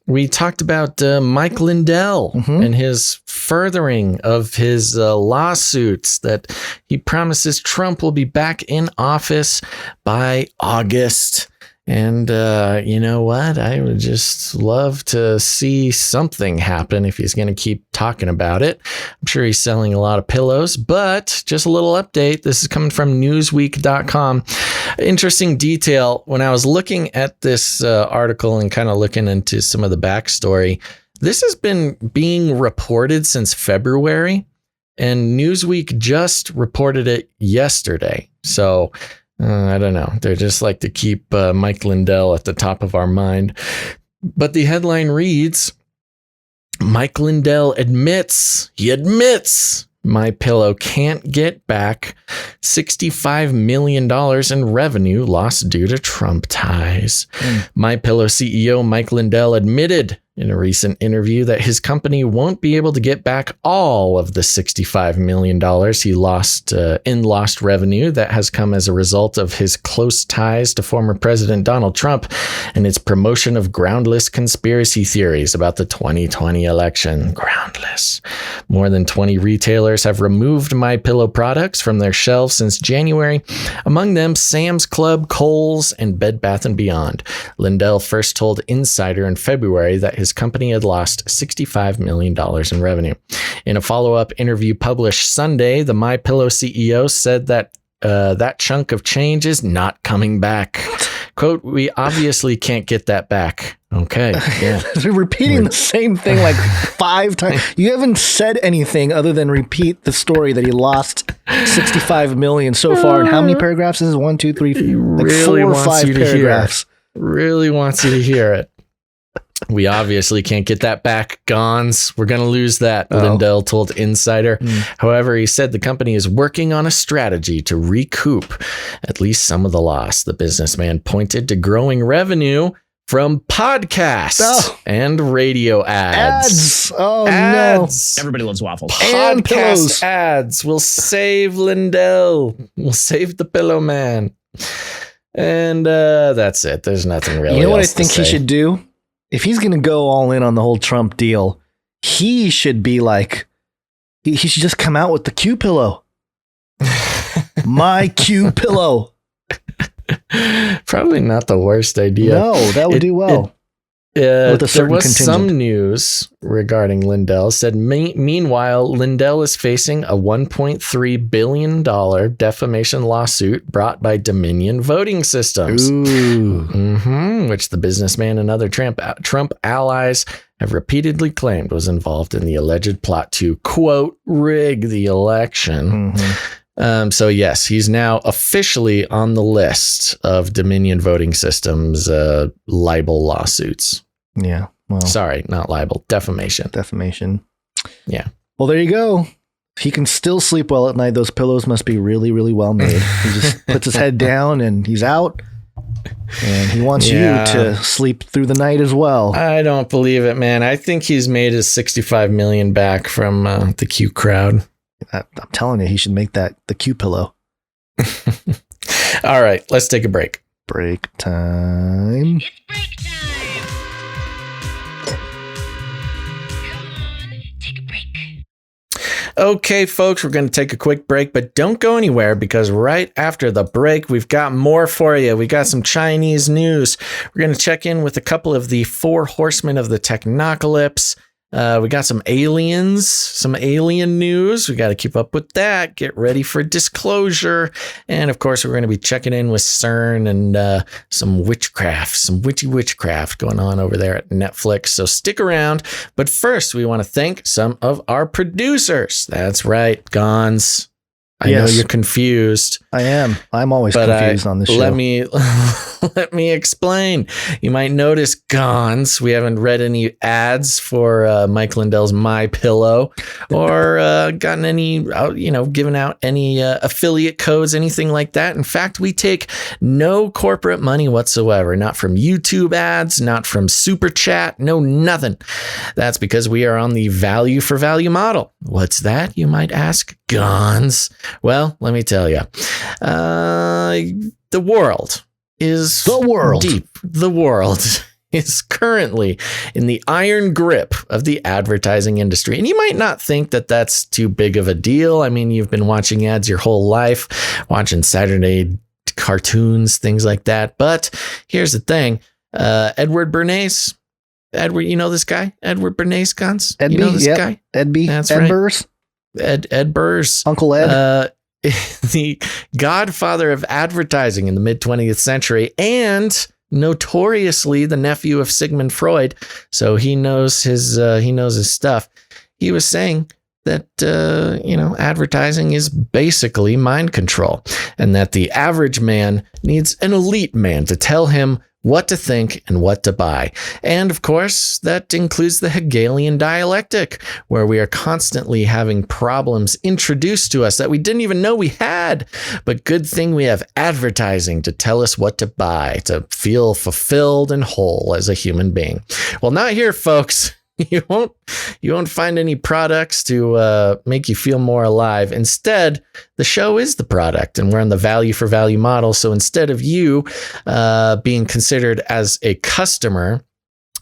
Speaker 1: We talked about Mike Lindell and his furthering of his lawsuits that he promises Trump will be back in office by August. And you know what? I would just love to see something happen if he's going to keep talking about it. I'm sure he's selling a lot of pillows, but just a little update. This is coming from Newsweek.com. Interesting detail. When I was looking at this article and kind of looking into some of the backstory, this has been being reported since February, and Newsweek just reported it yesterday. So I don't know. They just like to keep Mike Lindell at the top of our mind. But the headline reads, Mike Lindell admits MyPillow can't get back $65 million in revenue lost due to Trump ties. MyPillow CEO Mike Lindell admitted in a recent interview that his company won't be able to get back all of the $65 million he lost in lost revenue that has come as a result of his close ties to former President Donald Trump and its promotion of groundless conspiracy theories about the 2020 election. Groundless. More than 20 retailers have removed MyPillow products from their shelves since January, among them Sam's Club, Kohl's, and Bed Bath & Beyond. Lindell first told Insider in February that his company had lost $65 million in revenue. In a follow-up interview published Sunday, the MyPillow CEO said that that chunk of change is not coming back. Quote, we obviously can't get that back. Okay. Yeah.
Speaker 4: Repeating the same thing like 5 times. You haven't said anything other than repeat the story that he lost $65 million so far. And how many paragraphs is this? 1, 2, 3,
Speaker 1: He
Speaker 4: like
Speaker 1: really
Speaker 4: 4 or
Speaker 1: wants
Speaker 4: 5
Speaker 1: you to
Speaker 4: paragraphs.
Speaker 1: Really wants you to hear it. We obviously can't get that back, Gons. We're going to lose that, Lindell told Insider. However, he said the company is working on a strategy to recoup at least some of the loss. The businessman pointed to growing revenue from podcasts and radio ads.
Speaker 4: Ads.
Speaker 13: Everybody loves waffles.
Speaker 1: Podcast ads will save Lindell. Will save the Pillow Man. And that's it. There's nothing really.
Speaker 4: You know what I
Speaker 1: else to
Speaker 4: think he
Speaker 1: say.
Speaker 4: should do? If he's going to go all in on the whole Trump deal, he should be like, he should just come out with the Q pillow. My Q pillow.
Speaker 1: Probably not the worst idea.
Speaker 4: No, that would do well. With a
Speaker 1: there
Speaker 4: certain
Speaker 1: was
Speaker 4: contingent.
Speaker 1: some news regarding Lindell. Said, meanwhile, Lindell is facing a $1.3 billion defamation lawsuit brought by Dominion Voting Systems, which the businessman and other Trump allies have repeatedly claimed was involved in the alleged plot to, quote, rig the election. So yes, he's now officially on the list of Dominion Voting Systems libel lawsuits.
Speaker 4: Yeah. Well,
Speaker 1: sorry, not libel, defamation.
Speaker 4: Defamation.
Speaker 1: Yeah.
Speaker 4: Well, there you go. He can still sleep well at night. Those pillows must be really, really well made. He just puts his head down and he's out. And he wants you to sleep through the night as well.
Speaker 1: I don't believe it, man. I think he's made his $65 million back from the Q crowd.
Speaker 4: I'm telling you, he should make that the Q pillow.
Speaker 1: All right, let's take a break.
Speaker 4: Break time.
Speaker 1: Okay, folks, we're going to take a quick break, but don't go anywhere because right after the break, we've got more for you. We got some Chinese news. We're going to check in with a couple of the 4 horsemen of the technocalypse. We got some aliens, some alien news. We got to keep up with that. Get ready for disclosure. And of course, we're going to be checking in with CERN and some witchcraft, some witchy witchcraft going on over there at Netflix. So stick around. But first, we want to thank some of our producers. That's right, Gons. I know you're confused.
Speaker 4: I am. I'm always confused on this show.
Speaker 1: Let me explain. You might notice, Gons, we haven't read any ads for Mike Lindell's My Pillow or gotten any, given out any affiliate codes, anything like that. In fact, we take no corporate money whatsoever, not from YouTube ads, not from Super Chat, no nothing. That's because we are on the value for value model. What's that, you might ask? Gons. Well, let me tell you, the world is deep. The world is currently in the iron grip of the advertising industry. And you might not think that that's too big of a deal. I mean, you've been watching ads your whole life, watching Saturday cartoons, things like that. But here's the thing. Edward Bernays. Edward, you know this guy? Edward Bernays, Guns?
Speaker 4: Ed
Speaker 1: you know this
Speaker 4: yep.
Speaker 1: guy?
Speaker 4: Ed B.
Speaker 1: That's
Speaker 4: Ed
Speaker 1: right.
Speaker 4: Burrs?
Speaker 1: Ed Burrs.
Speaker 4: Uncle Ed.
Speaker 1: The godfather of advertising in the mid 20th century and notoriously the nephew of Sigmund Freud. So he knows his stuff. He was saying that, advertising is basically mind control and that the average man needs an elite man to tell him what to think and what to buy. And of course, that includes the Hegelian dialectic, where we are constantly having problems introduced to us that we didn't even know we had. But good thing we have advertising to tell us what to buy, to feel fulfilled and whole as a human being. Well, not here, folks. You won't find any products to make you feel more alive. Instead, the show is the product, and we're on the value for value model. So instead of you being considered as a customer,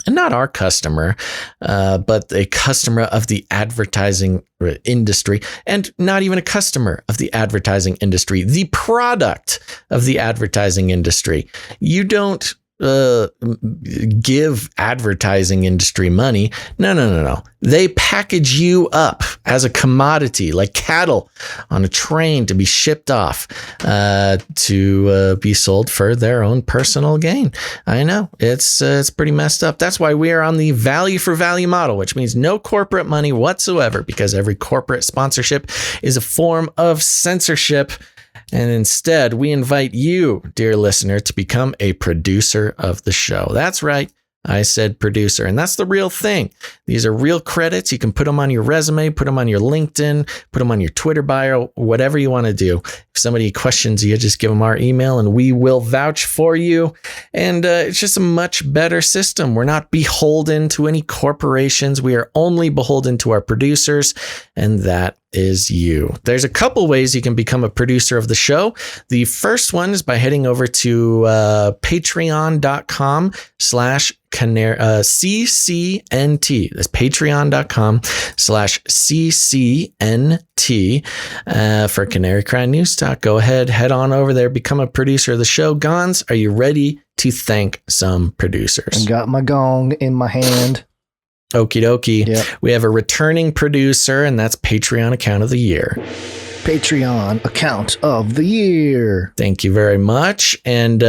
Speaker 1: and not our customer, but a customer of the advertising industry, and not even a customer of the advertising industry, the product of the advertising industry, you don't give advertising industry money. No. They package you up as a commodity, like cattle on a train to be shipped off to be sold for their own personal gain. I know it's pretty messed up. That's why we are on the value for value model, which means no corporate money whatsoever, because every corporate sponsorship is a form of censorship. And instead, we invite you, dear listener, to become a producer of the show. That's right. I said producer, and that's the real thing. These are real credits. You can put them on your resume, put them on your LinkedIn, put them on your Twitter bio, whatever you want to do. If somebody questions you, just give them our email and we will vouch for you. And it's just a much better system. We're not beholden to any corporations. We are only beholden to our producers, and that is you. There's a couple ways you can become a producer of the show. The first one is by heading over to patreon.com/CCNT. That's patreon.com/CCNT for Canary Cry News Talk. Go ahead, head on over there, become a producer of the show. Gons, are you ready to thank some producers.
Speaker 4: And got my gong in my hand.
Speaker 1: Okie dokie.
Speaker 4: Yep.
Speaker 1: We have a returning producer, and that's Patreon Account of the Year.
Speaker 4: Patreon Account of the Year.
Speaker 1: Thank you very much. And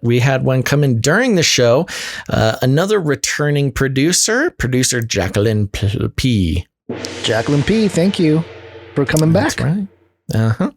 Speaker 1: we had one come in during the show. Another returning producer Jacqueline P.
Speaker 4: Jacqueline P., thank you for coming back.
Speaker 1: That's right. Uh-huh.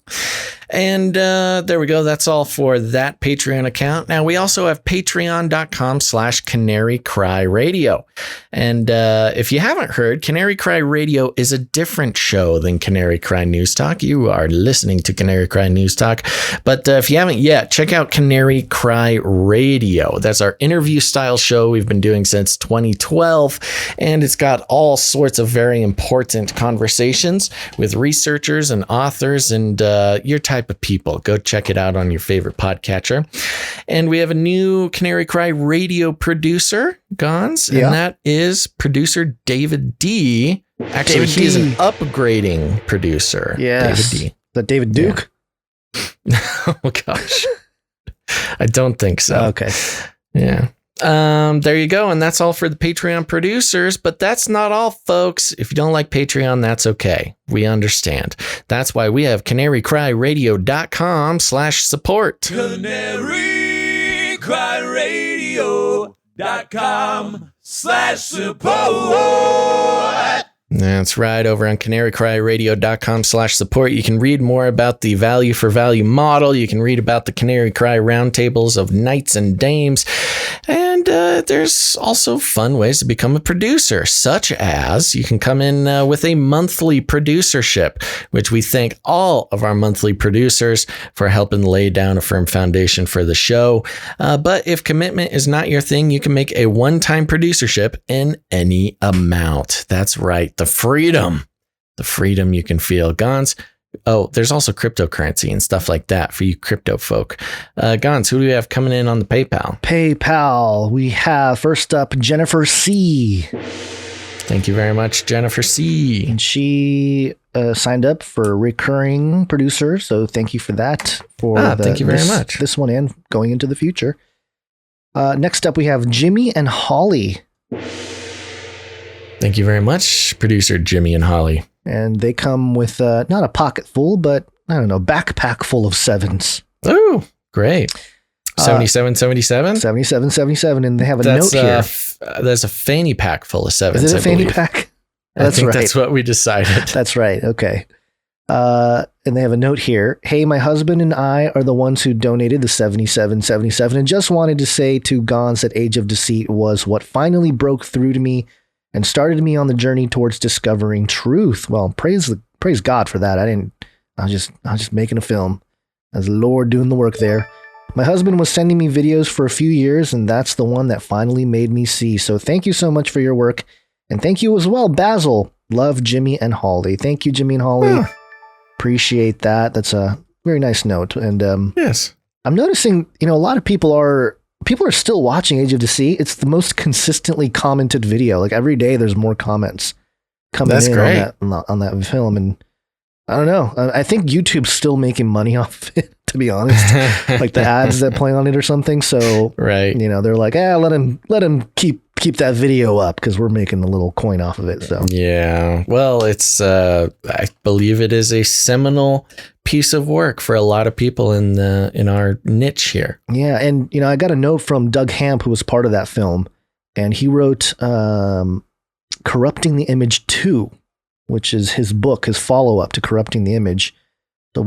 Speaker 1: And there we go. That's all for that Patreon account. Now, we also have patreon.com/Canary Cry Radio. And if you haven't heard, Canary Cry Radio is a different show than Canary Cry News Talk. You are listening to Canary Cry News Talk. But if you haven't yet, check out Canary Cry Radio. That's our interview style show we've been doing since 2012. And it's got all sorts of very important conversations with researchers and authors and your type of people. Go check it out on your favorite podcatcher. And we have a new Canary Cry Radio producer, Gons, and that is producer David D. Actually, he's an upgrading producer.
Speaker 4: Yes.
Speaker 1: David D.
Speaker 4: That David Duke?
Speaker 1: Yeah. Oh, gosh. I don't think so.
Speaker 4: Okay.
Speaker 1: Yeah. There you go. And that's all for the Patreon producers, but that's not all, folks. If you don't like Patreon, that's okay. We understand. That's why we have canarycryradio.com/support.
Speaker 14: canarycryradio.com/support.
Speaker 1: That's right. Over on canarycryradio.com/support, you can read more about the value for value model. You can read about the Canary Cry roundtables of knights and dames. And there's also fun ways to become a producer, such as you can come in with a monthly producership, which we thank all of our monthly producers for helping lay down a firm foundation for the show. But if commitment is not your thing, you can make a one-time producership in any amount. That's right. The freedom you can feel. Gons. Oh, there's also cryptocurrency and stuff like that for you crypto folk. Gons, who do we have coming in on the PayPal?
Speaker 4: PayPal. We have first up Jennifer C.
Speaker 1: Thank you very much, Jennifer C.
Speaker 4: And she signed up for recurring producer, so thank you for that.
Speaker 1: Thank you very much.
Speaker 4: This one and going into the future. Next up, we have Jimmy and Holly.
Speaker 1: Thank you very much, producer Jimmy and Holly.
Speaker 4: And they come with not a pocket full, but I don't know, backpack full of sevens.
Speaker 1: Oh, great. 7777?
Speaker 4: 7777, and they have a note here.
Speaker 1: There's a fanny pack full of sevens.
Speaker 4: Is it a fanny pack?
Speaker 1: I think that's what we decided.
Speaker 4: That's right. Okay. And they have a note here. Hey, my husband and I are the ones who donated the 7777 and just wanted to say to Gons that Age of Deceit was what finally broke through to me and started me on the journey towards discovering truth. Well, praise God for that. I was just making a film. As the Lord doing the work there. My husband was sending me videos for a few years, and that's the one that finally made me see. So thank you so much for your work. And thank you as well, Basil. Love Jimmy and Holly. Thank you, Jimmy and Holly. Appreciate that. That's a very nice note. And
Speaker 1: yes,
Speaker 4: I'm noticing, a lot of people are still watching Age of Deceit. It's the most consistently commented video. Like every day there's more comments coming in on that film. And I don't know. I think YouTube's still making money off of it, to be honest. Like the ads that play on it or something. So,
Speaker 1: right.
Speaker 4: They're like, let him keep that video up because we're making a little coin off of it. So,
Speaker 1: yeah. Well, it's, I believe it is a seminal piece of work for a lot of people in our niche here.
Speaker 4: Yeah. And, I got a note from Doug Hamp, who was part of that film, and he wrote Corrupting the Image 2, which is his book, his follow-up to Corrupting the Image. So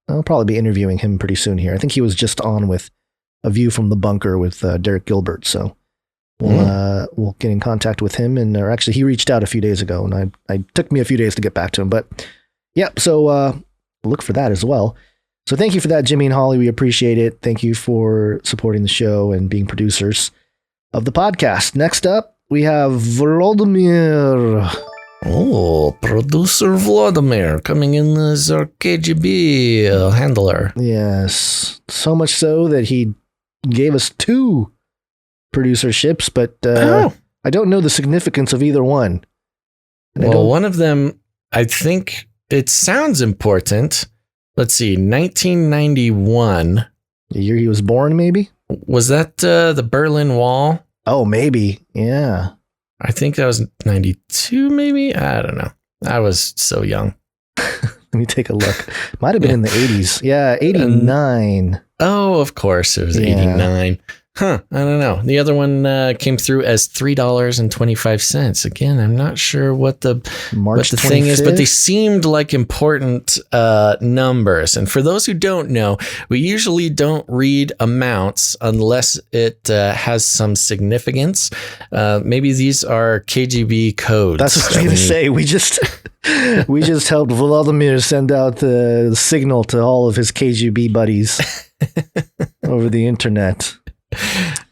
Speaker 4: I'll probably be interviewing him pretty soon here. I think he was just on with A View from the Bunker with Derek Gilbert. So we'll get in contact with him. Or actually, he reached out a few days ago, and I took me a few days to get back to him. But yeah, so look for that as well. So thank you for that, Jimmy and Holly. We appreciate it. Thank you for supporting the show and being producers of the podcast. Next up, we have Vladimir.
Speaker 1: Oh, producer Vladimir coming in as our KGB handler.
Speaker 4: Yes, so much so that he gave us 2 producerships, but I don't know the significance of either one. And
Speaker 1: one of them, I think it sounds important. Let's see, 1991.
Speaker 4: The year he was born, maybe?
Speaker 1: Was that the Berlin Wall?
Speaker 4: Oh, maybe. Yeah.
Speaker 1: I think that was 92, maybe? I don't know. I was so young.
Speaker 4: Let me take a look. Might have been in the 80s. Yeah, 89.
Speaker 1: Oh, of course. It was 89. Huh. I don't know. The other one came through as $3.25. Again, I'm not sure what the thing is, but they seemed like important numbers. And for those who don't know, we usually don't read amounts unless it has some significance. Maybe these are KGB codes.
Speaker 4: That's what I was going to say. We just helped Volodymyr send out the signal to all of his KGB buddies over the internet.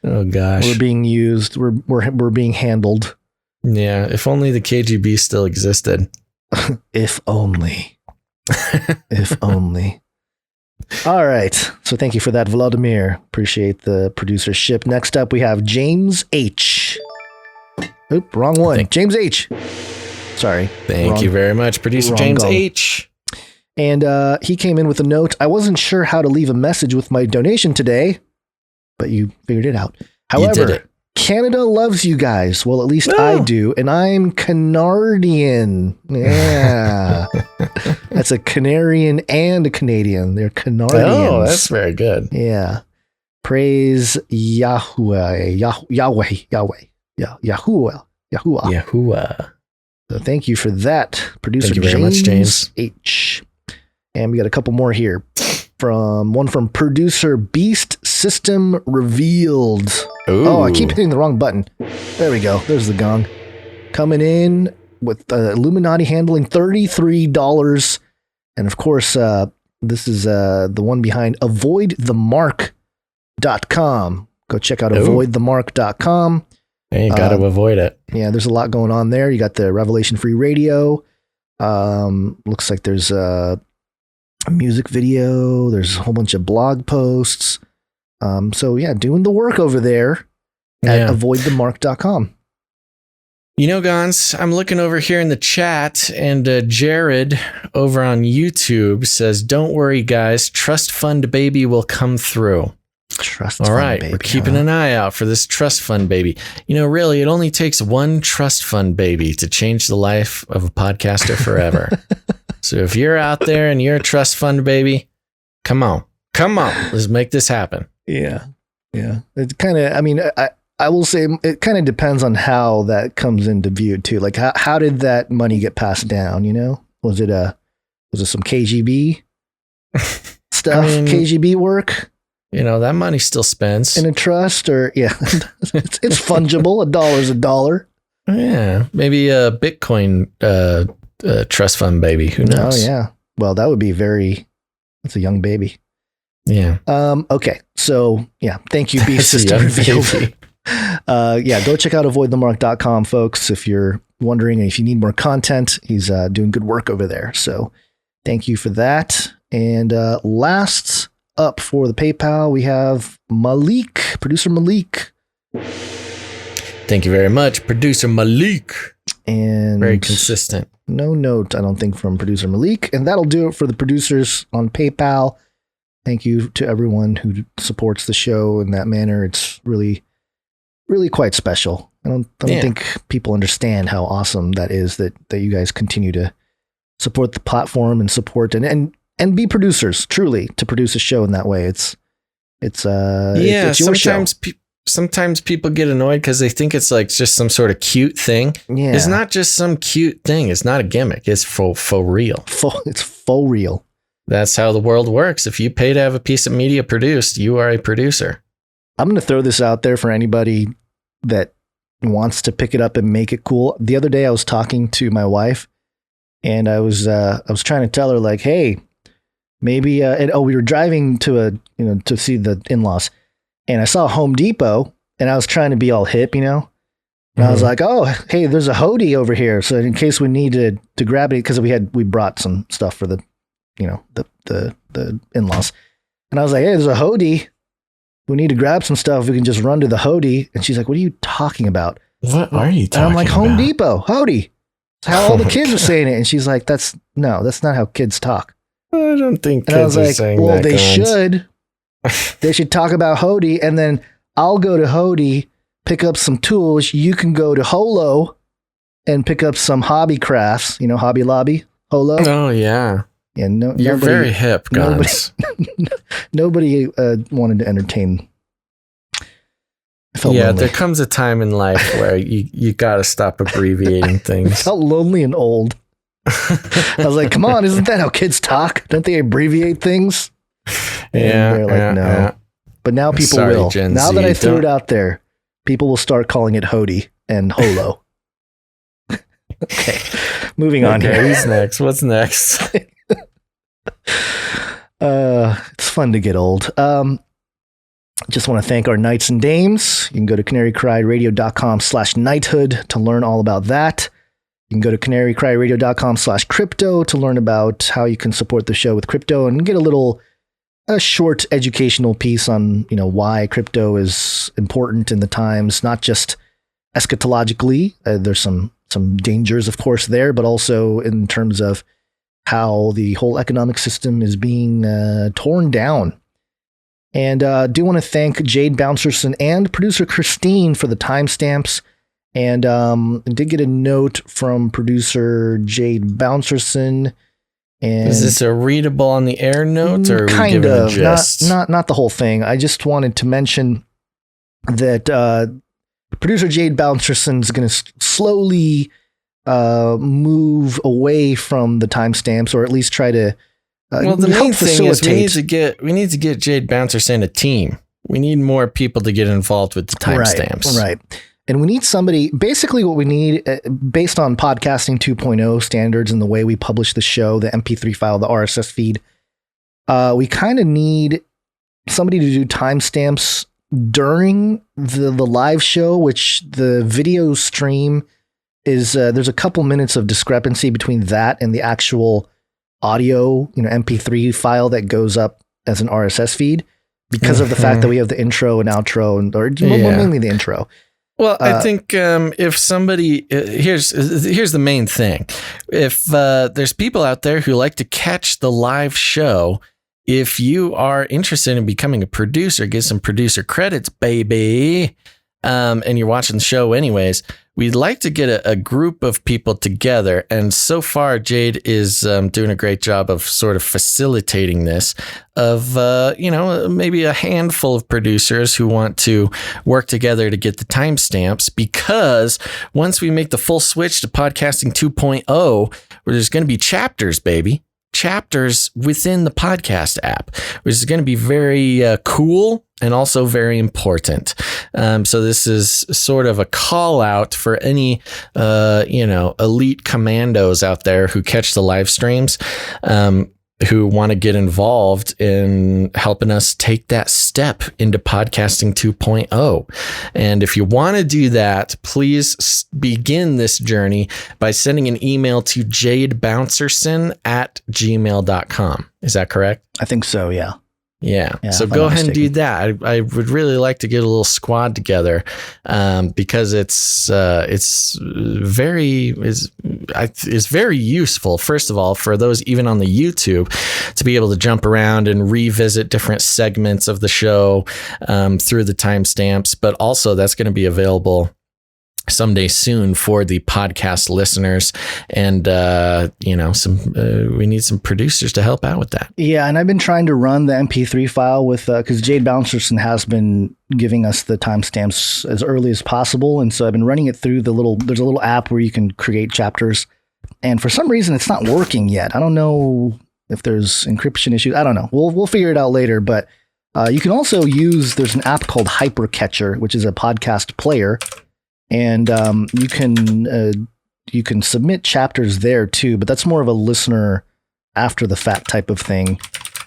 Speaker 1: Oh gosh,
Speaker 4: we're being used. We're being handled.
Speaker 1: Yeah, if only the KGB still existed.
Speaker 4: If only. If only. All right. So thank you for that, Volodymyr. Appreciate the producership. Next up, we have James H. Oop, wrong one. James H. Sorry.
Speaker 1: Thank you very much, producer James H.
Speaker 4: And he came in with a note. I wasn't sure how to leave a message with my donation today, but you figured it out. However, Canada loves you guys. Well, at least I do. And I'm Canardian. Yeah. That's a Canarian and a Canadian. They're Canardians.
Speaker 1: Oh, that's very good.
Speaker 4: Yeah. Praise Yahweh. Yahweh.
Speaker 1: Yahuwah.
Speaker 4: So thank you for that, producer
Speaker 1: Thank you very much, James
Speaker 4: H. And we got a couple more here. From producer Beast System Revealed.
Speaker 1: Ooh.
Speaker 4: Oh, I keep hitting the wrong button. There we go. There's the gong. Coming in with Illuminati handling $33. And of course, this is the one behind avoidthemark.com. Go check out avoidthemark.com.
Speaker 1: Hey, you got to avoid it.
Speaker 4: Yeah, there's a lot going on there. You got the Revelation Free Radio. Looks like there's a music video. There's a whole bunch of blog posts. So yeah, doing the work over there at avoidthemark.com.
Speaker 1: You know, Gons, I'm looking over here in the chat, and Jared over on YouTube says, "Don't worry, guys. Trust fund baby will come through." All right, we're keeping an eye out for this trust fund baby. You know, really, it only takes one trust fund baby to change the life of a podcaster forever. So if you're out there and you're a trust fund baby, come on, let's make this happen.
Speaker 4: Yeah. It's kind of, I mean, I will say it kind of depends on how that comes into view too. Like how did that money get passed down? You know, was it some KGB stuff, KGB work?
Speaker 1: You know, that money still spends
Speaker 4: in a trust, or it's fungible. $1's a dollar.
Speaker 1: Yeah, maybe a Bitcoin trust fund baby. Who knows?
Speaker 4: Oh yeah. Well, that would be that's a young baby.
Speaker 1: Yeah.
Speaker 4: Okay. So yeah, thank you, Beast System Revealed. Go check out avoidthemark.com, folks. If you're wondering, if you need more content, he's doing good work over there. So thank you for that. And last up for the PayPal, we have Malik, producer Malik.
Speaker 1: Thank you very much, producer Malik.
Speaker 4: And
Speaker 1: very consistent.
Speaker 4: No note, I don't think, from producer Malik. And that'll do it for the producers on PayPal. Thank you to everyone who supports the show in that manner. It's really, really quite special. I don't think people understand how awesome that is, that you guys continue to support the platform and support and be producers, truly, to produce a show in that way. It's your show.
Speaker 1: Sometimes people get annoyed because they think it's like just some sort of cute thing.
Speaker 4: Yeah.
Speaker 1: It's not just some cute thing. It's not a gimmick. It's faux real.
Speaker 4: It's faux real.
Speaker 1: That's how the world works. If you pay to have a piece of media produced, you are a producer.
Speaker 4: I'm going to throw this out there for anybody that wants to pick it up and make it cool. The other day I was talking to my wife, and I was trying to tell her, like, hey, maybe we were driving to see the in-laws, and I saw Home Depot, and I was trying to be all hip, and I was like, oh, hey, there's a hoodie over here, so in case we needed to grab it, because we brought some stuff for the in-laws, and I was like, hey, there's a hoodie. We need to grab some stuff. We can just run to the hoodie. And she's like, what are you talking about?
Speaker 1: What are you talking about?
Speaker 4: And I'm like, Home Depot, hoodie. That's how all the kids are saying it. And she's like, that's not how kids talk.
Speaker 1: I don't think
Speaker 4: kids are saying that. Well, they should. They should talk about Hody, and then I'll go to Hody, pick up some tools. You can go to Holo and pick up some hobby crafts. You know, Hobby Lobby, Holo.
Speaker 1: Oh, yeah.
Speaker 4: Yeah,
Speaker 1: You're very hip, guys.
Speaker 4: Nobody wanted to entertain.
Speaker 1: Yeah, lonely. There comes a time in life where you got to stop abbreviating things.
Speaker 4: I felt lonely and old. I was like, come on, isn't that how kids talk? Don't they abbreviate things?
Speaker 1: Yeah.
Speaker 4: And they're like, no. Yeah. But now people will.
Speaker 1: Gen
Speaker 4: now
Speaker 1: Z,
Speaker 4: that I threw it out there, people will start calling it Hody and Holo. Okay, moving on here.
Speaker 1: Who's next? What's next?
Speaker 4: It's fun to get old. Just want to thank our knights and dames. You can go to canarycryradio.com/knighthood to learn all about that. You can go to canarycryradio.com/crypto to learn about how you can support the show with crypto and get a short educational piece on, why crypto is important in the times, not just eschatologically. There's some dangers, of course, there, but also in terms of how the whole economic system is being torn down. And do want to thank Jade Bouncerson and producer Christine for the timestamps. And did get a note from producer Jade Bouncerson. And
Speaker 1: is this a readable on the air note, or are we
Speaker 4: kind
Speaker 1: giving
Speaker 4: of
Speaker 1: a gist?
Speaker 4: not the whole thing? I just wanted to mention that producer Jade Bouncerson is going to slowly move away from the timestamps, or at least try to.
Speaker 1: Well, the main thing is we need to get Jade Bouncerson a team. We need more people to get involved with the timestamps.
Speaker 4: Right. And we need somebody, basically what we need, based on podcasting 2.0 standards and the way we publish the show, the MP3 file, the RSS feed, we kind of need somebody to do timestamps during the live show, which the video stream is, there's a couple minutes of discrepancy between that and the actual audio, MP3 file that goes up as an RSS feed because of the fact that we have the intro and outro mainly the intro.
Speaker 1: Well, I think if somebody here's the main thing. If there's people out there who like to catch the live show, if you are interested in becoming a producer, get some producer credits, baby, and you're watching the show anyways, we'd like to get a group of people together. And so far, Jade is doing a great job of sort of facilitating this, of, maybe a handful of producers who want to work together to get the timestamps, because once we make the full switch to podcasting 2.0, where there's going to be chapters, baby. Chapters within the podcast app, which is going to be very cool and also very important. So this is sort of a call out for any, elite commandos out there who catch the live streams, who want to get involved in helping us take that step into podcasting 2.0. And if you want to do that, please begin this journey by sending an email to jadebouncerson@gmail.com. Is that correct?
Speaker 4: I think so, yeah.
Speaker 1: Yeah. So go ahead and do that. I would really like to get a little squad together, because it's very useful. First of all, for those even on the YouTube, to be able to jump around and revisit different segments of the show through the timestamps, but also that's going to be available someday soon for the podcast listeners. And, we need some producers to help out with that.
Speaker 4: Yeah. And I've been trying to run the MP3 file with, cause Jade Bouncerson has been giving us the timestamps as early as possible. And so I've been running it through there's a little app where you can create chapters. And for some reason it's not working yet. I don't know if there's encryption issues. I don't know. We'll figure it out later, but, you can also there's an app called Hypercatcher, which is a podcast player. And you can submit chapters there too, but that's more of a listener after the fact type of thing.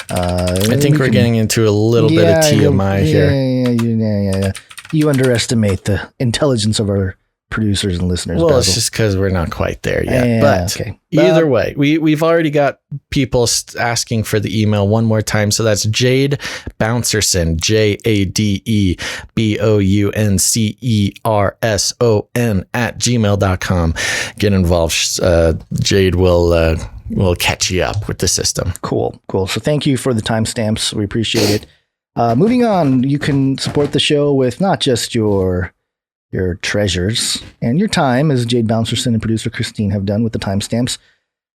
Speaker 1: I think we're getting into a little bit of TMI here.
Speaker 4: Yeah. You underestimate the intelligence of our producers and listeners.
Speaker 1: Well,
Speaker 4: Basil.
Speaker 1: it's just because we're not quite there yet.
Speaker 4: Yeah,
Speaker 1: but
Speaker 4: okay.
Speaker 1: Either way, we've already got people asking for the email one more time. So that's Jade Bouncerson, JADEBOUNCERSON @gmail.com. Get involved. Jade will catch you up with the system.
Speaker 4: Cool. So thank you for the timestamps. We appreciate it. Moving on, you can support the show with not just your treasures and your time, as Jade Bouncerson and producer Christine have done with the timestamps,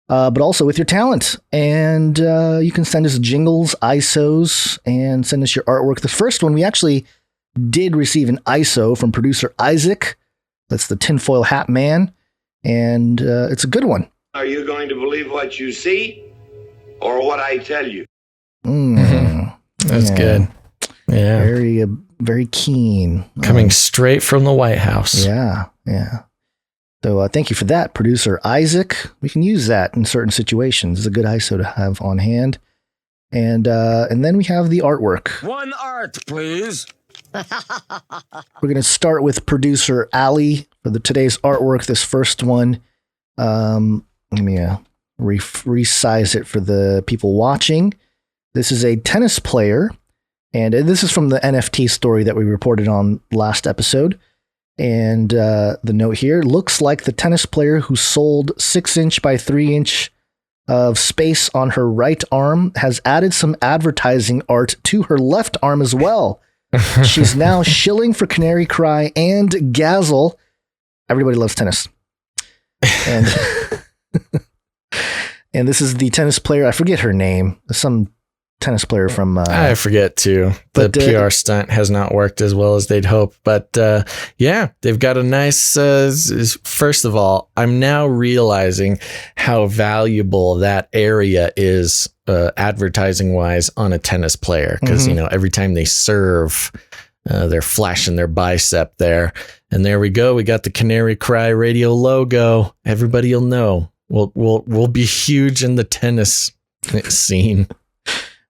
Speaker 4: but also with your talent. And you can send us jingles, ISOs, and send us your artwork. The first one, we actually did receive an ISO from producer Isaac. That's the tinfoil hat man. And it's a good one.
Speaker 14: Are you going to believe what you see or what I tell you?
Speaker 1: That's good. Yeah.
Speaker 4: Very keen.
Speaker 1: Coming straight from the White House.
Speaker 4: Yeah. So thank you for that, producer Isaac. We can use that in certain situations. It's a good ISO to have on hand. And then we have the artwork.
Speaker 14: One art, please.
Speaker 4: We're going to start with producer Ali for today's artwork. This first one, let me resize it for the people watching. This is a tennis player, and this is from the NFT story that we reported on last episode. And the note here, looks like the tennis player who sold 6-inch by 3-inch of space on her right arm has added some advertising art to her left arm as well. She's now shilling for Canary Cry and Gazzle. Everybody loves tennis. And and this is the tennis player. I forget her name. Some tennis player from...
Speaker 1: I forget too. The PR stunt has not worked as well as they'd hope. But yeah, they've got a nice... first of all, I'm now realizing how valuable that area is advertising-wise on a tennis player. Because, every time they serve... they're flashing their bicep there. And there we go. We got the Canary Cry radio logo. Everybody will know. We'll be huge in the tennis scene.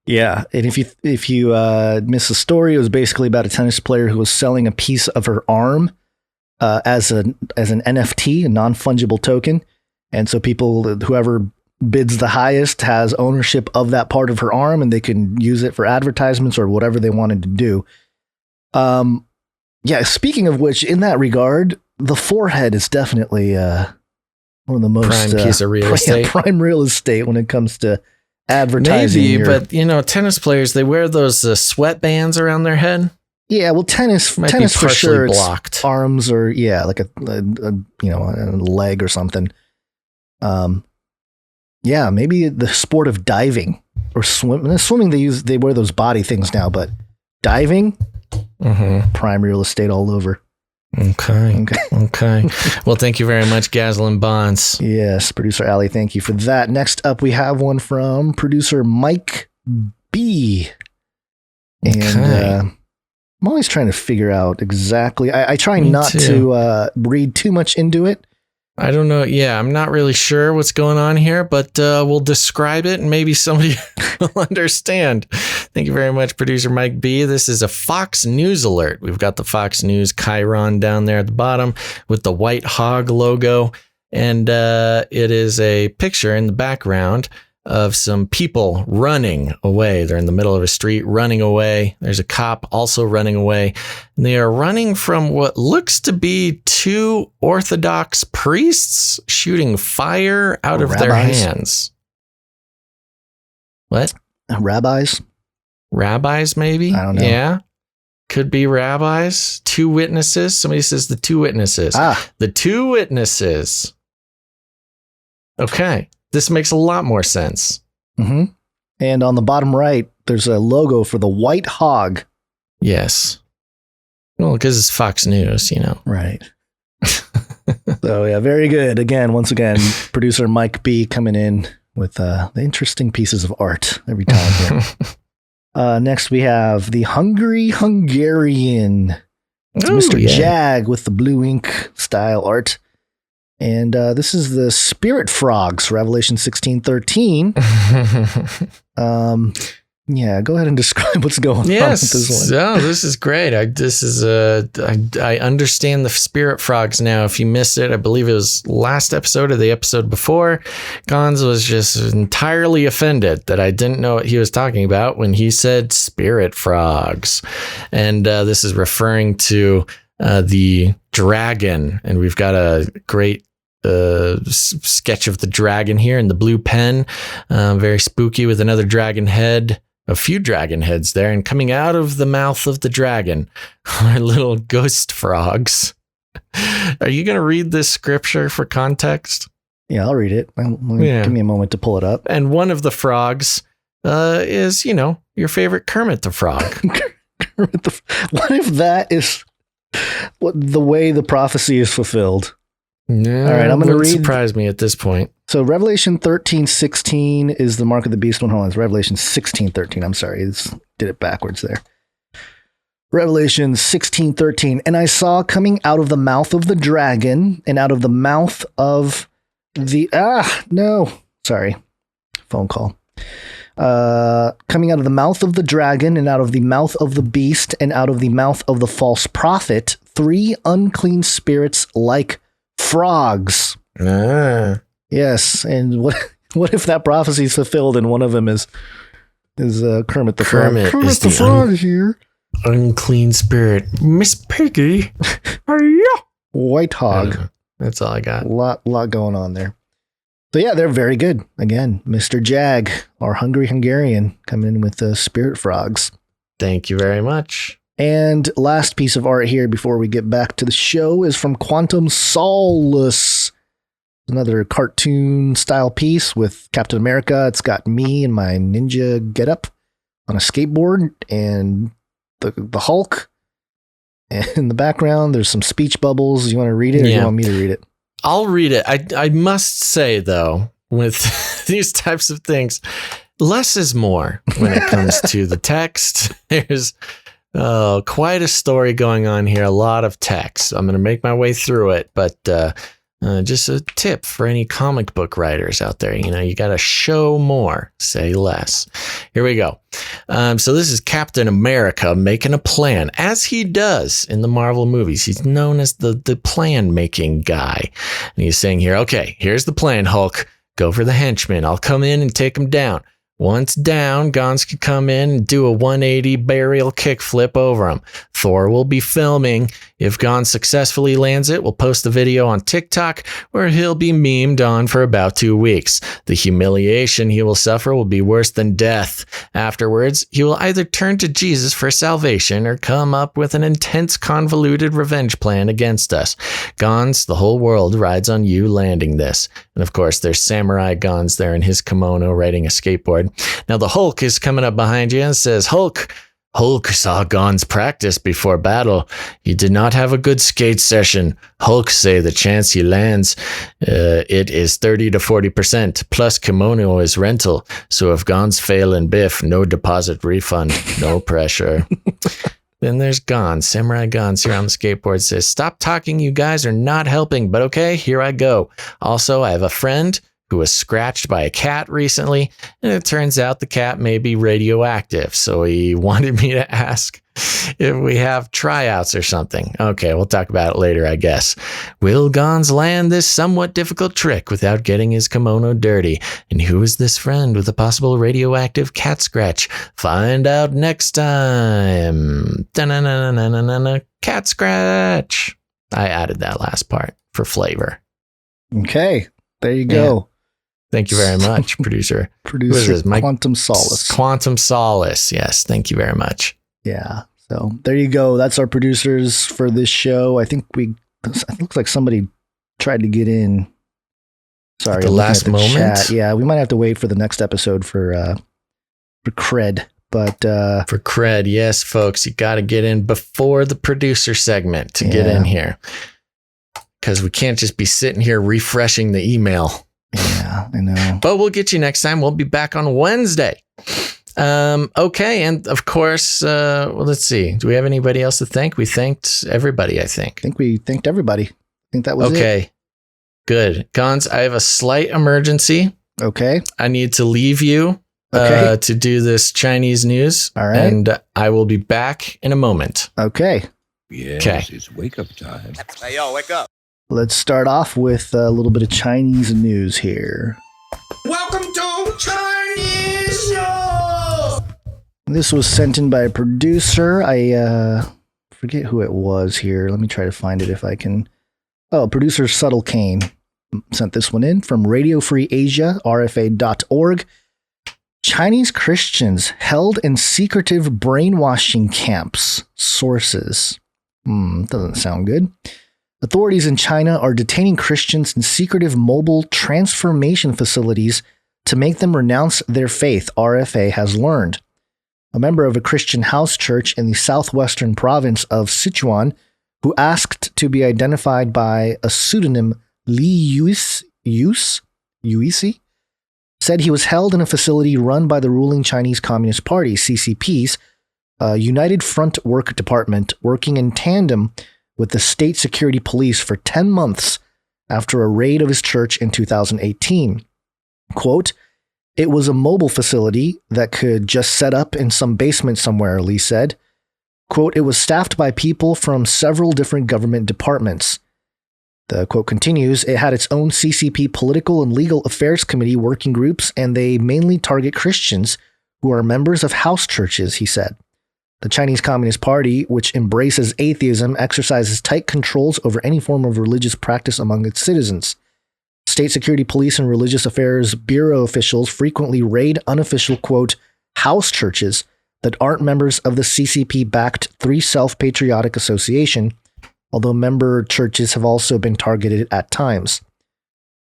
Speaker 4: Yeah. And if you miss the story, it was basically about a tennis player who was selling a piece of her arm as an NFT, a non-fungible token. And so whoever bids the highest has ownership of that part of her arm, and they can use it for advertisements or whatever they wanted to do. Yeah, speaking of which, in that regard, the forehead is definitely one of the most
Speaker 1: prime piece of real estate.
Speaker 4: Prime real estate when it comes to advertising.
Speaker 1: Maybe, but tennis players, they wear those sweatbands around their head.
Speaker 4: Yeah, well, tennis for sure.
Speaker 1: Blocked.
Speaker 4: It's arms or like a leg or something. Yeah, maybe the sport of diving or swimming. Swimming, they wear those body things now, but diving. Prime real estate all over.
Speaker 1: Okay. Well, thank you very much, Gaslin Bonds.
Speaker 4: Yes, producer Ali, thank you for that. Next up, we have one from producer Mike B. And I'm always trying to figure out exactly. I try not to read too much into it.
Speaker 1: I don't know. Yeah, I'm not really sure what's going on here, but we'll describe it and maybe somebody will understand. Thank you very much, producer Mike B. This is a Fox News alert. We've got the Fox News chyron down there at the bottom with the white hog logo. And it is a picture in the background of some people running away. They're in the middle of a street running away. There's a cop also running away. And they are running from what looks to be two Orthodox priests shooting fire out of their hands. What?
Speaker 4: Rabbis?
Speaker 1: Rabbis, maybe?
Speaker 4: I don't know.
Speaker 1: Yeah. Could be rabbis. Two witnesses. Somebody says the two witnesses. The two witnesses. Okay. This makes a lot more sense.
Speaker 4: And on the bottom right, there's a logo for the white hog.
Speaker 1: Yes. Well, because it's Fox News,
Speaker 4: Right. So, yeah, very good. Once again, producer Mike B coming in with the interesting pieces of art every time here. Next, we have the Hungry Hungarian. It's Mr. Jag with the blue ink style art. And this is the Spirit Frogs, Revelation 16:13. Yeah, go ahead and describe what's going on with this one.
Speaker 1: Oh, this is great. I understand the Spirit Frogs now. If you missed it, I believe it was last episode or the episode before. Gons was just entirely offended that I didn't know what he was talking about when he said Spirit Frogs. And this is referring to the dragon. And we've got a great sketch of the dragon here in the blue pen. Very spooky with another dragon head. a few dragon heads there, and coming out of the mouth of the dragon are little ghost frogs. Are you going to read this scripture for context?
Speaker 4: Yeah, I'll read it. Give me a moment to pull it up.
Speaker 1: And one of the frogs is, your favorite Kermit the Frog.
Speaker 4: What if that is the way the prophecy is fulfilled?
Speaker 1: No,
Speaker 4: all right, I'm going to read.
Speaker 1: Surprise me at this point.
Speaker 4: So Revelation 13:16 is the mark of the beast. Hold on, it's Revelation 16:13. I'm sorry, did it backwards there. Revelation 16:13. And I saw coming out of the mouth of the dragon and out of the mouth of the phone call. Coming out of the mouth of the dragon and out of the mouth of the beast and out of the mouth of the false prophet, 3 unclean spirits like frogs. Yes, and what if that prophecy is fulfilled and one of them is Kermit the Frog?
Speaker 1: Kermit
Speaker 4: the Frog here.
Speaker 1: Unclean spirit, Miss Piggy.
Speaker 4: White hog.
Speaker 1: That's all I got.
Speaker 4: A lot going on there. So yeah, they're very good. Again, Mr. Jag, our hungry Hungarian, coming in with the spirit frogs.
Speaker 1: Thank you very much.
Speaker 4: And last piece of art here before we get back to the show is from Quantum Solace. Another cartoon style piece with Captain America. It's got me and my ninja getup on a skateboard and the Hulk. And in the background, there's some speech bubbles. You want to read it or you want me to read it?
Speaker 1: I'll read it. I must say, though, with these types of things, less is more when it comes to the text. There's quite a story going on here, a lot of text. I'm going to make my way through it, but just a tip for any comic book writers out there. You got to show more, say less. Here we go. So this is Captain America making a plan, as he does in the Marvel movies. He's known as the plan-making guy. And he's saying here, okay, here's the plan, Hulk. Go for the henchman. I'll come in and take him down. Once down, Gons can come in and do a 180 burial kickflip over him. Thor will be filming. If Gons successfully lands it, we'll post the video on TikTok, where he'll be memed on for about 2 weeks. The humiliation he will suffer will be worse than death. Afterwards, he will either turn to Jesus for salvation or come up with an intense, convoluted revenge plan against us. Gons, the whole world rides on you landing this. And of course, there's Samurai Gons there in his kimono riding a skateboard. Now the Hulk is coming up behind you and says, Hulk saw Gons practice before battle. He did not have a good skate session. Hulk say the chance he lands, it is 30 to 40%, plus kimono is rental. So if Gons fail in Biff, no deposit refund, no pressure. Then there's Gons, Samurai Gons here on the skateboard, says, stop talking, you guys are not helping, but okay, here I go. Also, I have a friend who was scratched by a cat recently, and it turns out the cat may be radioactive. So he wanted me to ask if we have tryouts or something. Okay, we'll talk about it later, I guess. Will Gons land this somewhat difficult trick without getting his kimono dirty? And who is this friend with a possible radioactive cat scratch? Find out next time. Da-na-na-na-na-na-na. Cat scratch. I added that last part for flavor.
Speaker 4: Okay, there you go.
Speaker 1: Yeah. Thank you very much, producer.
Speaker 4: Producer Quantum Solace.
Speaker 1: Quantum Solace. Yes, thank you very much.
Speaker 4: Yeah. So there you go. That's our producers for this show. I think it looks like somebody tried to get in. Sorry.
Speaker 1: At the last moment?
Speaker 4: Chat. Yeah, we might have to wait for the next episode for cred. But
Speaker 1: for cred, yes, folks, you got to get in before the producer segment to get in here. Because we can't just be sitting here refreshing the email.
Speaker 4: Yeah, I know.
Speaker 1: But we'll get you next time. We'll be back on Wednesday. Okay, and of course, let's see. Do we have anybody else to thank? We thanked everybody, I think.
Speaker 4: I think we thanked everybody. I think that was it.
Speaker 1: Okay, good. Gons, I have a slight emergency.
Speaker 4: Okay.
Speaker 1: I need to leave you to do this Chinese news.
Speaker 4: All right.
Speaker 1: And I will be back in a moment.
Speaker 4: Okay.
Speaker 17: Yes, it's wake up time.
Speaker 14: Hey, yo, wake up.
Speaker 4: Let's start off with a little bit of Chinese news here.
Speaker 14: Welcome to Chinese News.
Speaker 4: This was sent in by a producer. I forget who it was here. Let me try to find it if I can. Oh, producer Subtle Kane sent this one in from Radio Free Asia, rfa.org. Chinese Christians held in secretive brainwashing camps. Sources. Doesn't sound good. Authorities in China are detaining Christians in secretive mobile transformation facilities to make them renounce their faith, RFA has learned. A member of a Christian house church in the southwestern province of Sichuan, who asked to be identified by a pseudonym Li Yuisi, said he was held in a facility run by the ruling Chinese Communist Party, CCP's, United Front Work Department, working in tandem with the state security police for 10 months after a raid of his church in 2018. Quote, "It was a mobile facility that could just set up in some basement somewhere," Lee said. Quote, "It was staffed by people from several different government departments." The quote continues, "It had its own CCP political and legal affairs committee working groups, and they mainly target Christians who are members of house churches," he said. The Chinese Communist Party, which embraces atheism, exercises tight controls over any form of religious practice among its citizens. State security police and religious affairs bureau officials frequently raid unofficial, quote, "house churches" that aren't members of the CCP-backed Three Self-Patriotic Association, although member churches have also been targeted at times.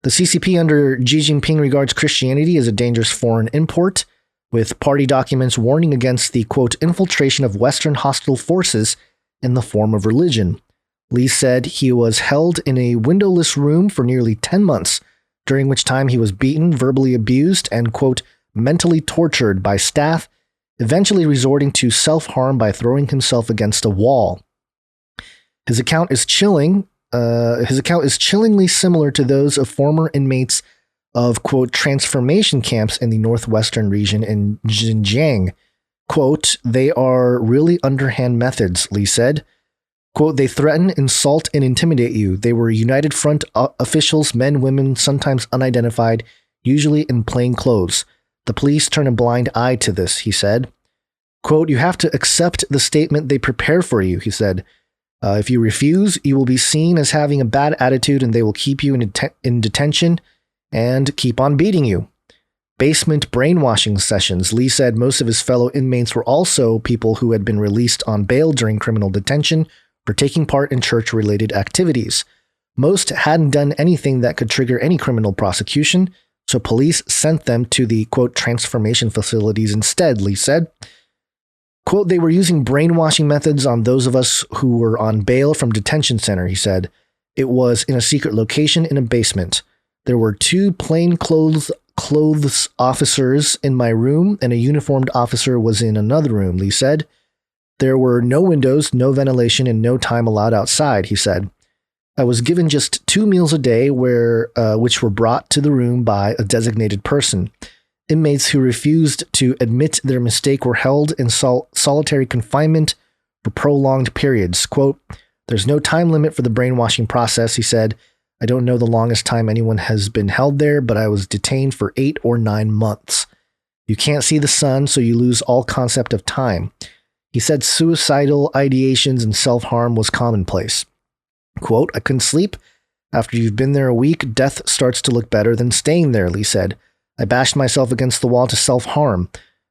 Speaker 4: The CCP under Xi Jinping regards Christianity as a dangerous foreign import, with party documents warning against the, quote, "infiltration of Western hostile forces in the form of religion." Lee said he was held in a windowless room for nearly 10 months, during which time he was beaten, verbally abused, and, quote, "mentally tortured" by staff, eventually resorting to self-harm by throwing himself against a wall. His account is chillingly similar to those of former inmates of, quote, transformation camps in the northwestern region in Xinjiang. Quote, "They are really underhand methods," Lee said. Quote, "They threaten, insult, and intimidate you. They were United Front officials, men, women, sometimes unidentified, usually in plain clothes. The police turn a blind eye to this," he said. Quote, "You have to accept the statement they prepare for you," he said. If you refuse, you will be seen as having a bad attitude and they will keep you in detention and keep on beating you. Basement brainwashing sessions. Lee said most of his fellow inmates were also people who had been released on bail during criminal detention for taking part in church-related activities. Most hadn't done anything that could trigger any criminal prosecution, so police sent them to the, quote, transformation facilities instead, Lee said. Quote, "They were using brainwashing methods on those of us who were on bail from detention center," he said. "It was in a secret location in a basement. There were 2 plainclothes officers in my room, and a uniformed officer was in another room," Lee said. "There were no windows, no ventilation, and no time allowed outside," he said. "I was given just 2 meals a day which were brought to the room by a designated person. Inmates who refused to admit their mistake were held in solitary confinement for prolonged periods." Quote, "There's no time limit for the brainwashing process," he said. "I don't know the longest time anyone has been held there, but I was detained for 8 or 9 months. You can't see the sun, so you lose all concept of time." He said suicidal ideations and self-harm was commonplace. Quote, "I couldn't sleep. After you've been there a week, death starts to look better than staying there," Lee said. "I bashed myself against the wall to self-harm.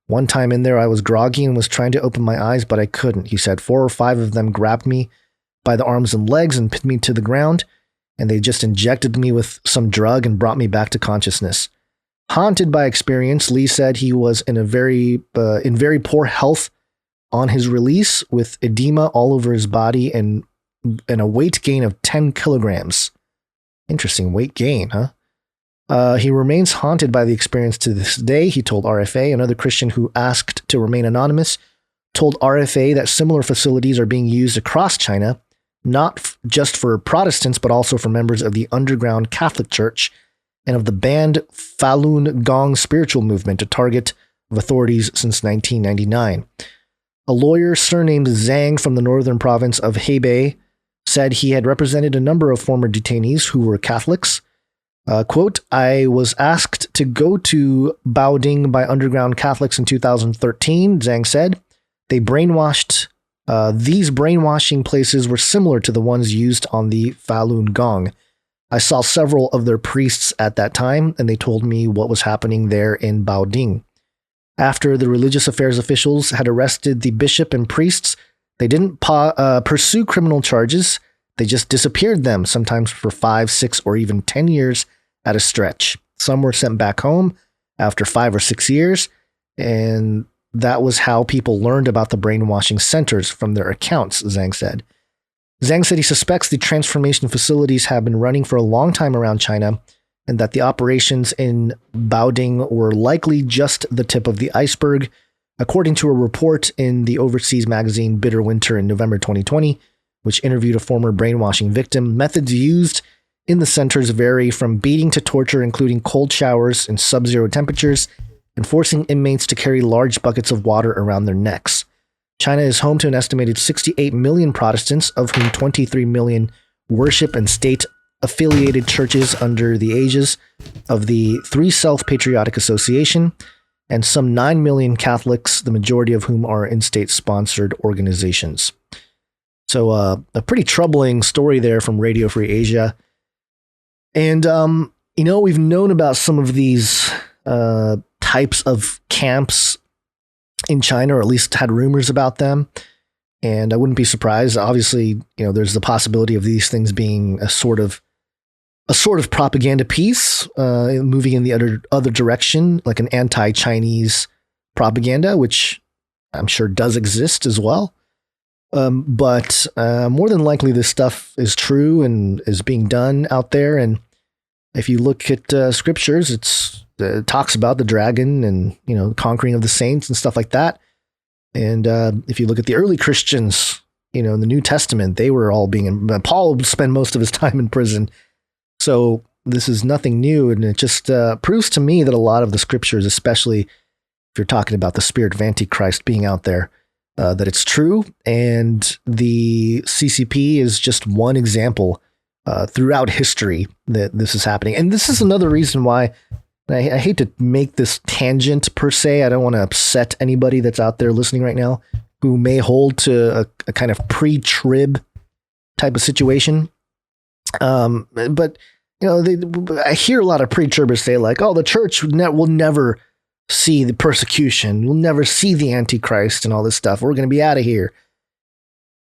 Speaker 4: One time in there, I was groggy and was trying to open my eyes, but I couldn't," he said. 4 or 5 of them grabbed me by the arms and legs and pinned me to the ground, and they just injected me with some drug and brought me back to consciousness. Haunted by experience, Lee said he was in very poor health on his release, with edema all over his body and a weight gain of 10 kilograms. Interesting weight gain, huh? He remains haunted by the experience to this day, he told RFA. Another Christian who asked to remain anonymous told RFA that similar facilities are being used across China, not just for Protestants, but also for members of the underground Catholic Church and of the banned Falun Gong spiritual movement, a target of authorities since 1999. A lawyer surnamed Zhang from the northern province of Hebei said he had represented a number of former detainees who were Catholics. Quote, "I was asked to go to Baoding by underground Catholics in 2013, Zhang said. They brainwashed. These brainwashing places were similar to the ones used on the Falun Gong. I saw several of their priests at that time, and they told me what was happening there in Baoding." After the religious affairs officials had arrested the bishop and priests, they didn't pursue criminal charges. They just disappeared them, sometimes for 5, 6, or even 10 years at a stretch. Some were sent back home after 5 or 6 years, and that was how people learned about the brainwashing centers from their accounts, Zhang said. Zhang said he suspects the transformation facilities have been running for a long time around China, and that the operations in Baoding were likely just the tip of the iceberg. According to a report in the overseas magazine Bitter Winter in November 2020, which interviewed a former brainwashing victim, methods used in the centers vary from beating to torture, including cold showers in sub-zero temperatures and forcing inmates to carry large buckets of water around their necks. China is home to an estimated 68 million Protestants, of whom 23 million worship in state-affiliated churches under the aegis of the Three Self-Patriotic Association, and some 9 million Catholics, the majority of whom are in state-sponsored organizations. So a pretty troubling story there from Radio Free Asia. And, we've known about some of these types of camps in China, or at least had rumors about them. And I wouldn't be surprised. Obviously, there's the possibility of these things being a sort of propaganda piece, moving in the other direction, like an anti-Chinese propaganda, which I'm sure does exist as well. But more than likely, this stuff is true and is being done out there. And if you look at scriptures, it talks about the dragon and, conquering of the saints and stuff like that. And if you look at the early Christians, in the New Testament, they were all Paul spent most of his time in prison. So this is nothing new. And it just proves to me that a lot of the scriptures, especially if you're talking about the spirit of Antichrist being out there, that it's true. And the CCP is just one example throughout history that this is happening. And this is another reason why I hate to make this tangent per se. I don't want to upset anybody that's out there listening right now who may hold to a kind of pre-trib type of situation. But I hear a lot of pre-tribbers say like, "Oh, the church will never see the persecution. We'll never see the Antichrist and all this stuff. We're going to be out of here."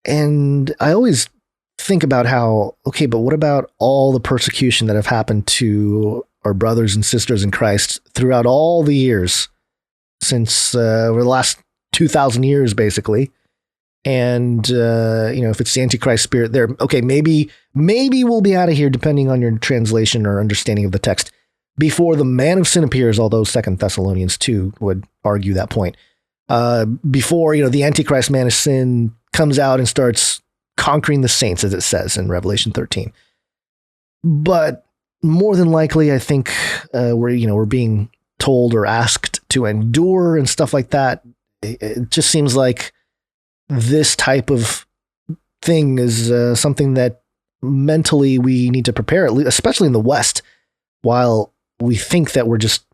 Speaker 4: And I always think about how, okay, but what about all the persecution that have happened to our brothers and sisters in Christ throughout all the years since over the last 2,000 years, basically? And, if it's the Antichrist spirit there, okay, maybe we'll be out of here, depending on your translation or understanding of the text, before the man of sin appears, although 2 Thessalonians 2 would argue that point. Before, the Antichrist man of sin comes out and starts conquering the saints, as it says in Revelation 13. But more than likely, I think we're being told or asked to endure and stuff like that. It just seems like this type of thing is something that mentally we need to prepare, especially in the West, while we think that we're just,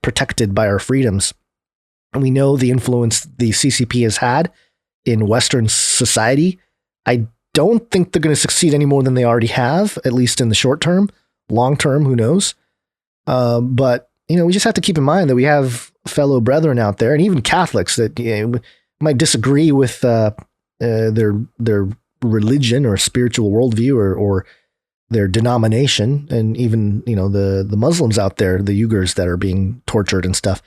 Speaker 4: protected by our freedoms. And we know the influence the CCP has had in Western society. I don't think they're going to succeed any more than they already have, at least in the short term. Long term, who knows? But, we just have to keep in mind that we have fellow brethren out there, and even Catholics that might disagree with their religion or spiritual worldview or their denomination, and even the Muslims out there, the Uyghurs that are being tortured and stuff.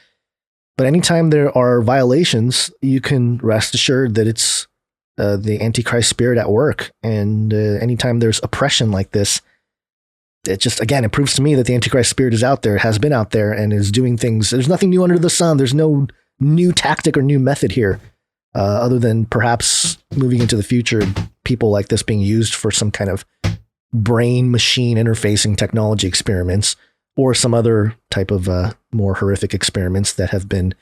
Speaker 4: But anytime there are violations, you can rest assured that it's the Antichrist spirit at work. And anytime there's oppression like this, it just, again, it proves to me that the Antichrist spirit is out there, has been out there, and is doing things. There's nothing new under the sun. There's no new tactic or new method here, other than perhaps moving into the future, people like this being used for some kind of brain machine interfacing technology experiments, or some other type of more horrific experiments that have been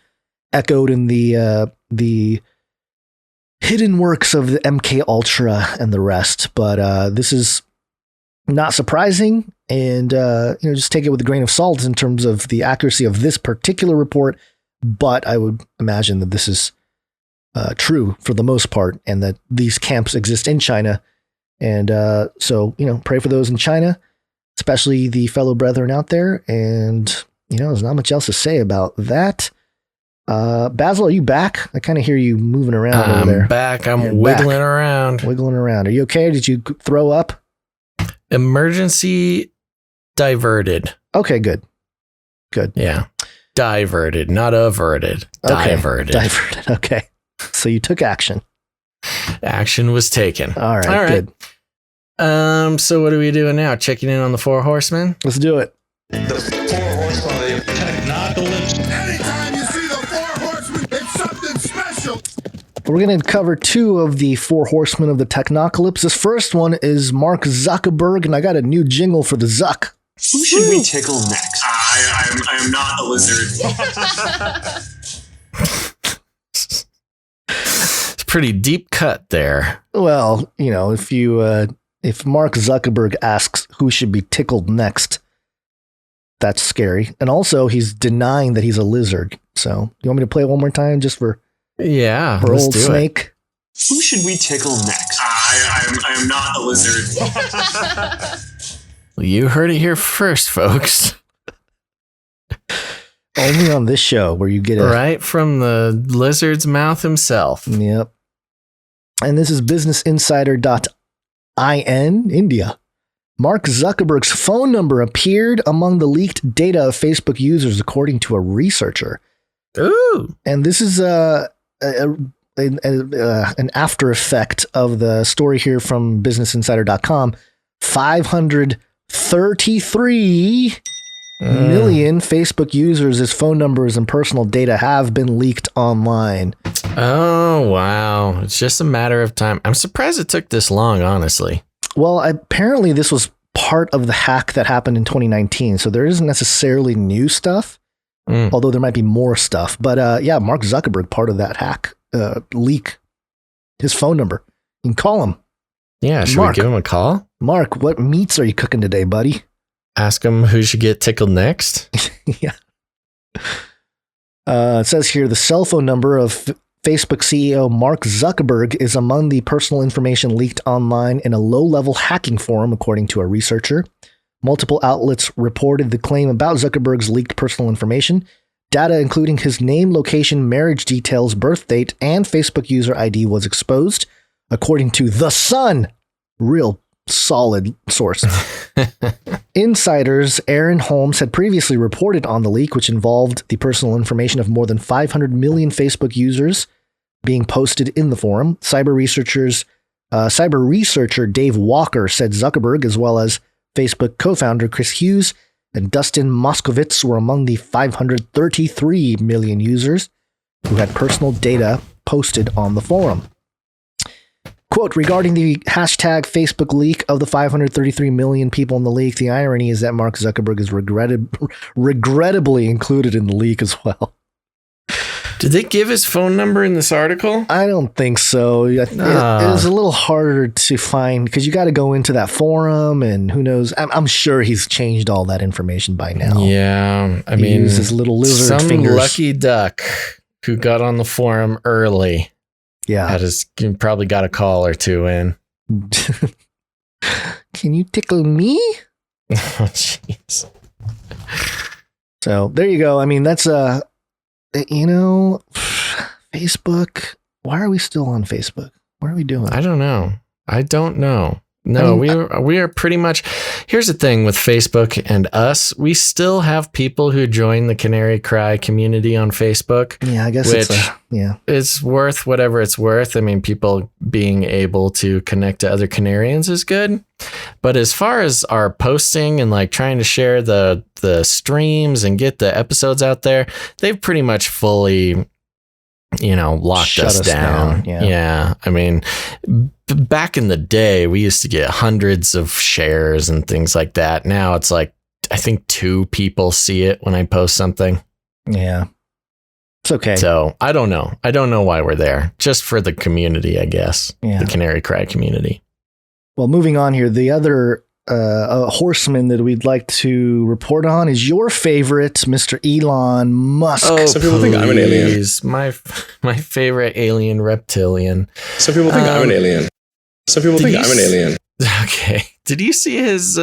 Speaker 4: echoed in the hidden works of the MK Ultra and the rest. But this is not surprising, and just take it with a grain of salt in terms of the accuracy of this particular report. But I would imagine that this is true for the most part, and that these camps exist in China. And so pray for those in China, especially the fellow brethren out there. And there's not much else to say about that. Basil, are you back? I kind of hear you moving around over there.
Speaker 1: I'm back. I'm wiggling around.
Speaker 4: Wiggling around. Are you okay? Did you throw up?
Speaker 1: Emergency diverted.
Speaker 4: Okay, good. Good.
Speaker 1: Yeah. Diverted, not averted.
Speaker 4: Okay.
Speaker 1: Diverted.
Speaker 4: Diverted. Okay. So you took action.
Speaker 1: Action was taken.
Speaker 4: All right. Good.
Speaker 1: So what are we doing now? Checking in on the 4 horsemen?
Speaker 4: Let's do it.
Speaker 14: The 4 horsemen of the technocalypse. Anytime you see the 4 horsemen, it's something special.
Speaker 4: We're going to cover 2 of the 4 horsemen of the technocalypse. This first one is Mark Zuckerberg, and I got a new jingle for the Zuck.
Speaker 18: Who should we tickle next?
Speaker 14: I am not a lizard.
Speaker 1: It's a pretty deep cut there.
Speaker 4: Well, you know, if Mark Zuckerberg asks who should be tickled next, that's scary. And also, he's denying that he's a lizard. So, you want me to play it one more time just for old Snake?
Speaker 18: Who should we tickle next?
Speaker 14: I am not a lizard.
Speaker 1: Well, you heard it here first, folks.
Speaker 4: Only on this show where you get it
Speaker 1: right from the lizard's mouth himself.
Speaker 4: Yep. And this is businessinsider.in, India. Mark Zuckerberg's phone number appeared among the leaked data of Facebook users, according to a researcher.
Speaker 1: Ooh. And this is
Speaker 4: an after effect of the story here from businessinsider.com. 533 million Facebook users' phone numbers and personal data have been leaked online.
Speaker 1: Oh, wow. It's just a matter of time. I'm surprised it took this long, honestly.
Speaker 4: Well, apparently this was part of the hack that happened in 2019. So there isn't necessarily new stuff, although there might be more stuff. But yeah, Mark Zuckerberg, part of that hack leak, his phone number. You can call him.
Speaker 1: Yeah, should we give him a call?
Speaker 4: Mark, what meats are you cooking today, buddy?
Speaker 1: Ask him who should get tickled next.
Speaker 4: Yeah. It says here the cell phone number of Facebook CEO Mark Zuckerberg is among the personal information leaked online in a low-level hacking forum, according to a researcher. Multiple outlets reported the claim about Zuckerberg's leaked personal information. Data including his name, location, marriage details, birth date, and Facebook user ID was exposed, according to The Sun. Real solid source. Insiders Aaron Holmes had previously reported on the leak, which involved the personal information of more than 500 million Facebook users being posted in the forum. Cyber researcher Dave Walker said Zuckerberg, as well as Facebook co-founder Chris Hughes and Dustin Moskovitz, were among the 533 million users who had personal data posted on the forum. Quote, regarding the hashtag Facebook leak of the 533 million people in the leak, the irony is that Mark Zuckerberg is regrettably included in the leak as well.
Speaker 1: Did they give his phone number in this article?
Speaker 4: I don't think so. It was a little harder to find because you got to go into that forum and who knows. I'm sure he's changed all that information by now.
Speaker 1: Yeah. I mean,
Speaker 4: uses little lizard
Speaker 1: some
Speaker 4: fingers.
Speaker 1: Lucky duck who got on the forum early.
Speaker 4: Yeah.
Speaker 1: Probably got a call or two in.
Speaker 4: Can you tickle me?
Speaker 1: Oh, jeez.
Speaker 4: So there you go. I mean, that's Facebook. Why are we still on Facebook? What are we doing?
Speaker 1: I don't know. No, we are pretty much. Here's the thing with Facebook and us. We still have people who join the Canary Cry community on Facebook.
Speaker 4: Yeah, I guess
Speaker 1: it's worth whatever it's worth. I mean, people being able to connect to other Canarians is good. But as far as our posting and like trying to share the streams and get the episodes out there, they've pretty much fully, locked
Speaker 4: Shut
Speaker 1: us down. Yeah. I mean, back in the day, we used to get hundreds of shares and things like that. Now it's like, I think 2 people see it when I post something.
Speaker 4: Yeah. It's okay.
Speaker 1: So I don't know. I don't know why we're there. Just for the community, I guess. Yeah. The Canary Cry community.
Speaker 4: Well, moving on here, the other horseman that we'd like to report on is your favorite, Mr. Elon Musk.
Speaker 1: Oh, some people think I'm an alien. My favorite alien reptilian.
Speaker 19: Some people think I'm an alien. Some people think I'm an alien.
Speaker 1: Okay. Did you see his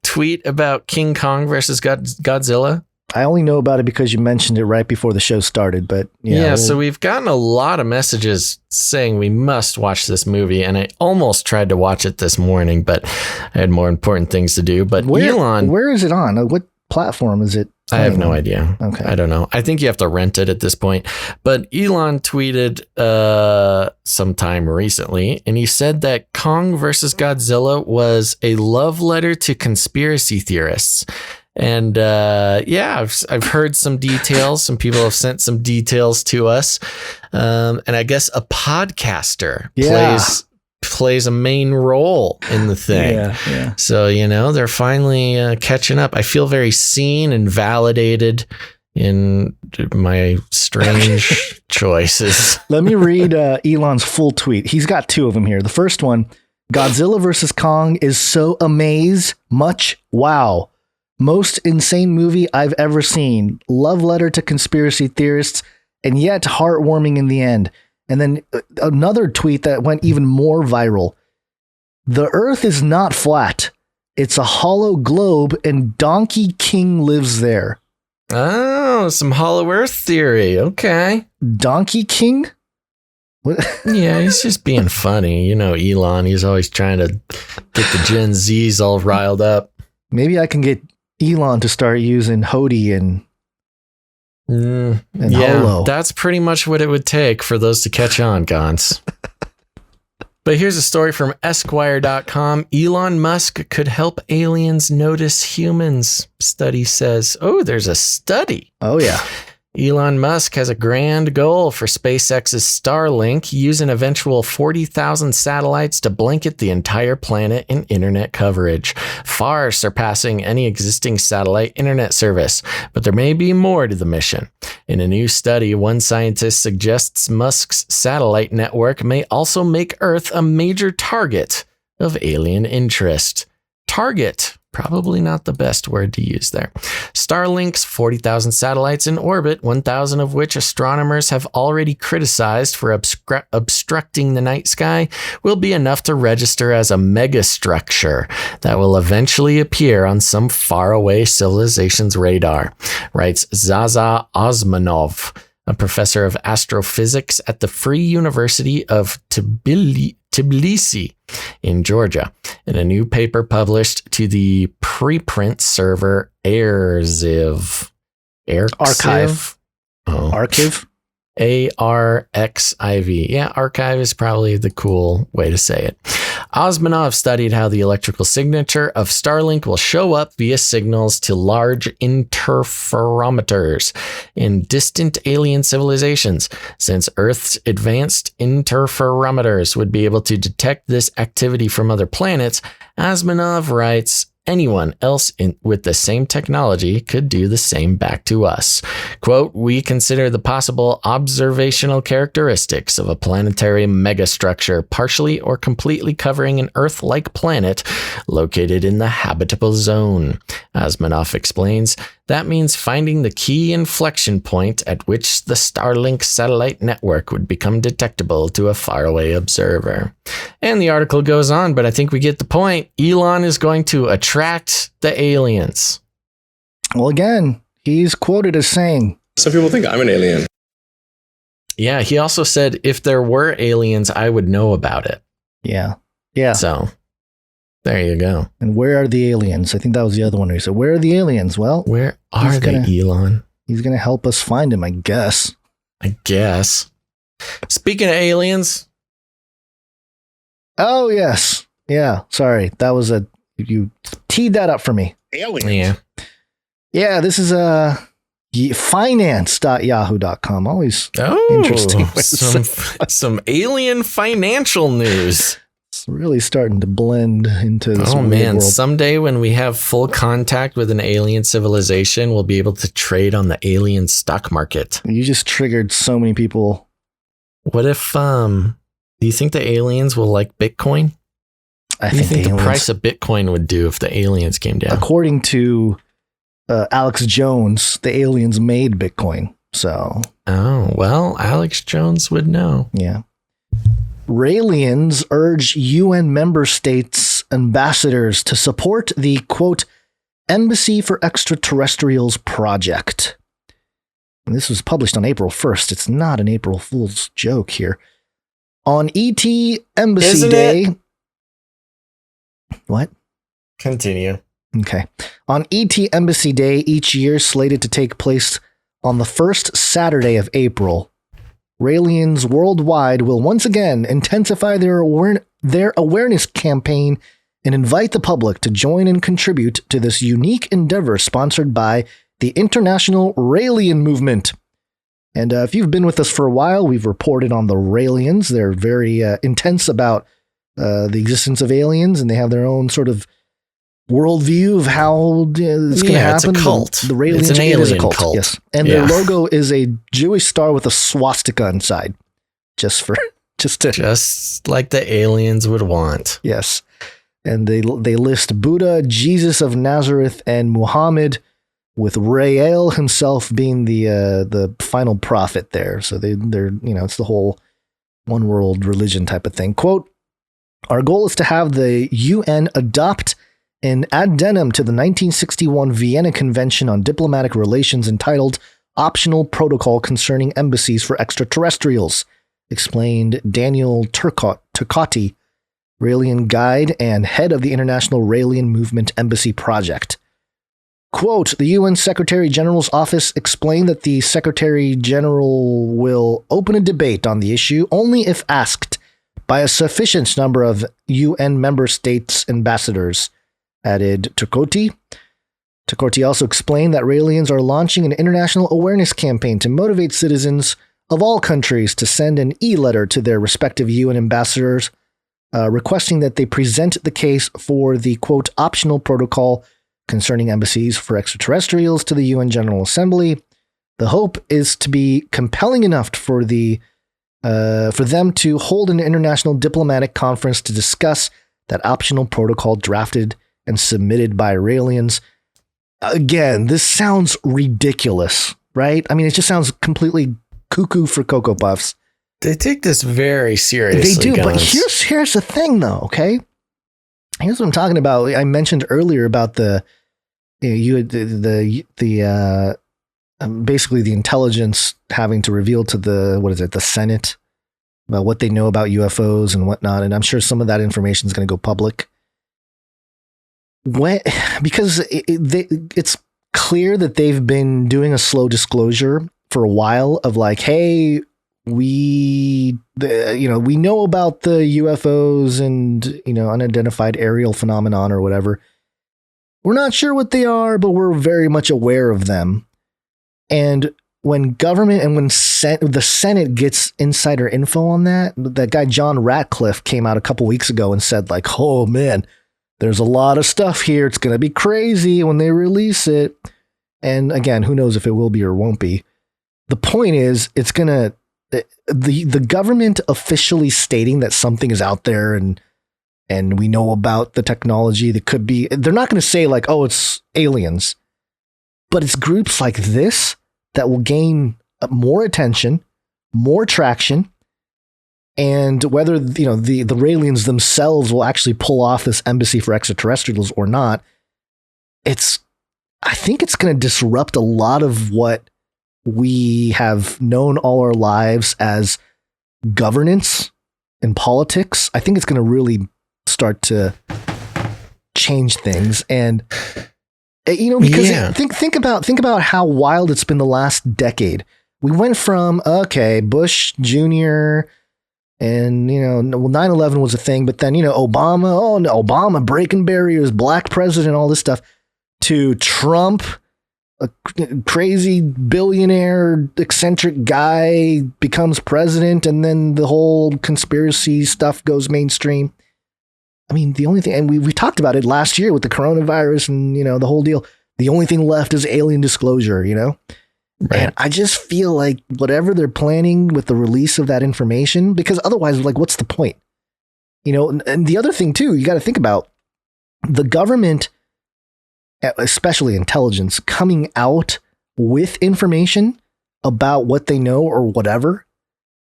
Speaker 1: tweet about King Kong versus Godzilla?
Speaker 4: I only know about it because you mentioned it right before the show started, but
Speaker 1: so we've gotten a lot of messages saying we must watch this movie, and I almost tried to watch it this morning, but I had more important things to do. But Elon,
Speaker 4: where is it on? What platform is it?
Speaker 1: I have no idea.
Speaker 4: Okay.
Speaker 1: I don't know. I think you have to rent it at this point. But Elon tweeted sometime recently, and he said that Kong versus Godzilla was a love letter to conspiracy theorists. And I've heard some details. Some people have sent some details to us. And I guess a podcaster plays a main role in the thing.
Speaker 4: Yeah.
Speaker 1: So, they're finally catching up. I feel very seen and validated in my strange choices.
Speaker 4: Let me read Elon's full tweet. He's got two of them here. The first one, Godzilla versus Kong is so much wow. Most insane movie I've ever seen. Love letter to conspiracy theorists, and yet heartwarming in the end. And then another tweet that went even more viral. The Earth is not flat. It's a hollow globe, and Donkey King lives there.
Speaker 1: Oh, some hollow Earth theory. Okay.
Speaker 4: Donkey King? What?
Speaker 1: Yeah, he's just being funny. Elon, he's always trying to get the Gen Zs all riled up.
Speaker 4: Maybe I can get Elon to start using Hody and Holo.
Speaker 1: That's pretty much what it would take for those to catch on, Gons. But here's a story from Esquire.com. Elon Musk could help aliens notice humans, study says. Oh, there's a study.
Speaker 4: Oh, yeah.
Speaker 1: Elon Musk has a grand goal for SpaceX's Starlink, use an eventual 40,000 satellites to blanket the entire planet in internet coverage, far surpassing any existing satellite internet service. But there may be more to the mission. In a new study, one scientist suggests Musk's satellite network may also make Earth a major target of alien interest. Target. Probably not the best word to use there. Starlink's 40,000 satellites in orbit, 1,000 of which astronomers have already criticized for obstructing the night sky, will be enough to register as a megastructure that will eventually appear on some faraway civilization's radar, writes Zaza Osmanov, a professor of astrophysics at the Free University of Tbilisi in Georgia, in a new paper published to the preprint server Arxiv.
Speaker 4: Archive.
Speaker 1: Oh.
Speaker 4: Archive?
Speaker 1: ARXIV. Yeah, archive is probably the cool way to say it. Osmanov studied how the electrical signature of Starlink will show up via signals to large interferometers in distant alien civilizations. Since Earth's advanced interferometers would be able to detect this activity from other planets, Osmanov writes, anyone else with the same technology could do the same back to us. Quote, we consider the possible observational characteristics of a planetary megastructure partially or completely covering an Earth-like planet located in the habitable zone. Osmanov explains, that means finding the key inflection point at which the Starlink satellite network would become detectable to a faraway observer. And the article goes on, but I think we get the point. Elon is going to attract the aliens.
Speaker 4: Well, again, he's quoted as saying,
Speaker 19: some people think I'm an alien.
Speaker 1: Yeah, he also said, if there were aliens, I would know about it.
Speaker 4: Yeah.
Speaker 1: So, there you go.
Speaker 4: And where are the aliens? I think that was the other one. He said, where are the aliens? Well,
Speaker 1: where are they, Elon?
Speaker 4: He's going to help us find him, I guess.
Speaker 1: Speaking of aliens.
Speaker 4: Oh, yes. Yeah. Sorry. That was you teed that up for me.
Speaker 14: Aliens.
Speaker 4: Yeah. This is finance.yahoo.com. Always interesting.
Speaker 1: Some alien financial news.
Speaker 4: It's really starting to blend into this
Speaker 1: world.
Speaker 4: Someday
Speaker 1: when we have full contact with an alien civilization, we'll be able to trade on the alien stock market.
Speaker 4: You just triggered so many people.
Speaker 1: What if, do you think the aliens will like Bitcoin?
Speaker 4: I
Speaker 1: think do you think the price of Bitcoin would do if the aliens came down?
Speaker 4: According to Alex Jones, the aliens made Bitcoin. So.
Speaker 1: Oh, well, Alex Jones would know.
Speaker 4: Yeah. Raelians urge UN member states ambassadors to support the, quote, Embassy for Extraterrestrials project. And this was published on April 1st. It's not an April Fool's joke here. On ET Embassy
Speaker 1: Isn't
Speaker 4: Day.
Speaker 1: it?
Speaker 4: What?
Speaker 1: Continue.
Speaker 4: Okay. On ET Embassy Day each year, slated to take place on the first Saturday of April, Raelians worldwide will once again intensify their awareness campaign and invite the public to join and contribute to this unique endeavor sponsored by the International Raelian Movement. And if you've been with us for a while, we've reported on the Raelians. They're very intense about the existence of aliens, and they have their own sort of worldview of how it's going to happen.
Speaker 1: It's a cult.
Speaker 4: The Raelians,
Speaker 1: it's an alien
Speaker 4: is a cult. Yes. And their logo is a Jewish star with a swastika inside. Just
Speaker 1: like the aliens would want.
Speaker 4: Yes. And they list Buddha, Jesus of Nazareth, and Muhammad, with Rael himself being the final prophet there. So they're it's the whole one world religion type of thing. Quote, our goal is to have the UN adopt an addendum to the 1961 Vienna Convention on Diplomatic Relations entitled Optional Protocol Concerning Embassies for Extraterrestrials, explained Daniel Turcotti, Raelian guide and head of the International Raelian Movement Embassy Project. Quote, the UN Secretary General's office explained that the Secretary General will open a debate on the issue only if asked by a sufficient number of UN member states ambassadors, added Turcotti. Turcotti also explained that Raelians are launching an international awareness campaign to motivate citizens of all countries to send an e-letter to their respective UN ambassadors, requesting that they present the case for the, quote, optional protocol concerning embassies for extraterrestrials to the UN General Assembly. The hope is to be compelling enough for them to hold an international diplomatic conference to discuss that optional protocol drafted and submitted by Raelians. Again, this sounds ridiculous, right? I mean, it just sounds completely cuckoo for Cocoa Puffs.
Speaker 1: They take this very seriously.
Speaker 4: They do,
Speaker 1: guys.
Speaker 4: but here's the thing, though. Okay, here's what I'm talking about. I mentioned earlier about basically the intelligence having to reveal to the Senate about what they know about UFOs and whatnot, and I'm sure some of that information is going to go public. Because it's clear that they've been doing a slow disclosure for a while of like, hey, we know about the UFOs and, unidentified aerial phenomenon or whatever. We're not sure what they are, but we're very much aware of them. And when government and when the Senate gets insider info on that guy John Ratcliffe came out a couple weeks ago and said like, oh man, there's a lot of stuff here. It's going to be crazy when they release it. And again, who knows if it will be or won't be. The point is, it's going to, the government officially stating that something is out there and we know about the technology that could be, they're not going to say like, oh, it's aliens, but it's groups like this that will gain more attention, more traction. And whether, the Raelians themselves will actually pull off this embassy for extraterrestrials or not, I think it's going to disrupt a lot of what we have known all our lives as governance and politics. I think it's going to really start to change things. And, because think about how wild it's been the last decade. We went from, Bush Jr., and, 9/11 was a thing, but then, Obama breaking barriers, black president, all this stuff, to Trump, a crazy billionaire, eccentric guy becomes president, and then the whole conspiracy stuff goes mainstream. I mean, the only thing, and we talked about it last year with the coronavirus and, the whole deal. The only thing left is alien disclosure, Right. And I just feel like whatever they're planning with the release of that information, because otherwise, like, what's the point? And the other thing too, you got to think about the government, especially intelligence, coming out with information about what they know or whatever.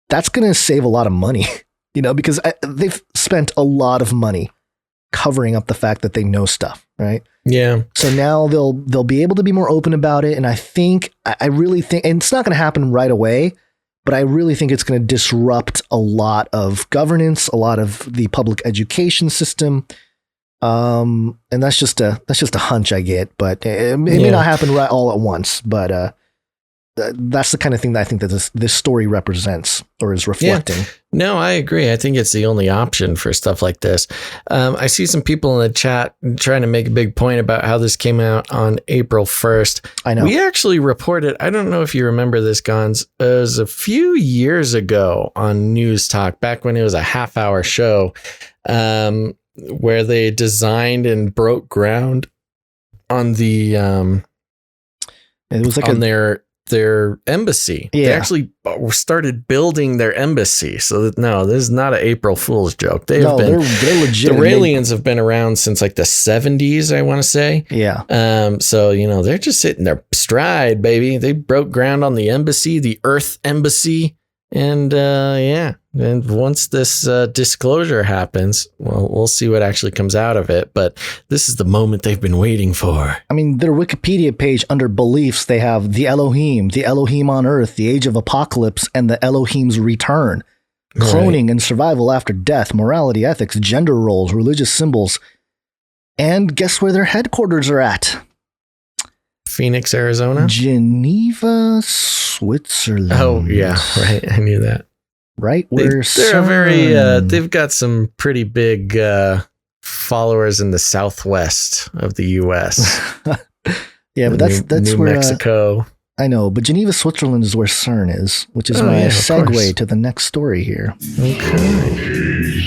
Speaker 4: That's going to save a lot of money, because they've spent a lot of money covering up the fact that they know stuff, right?
Speaker 1: Yeah.
Speaker 4: So now they'll be able to be more open about it. And I really think, and it's not going to happen right away, but I really think it's going to disrupt a lot of governance, a lot of the public education system. And that's just a hunch I get, but it may not happen right all at once, but, that's the kind of thing that I think that this story represents or is reflecting.
Speaker 1: Yeah. No, I agree. I think it's the only option for stuff like this. I see some people in the chat trying to make a big point about how this came out on April 1st.
Speaker 4: I know.
Speaker 1: We actually reported, I don't know if you remember this, Gons, it was a few years ago on News Talk, back when it was a half-hour show, where they designed and broke ground on the
Speaker 4: it was like
Speaker 1: on their embassy.
Speaker 4: Yeah.
Speaker 1: They actually started building their embassy. So no, this is not an April Fool's joke. They're legit. The Raelians have been around since like the 70s, I want to say.
Speaker 4: Yeah.
Speaker 1: So, they're just sitting there stride, baby. They broke ground on the embassy, the Earth Embassy. And and once this disclosure happens, well, we'll see what actually comes out of it. But this is the moment they've been waiting for.
Speaker 4: I mean, their Wikipedia page under beliefs, they have the Elohim on Earth, the Age of Apocalypse, and the Elohim's return, cloning and survival after death, morality, ethics, gender roles, religious symbols. And guess where their headquarters are at?
Speaker 1: Phoenix, Arizona?
Speaker 4: Geneva, Switzerland.
Speaker 1: Oh, yeah, right. I knew that.
Speaker 4: Right?
Speaker 1: They've got some pretty big followers in the southwest of the U.S.
Speaker 4: Yeah, but that's
Speaker 1: New
Speaker 4: where
Speaker 1: Mexico.
Speaker 4: I know, but Geneva, Switzerland is where CERN is, which is my segue to the next story here.
Speaker 1: Okay.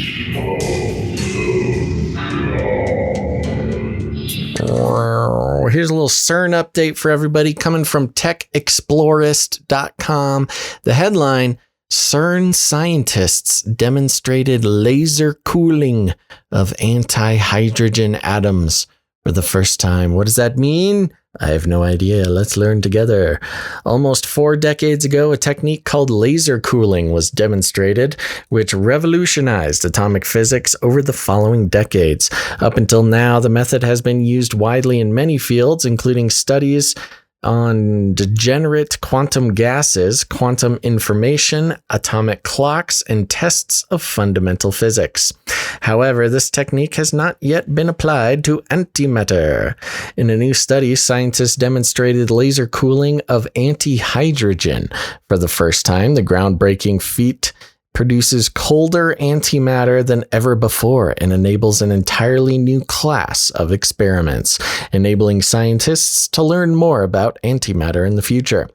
Speaker 1: Here's a little CERN update for everybody coming from techexplorist.com. The headline, CERN scientists demonstrated laser cooling of anti-hydrogen atoms for the first time. What does that mean? I have no idea. Let's learn together. Almost 4 decades ago, a technique called laser cooling was demonstrated, which revolutionized atomic physics over the following decades. Up until now, the method has been used widely in many fields, including studies on degenerate quantum gases, quantum information, atomic clocks, and tests of fundamental physics. However, this technique has not yet been applied to antimatter. In a new study, scientists demonstrated laser cooling of antihydrogen. For the first time, the groundbreaking feat produces colder antimatter than ever before and enables an entirely new class of experiments, enabling scientists to learn more about antimatter in the future.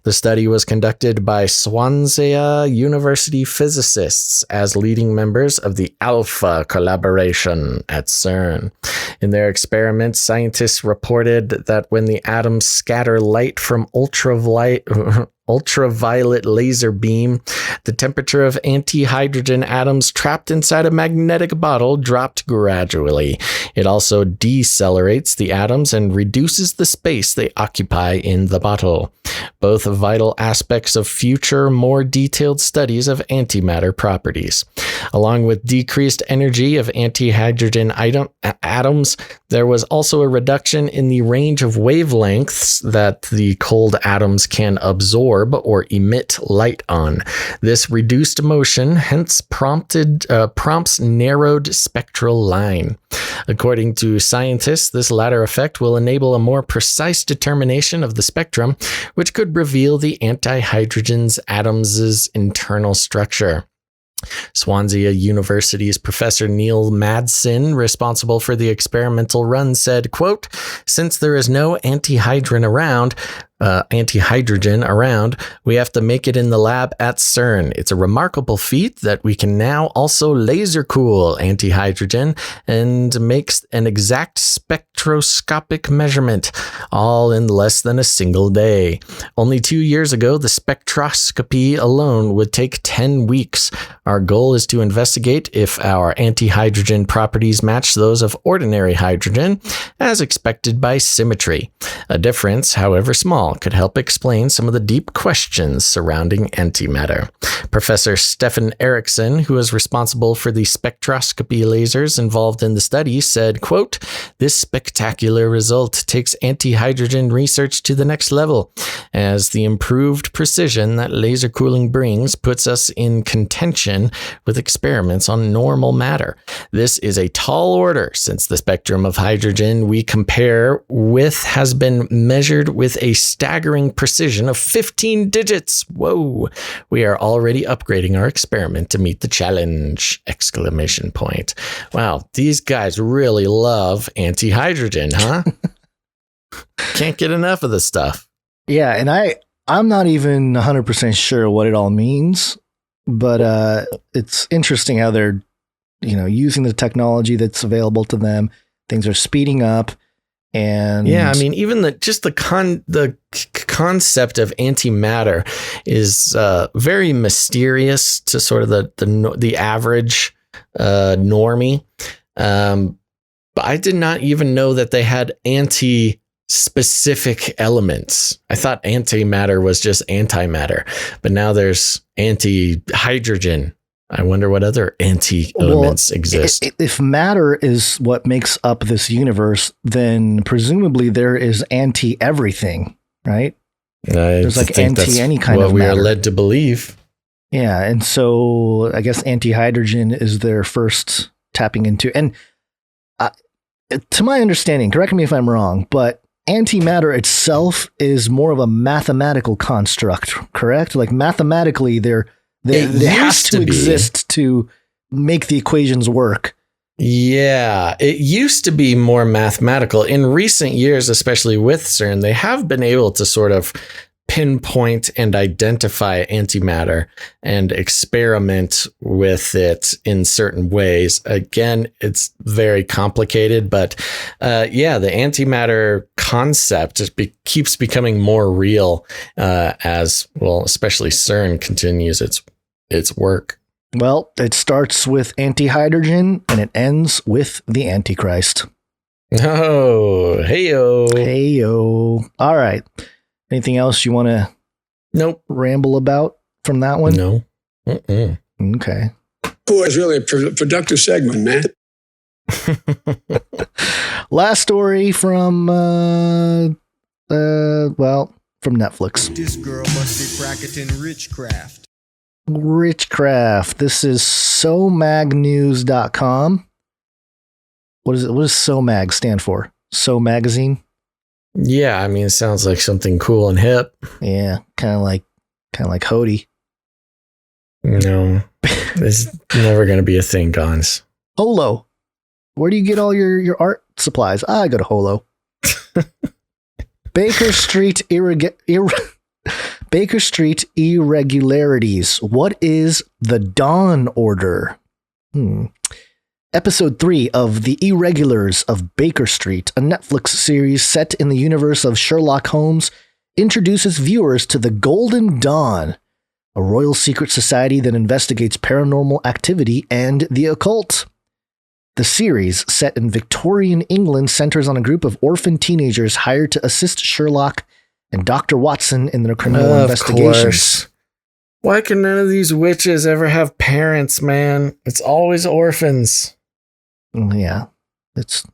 Speaker 1: The study was conducted by Swansea University physicists as leading members of the Alpha collaboration at CERN. In their experiments, scientists reported that when the atoms scatter light from ultraviolet laser beam, the temperature of antihydrogen atoms trapped inside a magnetic bottle dropped gradually. It also decelerates the atoms and reduces the space they occupy in the bottle. Both vital aspects of future, more detailed studies of antimatter properties. Along with decreased energy of antihydrogen atoms, there was also a reduction in the range of wavelengths that the cold atoms can absorb or emit light on. This reduced motion hence prompts narrowed spectral line. According to scientists, this latter effect will enable a more precise determination of the spectrum, which could reveal the antihydrogen's atoms' internal structure. Swansea University's Professor Neil Madsen, responsible for the experimental run, said, quote, "Since there is no antihydrogen around, we have to make it in the lab at CERN. It's a remarkable feat that we can now also laser cool antihydrogen and makes an exact spectroscopic measurement, all in less than a single day. Only 2 years ago, the spectroscopy alone would take 10 weeks. Our goal is to investigate if our anti-hydrogen properties match those of ordinary hydrogen, as expected by symmetry. A difference, however small, could help explain some of the deep questions surrounding antimatter. Professor Stefan Eriksson, who is responsible for the spectroscopy lasers involved in the study, said, quote, "This spectacular result takes anti-hydrogen research to the next level, as the improved precision that laser cooling brings puts us in contention with experiments on normal matter. This is a tall order, since the spectrum of hydrogen we compare with has been measured with a staggering precision of 15 digits. Whoa, we are already upgrading our experiment to meet the challenge! Exclamation point. Wow, these guys really love anti-hydrogen, huh? Can't get enough of this stuff.
Speaker 4: Yeah, and I'm not even 100% sure what it all means, but it's interesting how they're, using the technology that's available to them. Things are speeding up, and
Speaker 1: yeah, I mean, even the concept of antimatter is very mysterious to sort of the average normie. But I did not even know that they had specific elements. I thought antimatter was just antimatter, but now there's anti-hydrogen. I wonder what other anti-elements exist.
Speaker 4: If matter is what makes up this universe, then presumably there is anti-everything, right? There's like anti any kind of matter.
Speaker 1: What we are led to believe.
Speaker 4: Yeah, and so I guess anti-hydrogen is their first tapping into. And to my understanding, correct me if I'm wrong, but antimatter itself is more of a mathematical construct, correct? Like mathematically, they have to exist to make the equations work.
Speaker 1: Yeah, it used to be more mathematical. In recent years, especially with CERN, they have been able to sort of pinpoint and identify antimatter and experiment with it in certain ways. Again, it's very complicated, but yeah, the antimatter concept keeps becoming more real as well, especially CERN continues its work.
Speaker 4: Well, it starts with anti-hydrogen and it ends with the Antichrist.
Speaker 1: Oh, heyo.
Speaker 4: Heyo. All right. Anything else you want to ramble about from that one?
Speaker 1: No.
Speaker 4: Okay.
Speaker 20: Boy, it's really a productive segment, man.
Speaker 4: Last story from, from Netflix.
Speaker 21: This girl must be practicing Richcraft.
Speaker 4: Richcraft. This is SoMagNews.com. What is it? What does SoMag stand for? So Magazine?
Speaker 1: Yeah, I mean, it sounds like something cool and hip.
Speaker 4: Yeah, kind of like Hody.
Speaker 1: No, it's never going to be a thing, Gons.
Speaker 4: Holo. Where do you get all your art supplies? I go to Holo. Baker Street Baker Street irregularities. What is the Dawn Order? Episode 3 of The Irregulars of Baker Street, a Netflix series set in the universe of Sherlock Holmes, introduces viewers to the Golden Dawn, a royal secret society that investigates paranormal activity and the occult. The series, set in Victorian England, centers on a group of orphan teenagers hired to assist Sherlock and Dr. Watson in their criminal investigations.
Speaker 1: Course. Why can none of these witches ever have parents, man? It's always orphans.
Speaker 4: Yeah, that's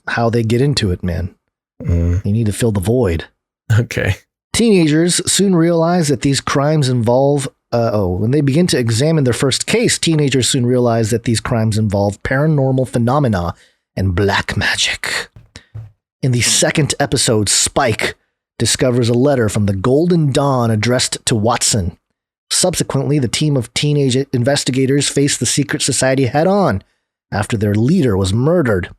Speaker 4: how they get into it, man. You need to fill the void.
Speaker 1: Okay.
Speaker 4: Teenagers soon realize that these crimes involve... when they begin to examine their first case, teenagers soon realize that these crimes involve paranormal phenomena and black magic. In the second episode, Spike discovers a letter from the Golden Dawn addressed to Watson. Subsequently, the team of teenage investigators face the secret society head-on after their leader was murdered.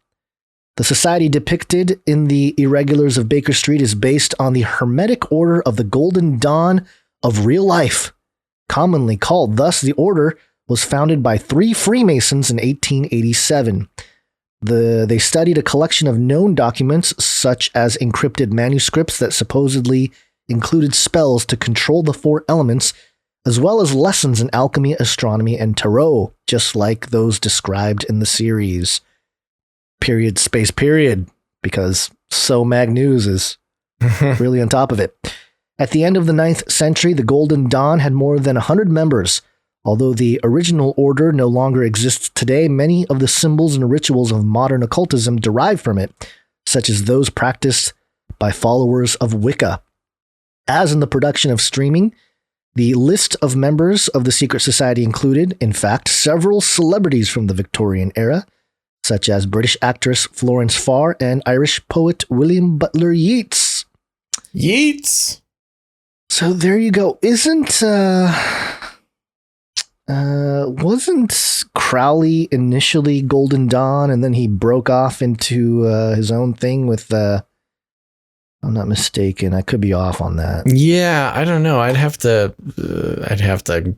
Speaker 4: The society depicted in The Irregulars of Baker Street is based on the Hermetic Order of the Golden Dawn of real life, commonly called thus. The order was founded by 3 Freemasons in 1887. They studied a collection of known documents, such as encrypted manuscripts that supposedly included spells to control the 4 elements as well as lessons in alchemy, astronomy, and tarot, just like those described in the series. Period, space, period, because So Mag News is really on top of it. At the end of the 9th century, the Golden Dawn had more than 100 members. Although the original order no longer exists today, many of the symbols and rituals of modern occultism derive from it, such as those practiced by followers of Wicca. As in the production of Streaming, the list of members of the secret society included, in fact, several celebrities from the Victorian era, such as British actress Florence Farr and Irish poet William Butler Yeats.
Speaker 1: Yeats!
Speaker 4: So there you go. Wasn't Crowley initially Golden Dawn, and then he broke off into his own thing with, I'm not mistaken. I could be off on that.
Speaker 1: Yeah, I don't know. I'd have to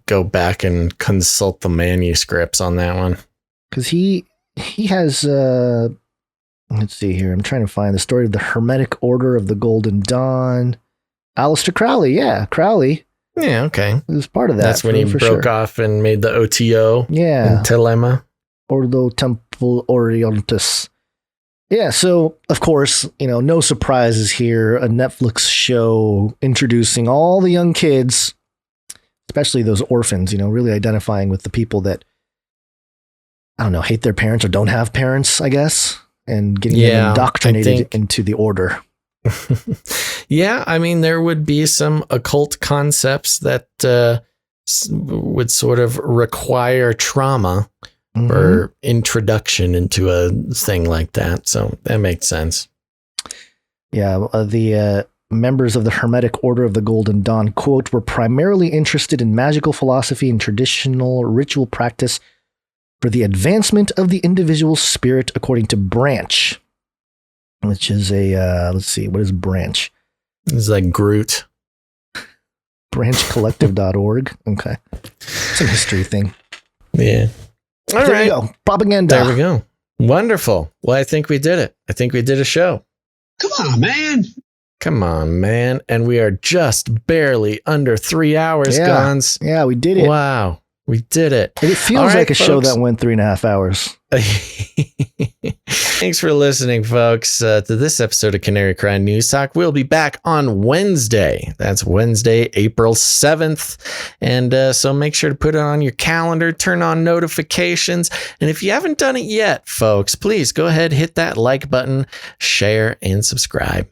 Speaker 1: go back and consult the manuscripts on that one.
Speaker 4: Because he has, let's see here. I'm trying to find the story of the Hermetic Order of the Golden Dawn. Aleister Crowley, yeah, Crowley.
Speaker 1: Yeah, okay.
Speaker 4: He was part of that.
Speaker 1: That's when he broke off and made the OTO.
Speaker 4: Yeah.
Speaker 1: And Telema.
Speaker 4: Ordo Temple Orientis. Yeah, so, of course, no surprises here. A Netflix show introducing all the young kids, especially those orphans, really identifying with the people that, I don't know, hate their parents or don't have parents, I guess, and getting them indoctrinated into the order.
Speaker 1: Yeah, I mean, there would be some occult concepts that would sort of require trauma or introduction into a thing like that. So that makes sense.
Speaker 4: Yeah, the members of the Hermetic Order of the Golden Dawn, quote, were primarily interested in magical philosophy and traditional ritual practice for the advancement of the individual spirit, according to Branch, which is a, let's see, what is Branch?
Speaker 1: It's like Groot.
Speaker 4: Branchcollective.org. Okay. It's a history thing.
Speaker 1: Yeah. All
Speaker 4: there
Speaker 1: right.
Speaker 4: we go. Propaganda.
Speaker 1: There we go. Wonderful. Well, I think we did it. I think we did a show.
Speaker 14: Come on, man.
Speaker 1: Come on, man. And we are just barely under 3 hours, Gons.
Speaker 4: Yeah, we did it.
Speaker 1: Wow. We did it.
Speaker 4: It feels like a show that went 3.5 hours.
Speaker 1: Thanks for listening, folks, to this episode of Canary Cry News Talk. We'll be back on Wednesday. That's Wednesday, April 7th. And so make sure to put it on your calendar, turn on notifications. And if you haven't done it yet, folks, please go ahead, hit that like button, share, and subscribe.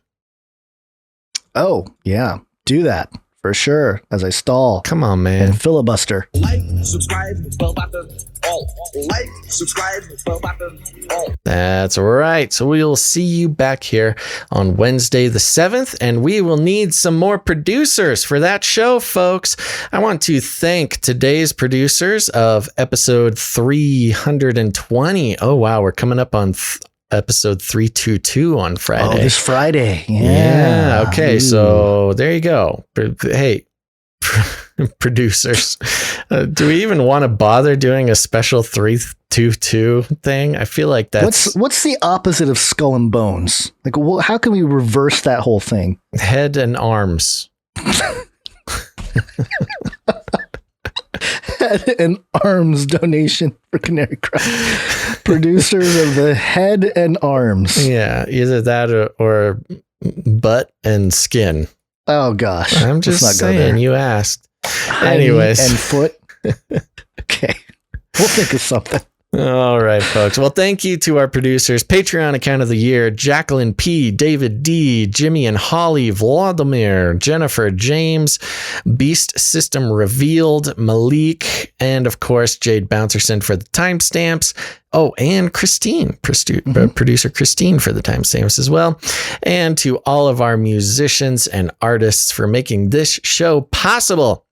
Speaker 4: Oh, yeah. Do that. For sure, as I stall.
Speaker 1: Come on, man.
Speaker 4: And filibuster.
Speaker 5: Like, subscribe, bell button, all. Like, subscribe, bell button, all.
Speaker 1: That's right. So we'll see you back here on Wednesday the 7th, and we will need some more producers for that show, folks. I want to thank today's producers of episode 320. Oh, wow. We're coming up on episode 322 on Friday.
Speaker 4: Oh, this Friday. Yeah.
Speaker 1: Okay. Ooh. So there you go. Hey, producers, do we even want to bother doing a special 322 thing? I feel like that's
Speaker 4: what's the opposite of skull and bones? Like, how can we reverse that whole thing?
Speaker 1: Head and arms.
Speaker 4: Head and arms donation for Canary Cry. Producers of the head and arms.
Speaker 1: Yeah, either that or butt and skin.
Speaker 4: Oh gosh,
Speaker 1: I'm just saying. You asked. Anyways,
Speaker 4: and foot. Okay, we'll think of something.
Speaker 1: All right, folks. Well, thank you to our producers. Patreon account of the year: Jacqueline P, David D, Jimmy and Holly, Vladimir, Jennifer, James, Beast System Revealed, Malik, and of course, Jade Bouncerson for the timestamps. Oh, and Christine, producer Christine for the timestamps as well. And to all of our musicians and artists for making this show possible.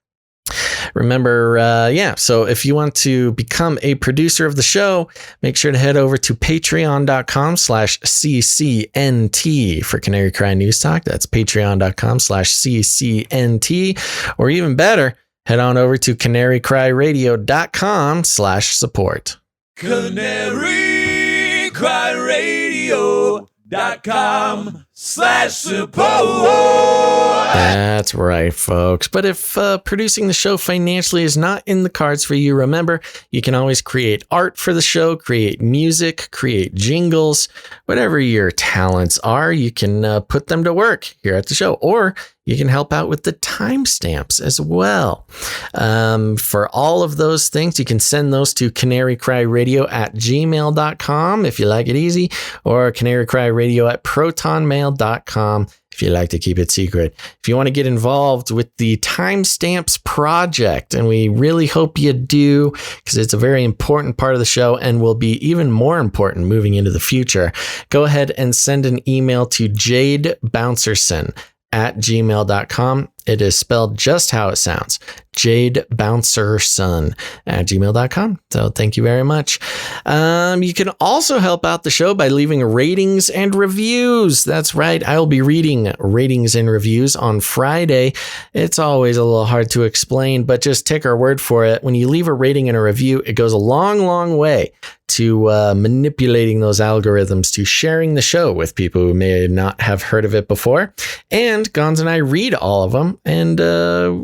Speaker 1: Remember, so if you want to become a producer of the show, make sure to head over to patreon.com/CCNT for Canary Cry News Talk. That's patreon.com/CCNT. Or even better, head on over to canarycryradio.com/support.
Speaker 21: Canary Cry Radio.
Speaker 2: patreon.com/support.
Speaker 1: That's right, folks. But if producing the show financially is not in the cards for you, remember, you can always create art for the show, create music, create jingles, whatever your talents are, you can put them to work here at the show, or you can help out with the timestamps as well. For all of those things, you can send those to canarycryradio@gmail.com if you like it easy, or canarycryradio@protonmail.com if you like to keep it secret. If you want to get involved with the Timestamps project, and we really hope you do, because it's a very important part of the show and will be even more important moving into the future, go ahead and send an email to jadebouncerson@gmail.com. It is spelled just how it sounds, jadebouncerson@gmail.com. So thank you very much. You can also help out the show by leaving ratings and reviews. That's right. I'll be reading ratings and reviews on Friday. It's always a little hard to explain, but just take our word for it. When you leave a rating and a review, it goes a long, long way to manipulating those algorithms, to sharing the show with people who may not have heard of it before. And Gons and I read all of them, and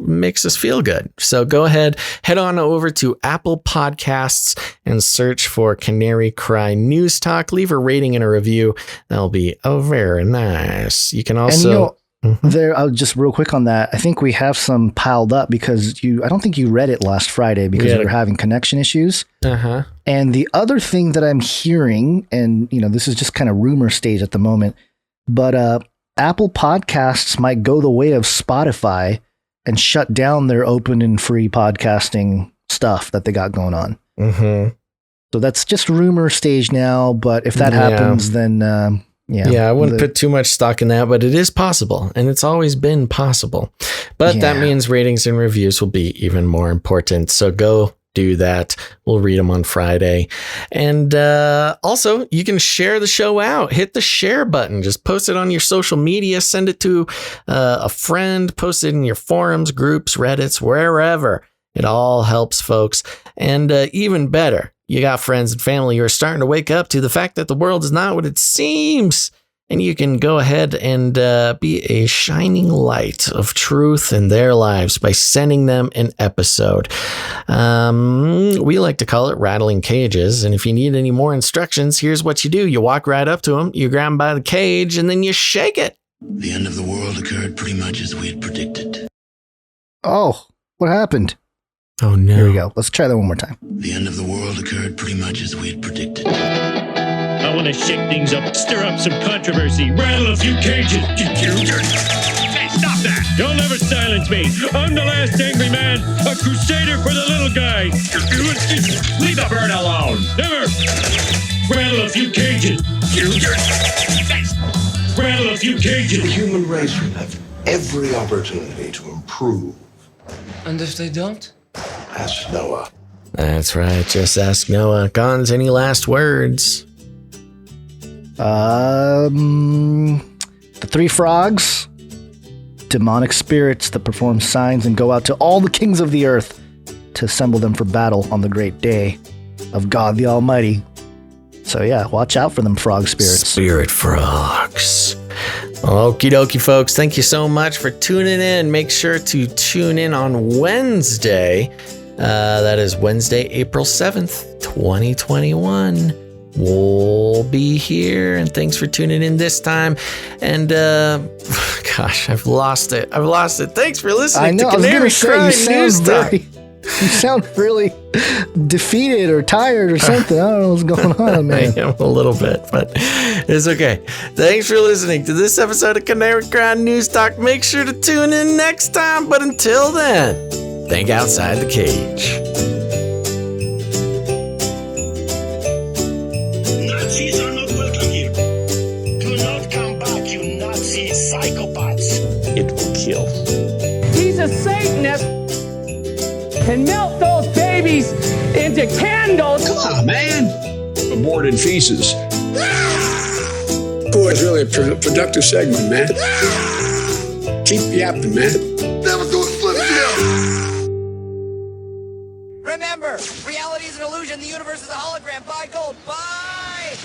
Speaker 1: makes us feel good. So go ahead, head on over to Apple Podcasts and search for Canary Cry News Talk. Leave a rating and a review. That'll be very nice. You can also...
Speaker 4: There, I'll just real quick on that. I think we have some piled up because I don't think you read it last Friday because we were having connection issues. And the other thing that I'm hearing, and this is just kind of rumor stage at the moment, but Apple Podcasts might go the way of Spotify and shut down their open and free podcasting stuff that they got going on. So that's just rumor stage now. But if that happens, then
Speaker 1: I wouldn't put too much stock in that, but it is possible, and it's always been possible. But that means ratings and reviews will be even more important. So go do that. We'll read them on Friday. And also, you can share the show out. Hit the share button. Just post it on your social media. Send it to a friend. Post it in your forums, groups, Reddits, wherever. It all helps, folks. And even better, you got friends and family who are starting to wake up to the fact that the world is not what it seems. And you can go ahead and be a shining light of truth in their lives by sending them an episode. We like to call it rattling cages. And if you need any more instructions, here's what you do. You walk right up to them, you grab them by the cage, and then you shake it.
Speaker 14: The end of the world occurred pretty much as we had predicted.
Speaker 4: Oh, what happened?
Speaker 1: Oh, no.
Speaker 4: Here we go. Let's try that one more time.
Speaker 14: The end of the world occurred pretty much as we had predicted.
Speaker 22: I want to shake things up, stir up some controversy, rattle a few cages. Hey, stop that! You'll never silence me. I'm the last angry man, a crusader for the little guy. Leave the bird alone. Never. Rattle a few cages. Rattle a few cages.
Speaker 14: The human race will have every opportunity to improve.
Speaker 23: And if they don't?
Speaker 14: Ask Noah.
Speaker 1: That's right. Just ask Noah. Gons, any last words?
Speaker 4: The three frogs, demonic spirits that perform signs and go out to all the kings of the earth to assemble them for battle on the great day of God the Almighty. So yeah, watch out for them frog spirits.
Speaker 1: Spirit frogs. Okie dokie, folks. Thank you so much for tuning in. Make sure to tune in on Wednesday. That is Wednesday, April 7th, 2021. We'll be here, and thanks for tuning in this time. And gosh, I've lost it. Thanks for listening to Canary Cry News Talk.
Speaker 4: You sound really defeated or tired or something. I don't know what's going on, man.
Speaker 1: I am a little bit, but it's okay. Thanks for listening to this episode of Canary Cry News Talk. Make sure to tune in next time. But until then, think outside the cage.
Speaker 14: Nazis are not welcome here. Do not come back, you Nazi psychopaths.
Speaker 22: It will kill.
Speaker 24: He's a Satanist and melt those babies into candles.
Speaker 20: Come on, man. Aborted feces. Boy, it's really a productive segment, man. Keep yapping, man.
Speaker 14: Never do a flip down.
Speaker 25: Remember, reality is an illusion. The universe is a hologram. Buy gold. Buy!